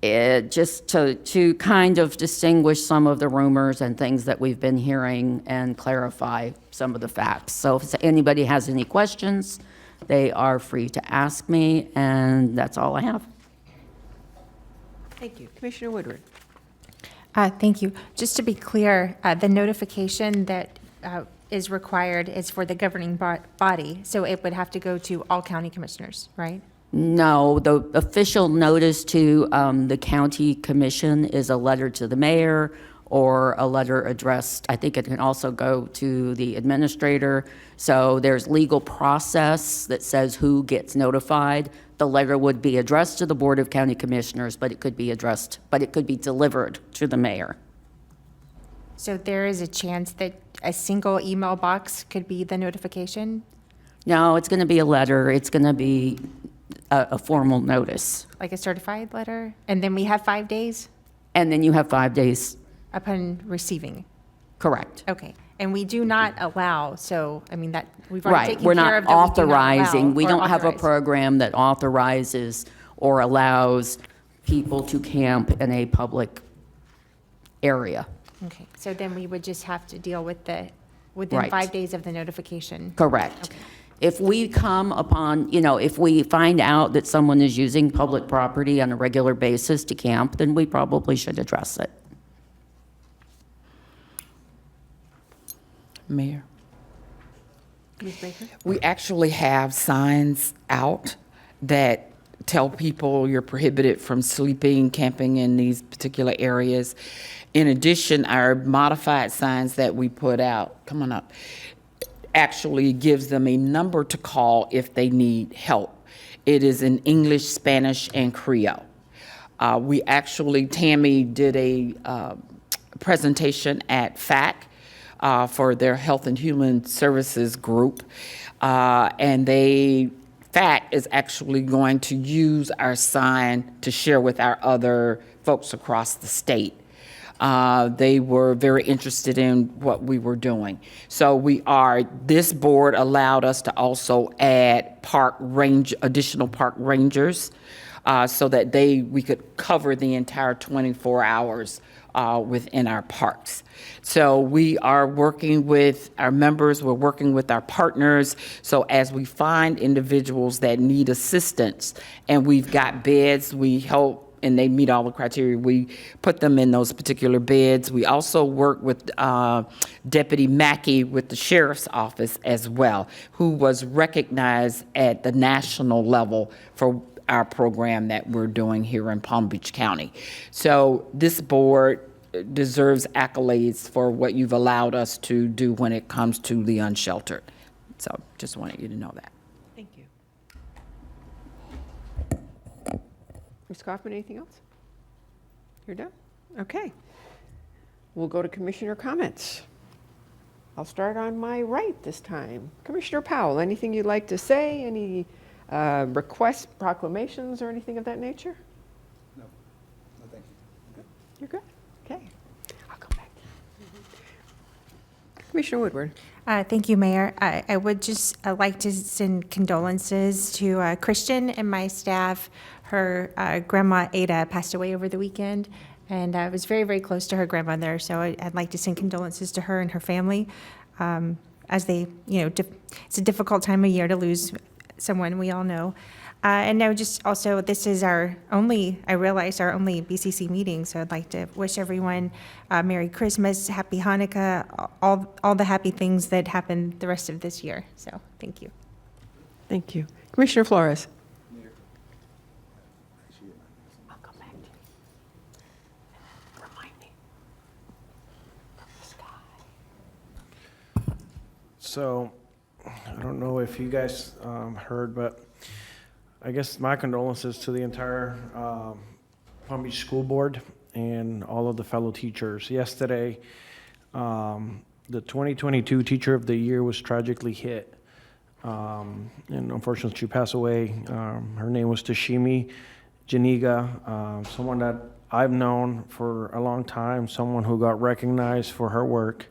Just to kind of distinguish some of the rumors and things that we've been hearing and clarify some of the facts. So if anybody has any questions, they are free to ask me, and that's all I have. Thank you. Commissioner Woodward. Thank you. Just to be clear, the notification that is required is for the governing body, so it would have to go to all county commissioners, right? No, the official notice to the county commission is a letter to the mayor or a letter addressed. I think it can also go to the administrator. So there's legal process that says who gets notified. The letter would be addressed to the Board of County Commissioners, but it could be delivered to the mayor. So there is a chance that a single email box could be the notification? No, it's going to be a letter. It's going to be a formal notice. Like a certified letter? And then we have 5 days And then you have 5 days. upon receiving? Correct. Okay. And we do not allow, so, I mean, that, we've already Right, taken we're care not of that we do not authorizing, allow we or don't have a authorize. program that authorizes or allows people to camp in a public area. Okay, so then we would just have to deal with within Right. 5 days of the notification? Correct. If we come upon, if we find out that someone is using public property on a regular basis to camp, then we probably should address it. Mayor, Ms. Baker? we actually have signs out that tell people you're prohibited from sleeping, camping in these particular areas. In addition, our modified signs that we put out, come on up, actually gives them a number to call if they need help. It is in English, Spanish, and Creole. Tammy did a presentation at FAC for their Health and Human Services group, and FAC is actually going to use our sign to share with our other folks across the state. They were very interested in what we were doing. So this board allowed us to also add additional park rangers so that we could cover the entire 24 hours within our parks. So we are working with our members, we're working with our partners. So as we find individuals that need assistance and we've got beds, we help and they meet all the criteria, we put them in those particular beds. We also work with Deputy Mackey with the Sheriff's Office as well, who was recognized at the national level for our program that we're doing here in Palm Beach County. So this board deserves accolades for what you've allowed us to do when it comes to the unsheltered. So just wanted you to know that. Thank you. Ms. Kaufman, anything else? You're done? Okay. We'll go to commissioner comments. I'll start on my right this time. Commissioner Powell, anything you'd like to say? Any requests, proclamations, or anything of that nature? No, thank you. You're good. Okay. I'll come back. Commissioner Woodward. Thank you, Mayor. I would just like to send condolences to Christian and my staff. Her grandma, Ada, passed away over the weekend. And I was very, very close to her grandmother, so I'd like to send condolences to her and her family as they, it's a difficult time of year to lose someone we all know. And I would just also, this is I realize our only BCC meeting, so I'd like to wish everyone Merry Christmas, Happy Hanukkah, all the happy things that happen the rest of this year. So thank you. Thank you. Commissioner Flores. I'll come back to you. Remind me. The sky. So, I don't know if you guys heard, but I guess my condolences to the entire Palm Beach School Board and all of the fellow teachers. Yesterday, the 2022 Teacher of the Year was tragically hit. And unfortunately, she passed away. Her name was Tashimi Janiga, someone that I've known for a long time, someone who got recognized for her work,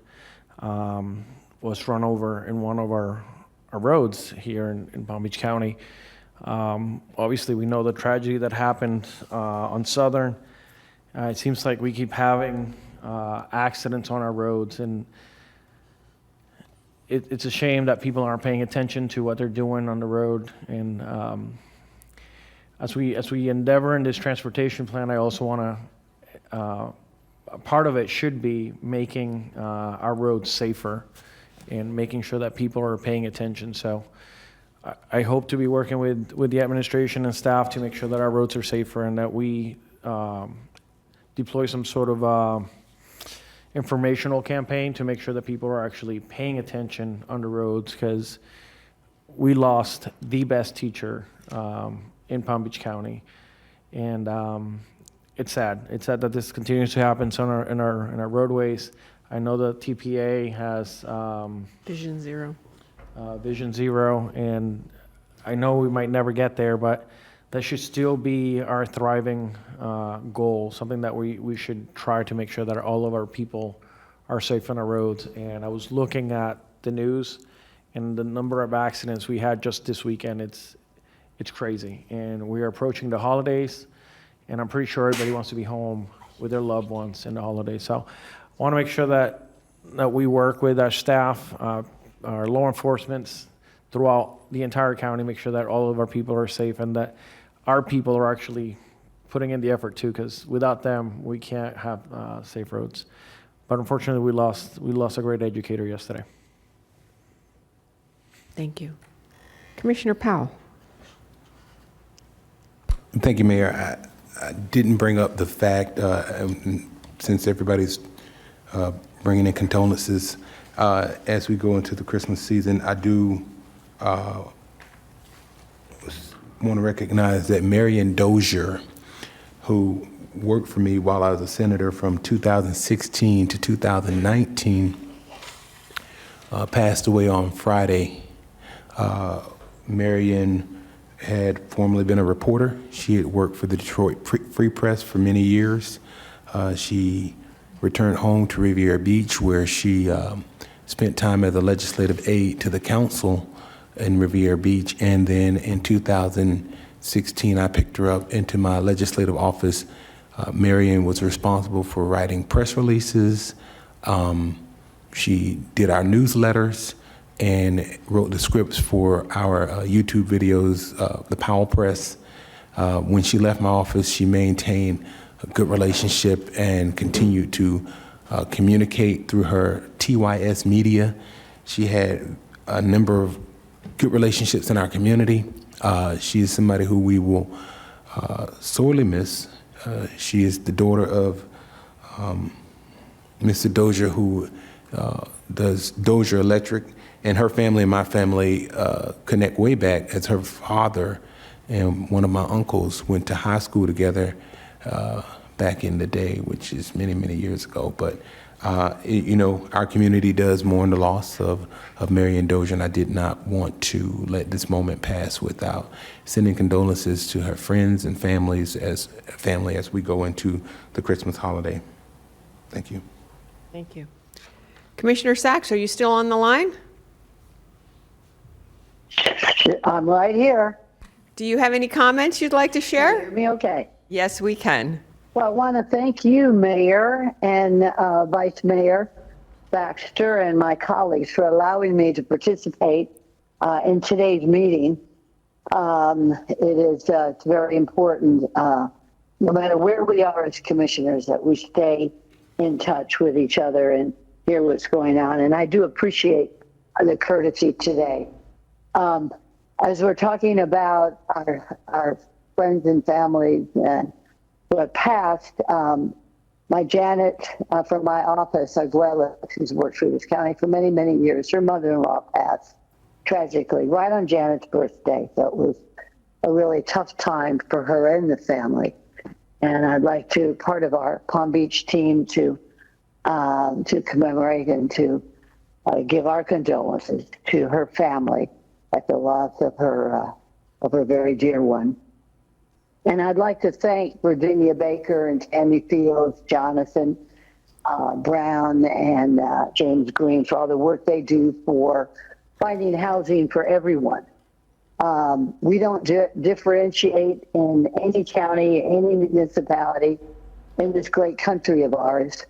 was run over in one of our roads here in Palm Beach County. Obviously, we know the tragedy that happened on Southern. It seems like we keep having accidents on our roads, and it's a shame that people aren't paying attention to what they're doing on the road. And as we endeavor in this transportation plan, I also want to, part of it should be making our roads safer and making sure that people are paying attention. So I hope to be working with the administration and staff to make sure that our roads are safer and that we deploy some sort of informational campaign to make sure that people are actually paying attention on the roads, because we lost the best teacher in Palm Beach County. And it's sad. It's sad that this continues to happen in our roadways. I know the TPA has Vision Zero. Vision Zero, and I know we might never get there, but that should still be our thriving goal, something that we should try to make sure that all of our people are safe on our roads. And I was looking at the news, and the number of accidents we had just this weekend, it's crazy. And we are approaching the holidays, and I'm pretty sure everybody wants to be home with their loved ones in the holidays. So I want to make sure that we work with our staff, our law enforcement throughout the entire county, make sure that all of our people are safe and that our people are actually putting in the effort too, because without them, we can't have safe roads. But unfortunately, we lost a great educator yesterday. Thank you. Commissioner Powell. Thank you, Mayor. I didn't bring up the fact, since everybody's bringing in condolences, as we go into the Christmas season, I do want to recognize that Marion Dozier, who worked for me while I was a senator from 2016 to 2019, passed away on Friday. Marion had formerly been a reporter. She had worked for the Detroit Free Press for many years. She returned home to Riviera Beach, where she spent time as a legislative aide to the council in Riviera Beach. And then in 2016, I picked her up into my legislative office. Marion was responsible for writing press releases. She did our newsletters and wrote the scripts for our YouTube videos, the Powell Press. When she left my office, she maintained a good relationship and continued to communicate through her TYS Media. She had a number of good relationships in our community. She is somebody who we will sorely miss. She is the daughter of Mr. Dozier, who does Dozier Electric, and her family and my family connect way back, as her father and one of my uncles went to high school together back in the day, which is many, many years ago. But you know, our community does mourn the loss of Marion Dozier, and I did not want to let this moment pass without sending condolences to her friends and families as we go into the Christmas holiday. Thank you. Thank you. Commissioner Sachs, are you still on the line? I'm right here. Do you have any comments you'd like to share? Hear me okay? Yes, we can. Well, I want to thank you, Mayor and Vice Mayor Baxter, and my colleagues for allowing me to participate in today's meeting. It's very important, no matter where we are as commissioners, that we stay in touch with each other and hear what's going on. And I do appreciate the courtesy today. As we're talking about our friends and families who have passed, my Janet from my office, Aguela, who's worked for this county for many, many years, her mother-in-law passed tragically right on Janet's birthday. So it was a really tough time for her and the family. And I'd like to, part of our Palm Beach team, to commemorate and to give our condolences to her family at the loss of her very dear one. And I'd like to thank Virginia Baker and Tammy Fields, Jonathan Brown, and James Green for all the work they do for finding housing for everyone. We don't differentiate in any county, any municipality in this great country of ours,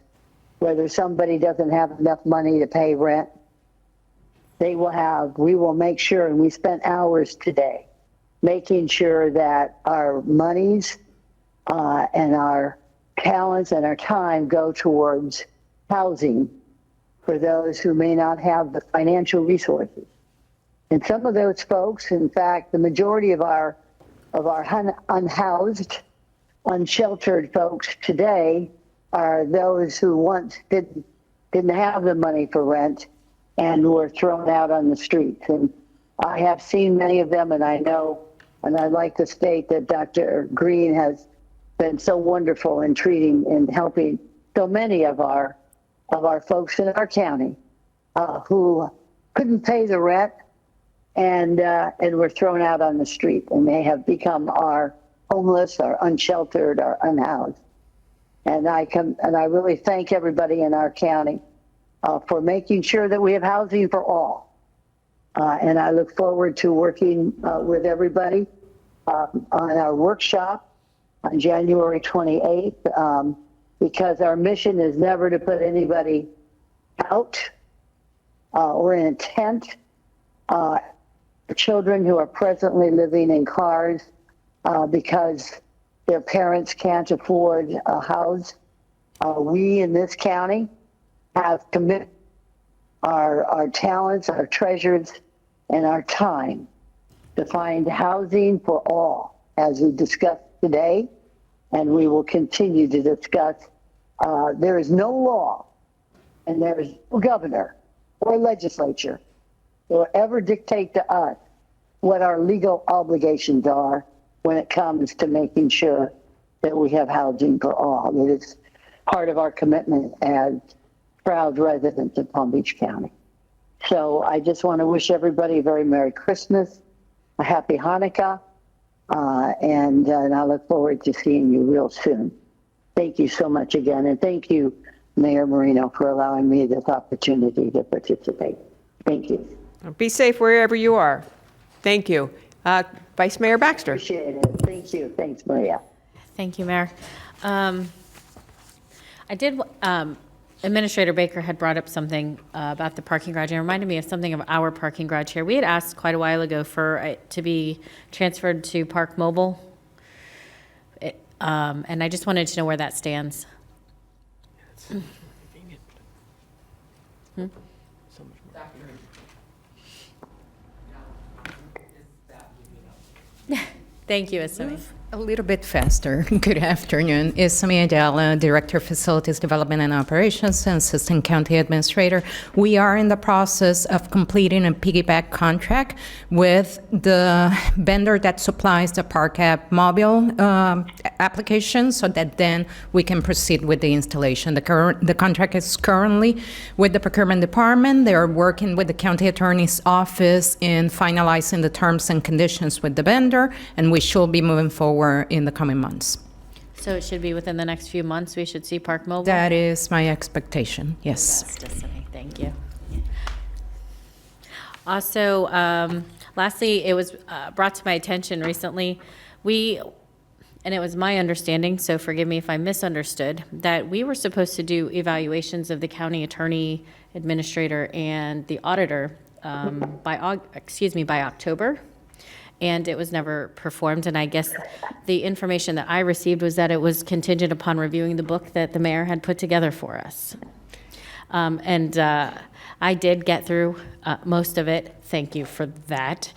whether somebody doesn't have enough money to pay rent. We will make sure, and we spent hours today making sure that our monies and our talents and our time go towards housing for those who may not have the financial resources. And some of those folks, in fact, the majority of our unhoused, unsheltered folks today are those who once didn't have the money for rent and were thrown out on the streets. And I have seen many of them, and I know, and I'd like to state that Dr. Green has been so wonderful in treating and helping so many of our folks in our county who couldn't pay the rent and were thrown out on the street, and they have become our homeless, our unsheltered, our unhoused. And I really thank everybody in our county for making sure that we have housing for all. And I look forward to working with everybody on our workshop on January 28th, because our mission is never to put anybody out or in a tent. Children who are presently living in cars because their parents can't afford a house. We in this county have committed our talents, our treasures, and our time to find housing for all, as we discussed today, and we will continue to discuss. There is no law, and there is no governor or legislature that will ever dictate to us what our legal obligations are when it comes to making sure that we have housing for all. It is part of our commitment as proud residents of Palm Beach County. So I just want to wish everybody a very Merry Christmas, a Happy Hanukkah, and I look forward to seeing you real soon. Thank you so much again, and thank you, Mayor Marino, for allowing me this opportunity to participate. Thank you. Be safe wherever you are. Thank you. Vice Mayor Baxter. Appreciate it. Thank you. Thanks, Maria. Thank you, Mayor. Administrator Baker had brought up something about the parking garage, and it reminded me of something of our parking garage here. We had asked quite a while ago for it to be transferred to Park Mobile, and I just wanted to know where that stands. Thank you, Isami. A little bit faster. Good afternoon. Isami Ayala, Director of Facilities Development and Operations and Assistant County Administrator. We are in the process of completing a piggyback contract with the vendor that supplies the Park App mobile application so that then we can proceed with the installation. The contract is currently with the Procurement Department. They are working with the County Attorney's Office in finalizing the terms and conditions with the vendor, and we should be moving forward in the coming months. So it should be within the next few months we should see Park Mobile? That is my expectation, yes. Thank you. Also, lastly, it was brought to my attention recently, and it was my understanding, so forgive me if I misunderstood, that we were supposed to do evaluations of the county attorney, administrator, and the auditor by October, and it was never performed. And I guess the information that I received was that it was contingent upon reviewing the book that the mayor had put together for us. And I did get through most of it. Thank you for that.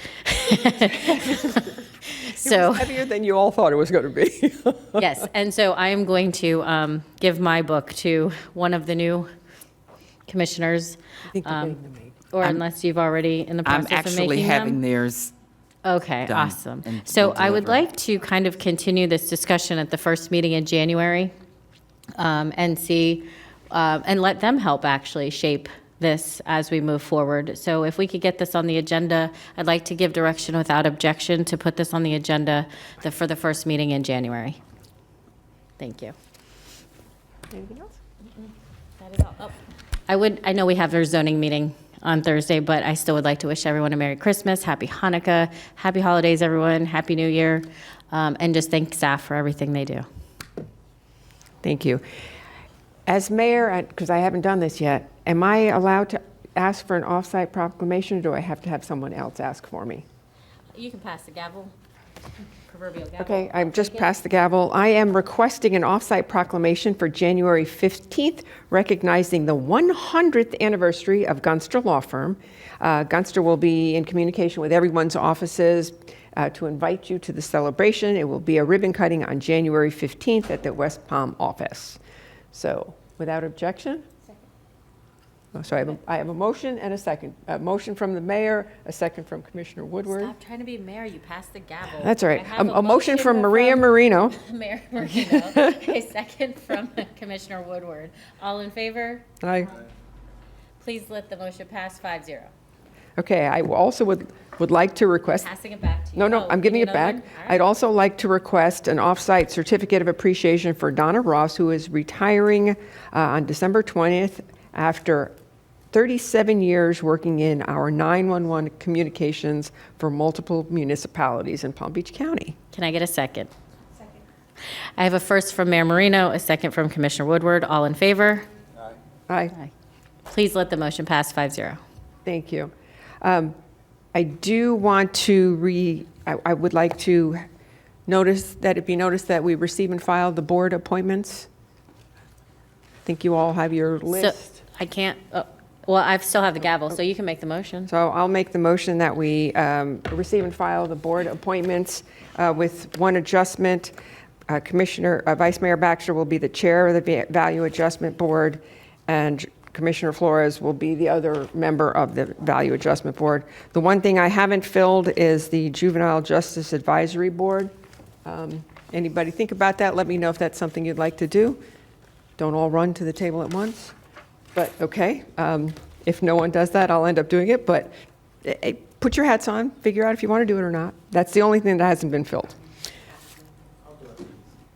It was heavier than you all thought it was going to be. Yes, and so I am going to give my book to one of the new commissioners, or unless you've already in the process I'm of actually making having them. theirs. Okay, done awesome. and So will I would deliver. like to kind of continue this discussion at the first meeting in January, and see, and let them help actually shape this as we move forward. So if we could get this on the agenda, I'd like to give direction without objection to put this on the agenda for the first meeting in January. Thank you. Anything else? That is all. I know we have our zoning meeting on Thursday, but I still would like to wish everyone a Merry Christmas, Happy Hanukkah, Happy Holidays, everyone, Happy New Year, and just thank staff for everything they do. Thank you. As mayor, because I haven't done this yet, am I allowed to ask for an off-site proclamation, or do I have to have someone else ask for me? You can pass the gavel, proverbial gavel. Okay, I've just passed the gavel. I am requesting an off-site proclamation for January 15th, recognizing the 100th anniversary of Gunster Law Firm. Gunster will be in communication with everyone's offices to invite you to the celebration. It will be a ribbon cutting on January 15th at the West Palm office. So, without objection? Oh, so I have a motion and a second. A motion from the mayor, a second from Commissioner Woodward. Stop trying to be mayor, you passed the gavel. That's all right. I have A motion from Maria Marino. Mayor Marino, a second from Commissioner Woodward. All in favor? Aye. Please let the motion pass 5-0. Okay, I also would like to request. Passing it back to you. No, Oh, I'm giving you it need another back. one? All right. I'd also like to request an off-site certificate of appreciation for Donna Ross, who is retiring on December 20th after 37 years working in our 911 communications for multiple municipalities in Palm Beach County. Can I get a second? Second. I have a first from Mayor Marino, a second from Commissioner Woodward. All in favor? Aye. Please let the motion pass 5-0. Thank you. I do want to I would like to notice that it be noticed that we receive and file the board appointments. I think you all have your list. So I can't, well, I still have the gavel, so you can make the motion. So I'll make the motion that we receive and file the board appointments with one adjustment. Vice Mayor Baxter will be the chair of the Value Adjustment Board, and Commissioner Flores will be the other member of the Value Adjustment Board. The one thing I haven't filled is the Juvenile Justice Advisory Board. Anybody think about that? Let me know if that's something you'd like to do. Don't all run to the table at once. But okay, if no one does that, I'll end up doing it. But put your hats on, figure out if you want to do it or not. That's the only thing that hasn't been filled.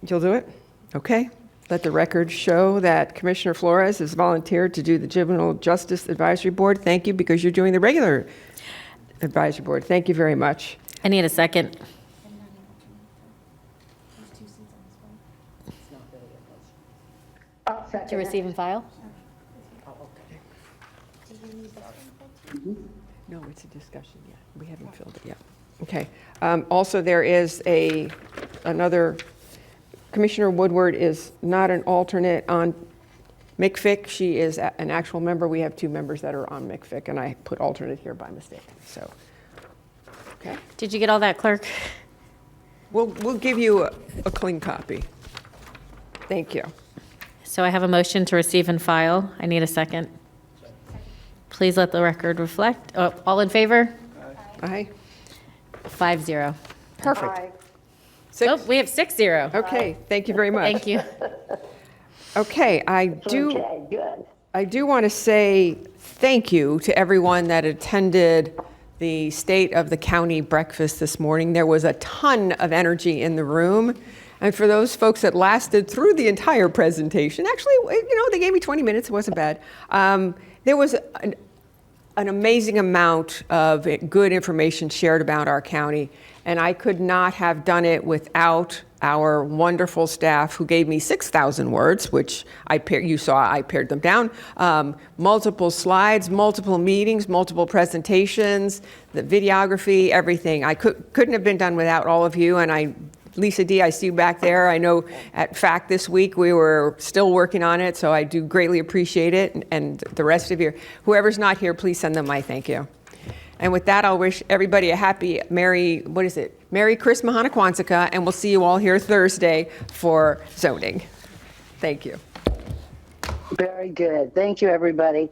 You'll do it? Okay. Let the record show that Commissioner Flores has volunteered to do the Juvenile Justice Advisory Board. Thank you, because you're doing the regular advisory board. Thank you very much. I need a second. To receive and file? No, it's a discussion yet. We haven't filled it yet. Okay. Also, there is another, Commissioner Woodward is not an alternate on MCFIC. She is an actual member. We have 2 members that are on MCFIC, and I put alternate here by mistake. So, okay. Did you get all that, clerk? We'll give you a clean copy. Thank you. So I have a motion to receive and file. I need a second. Please let the record reflect. All in favor? Aye. 5-0. Perfect. Oh, we have 6-0. Okay, thank you very much. Thank you. Okay, I do want to say thank you to everyone that attended the State of the County breakfast this morning. There was a ton of energy in the room. And for those folks that lasted through the entire presentation, actually, they gave me 20 minutes. It wasn't bad. There was an amazing amount of good information shared about our county, and I could not have done it without our wonderful staff who gave me 6,000 words, which you saw I pared them down, multiple slides, multiple meetings, multiple presentations, the videography, everything. I couldn't have been done without all of you, and Lisa D., I see you back there. I know at FACT this week we were still working on it, so I do greatly appreciate it. And the rest of you, whoever's not here, please send them my thank you. And with that, I'll wish everybody a happy, Merry Christmas, Hanukkah, Kwanzaa, and we'll see you all here Thursday for zoning. Thank you. Very good. Thank you, everybody.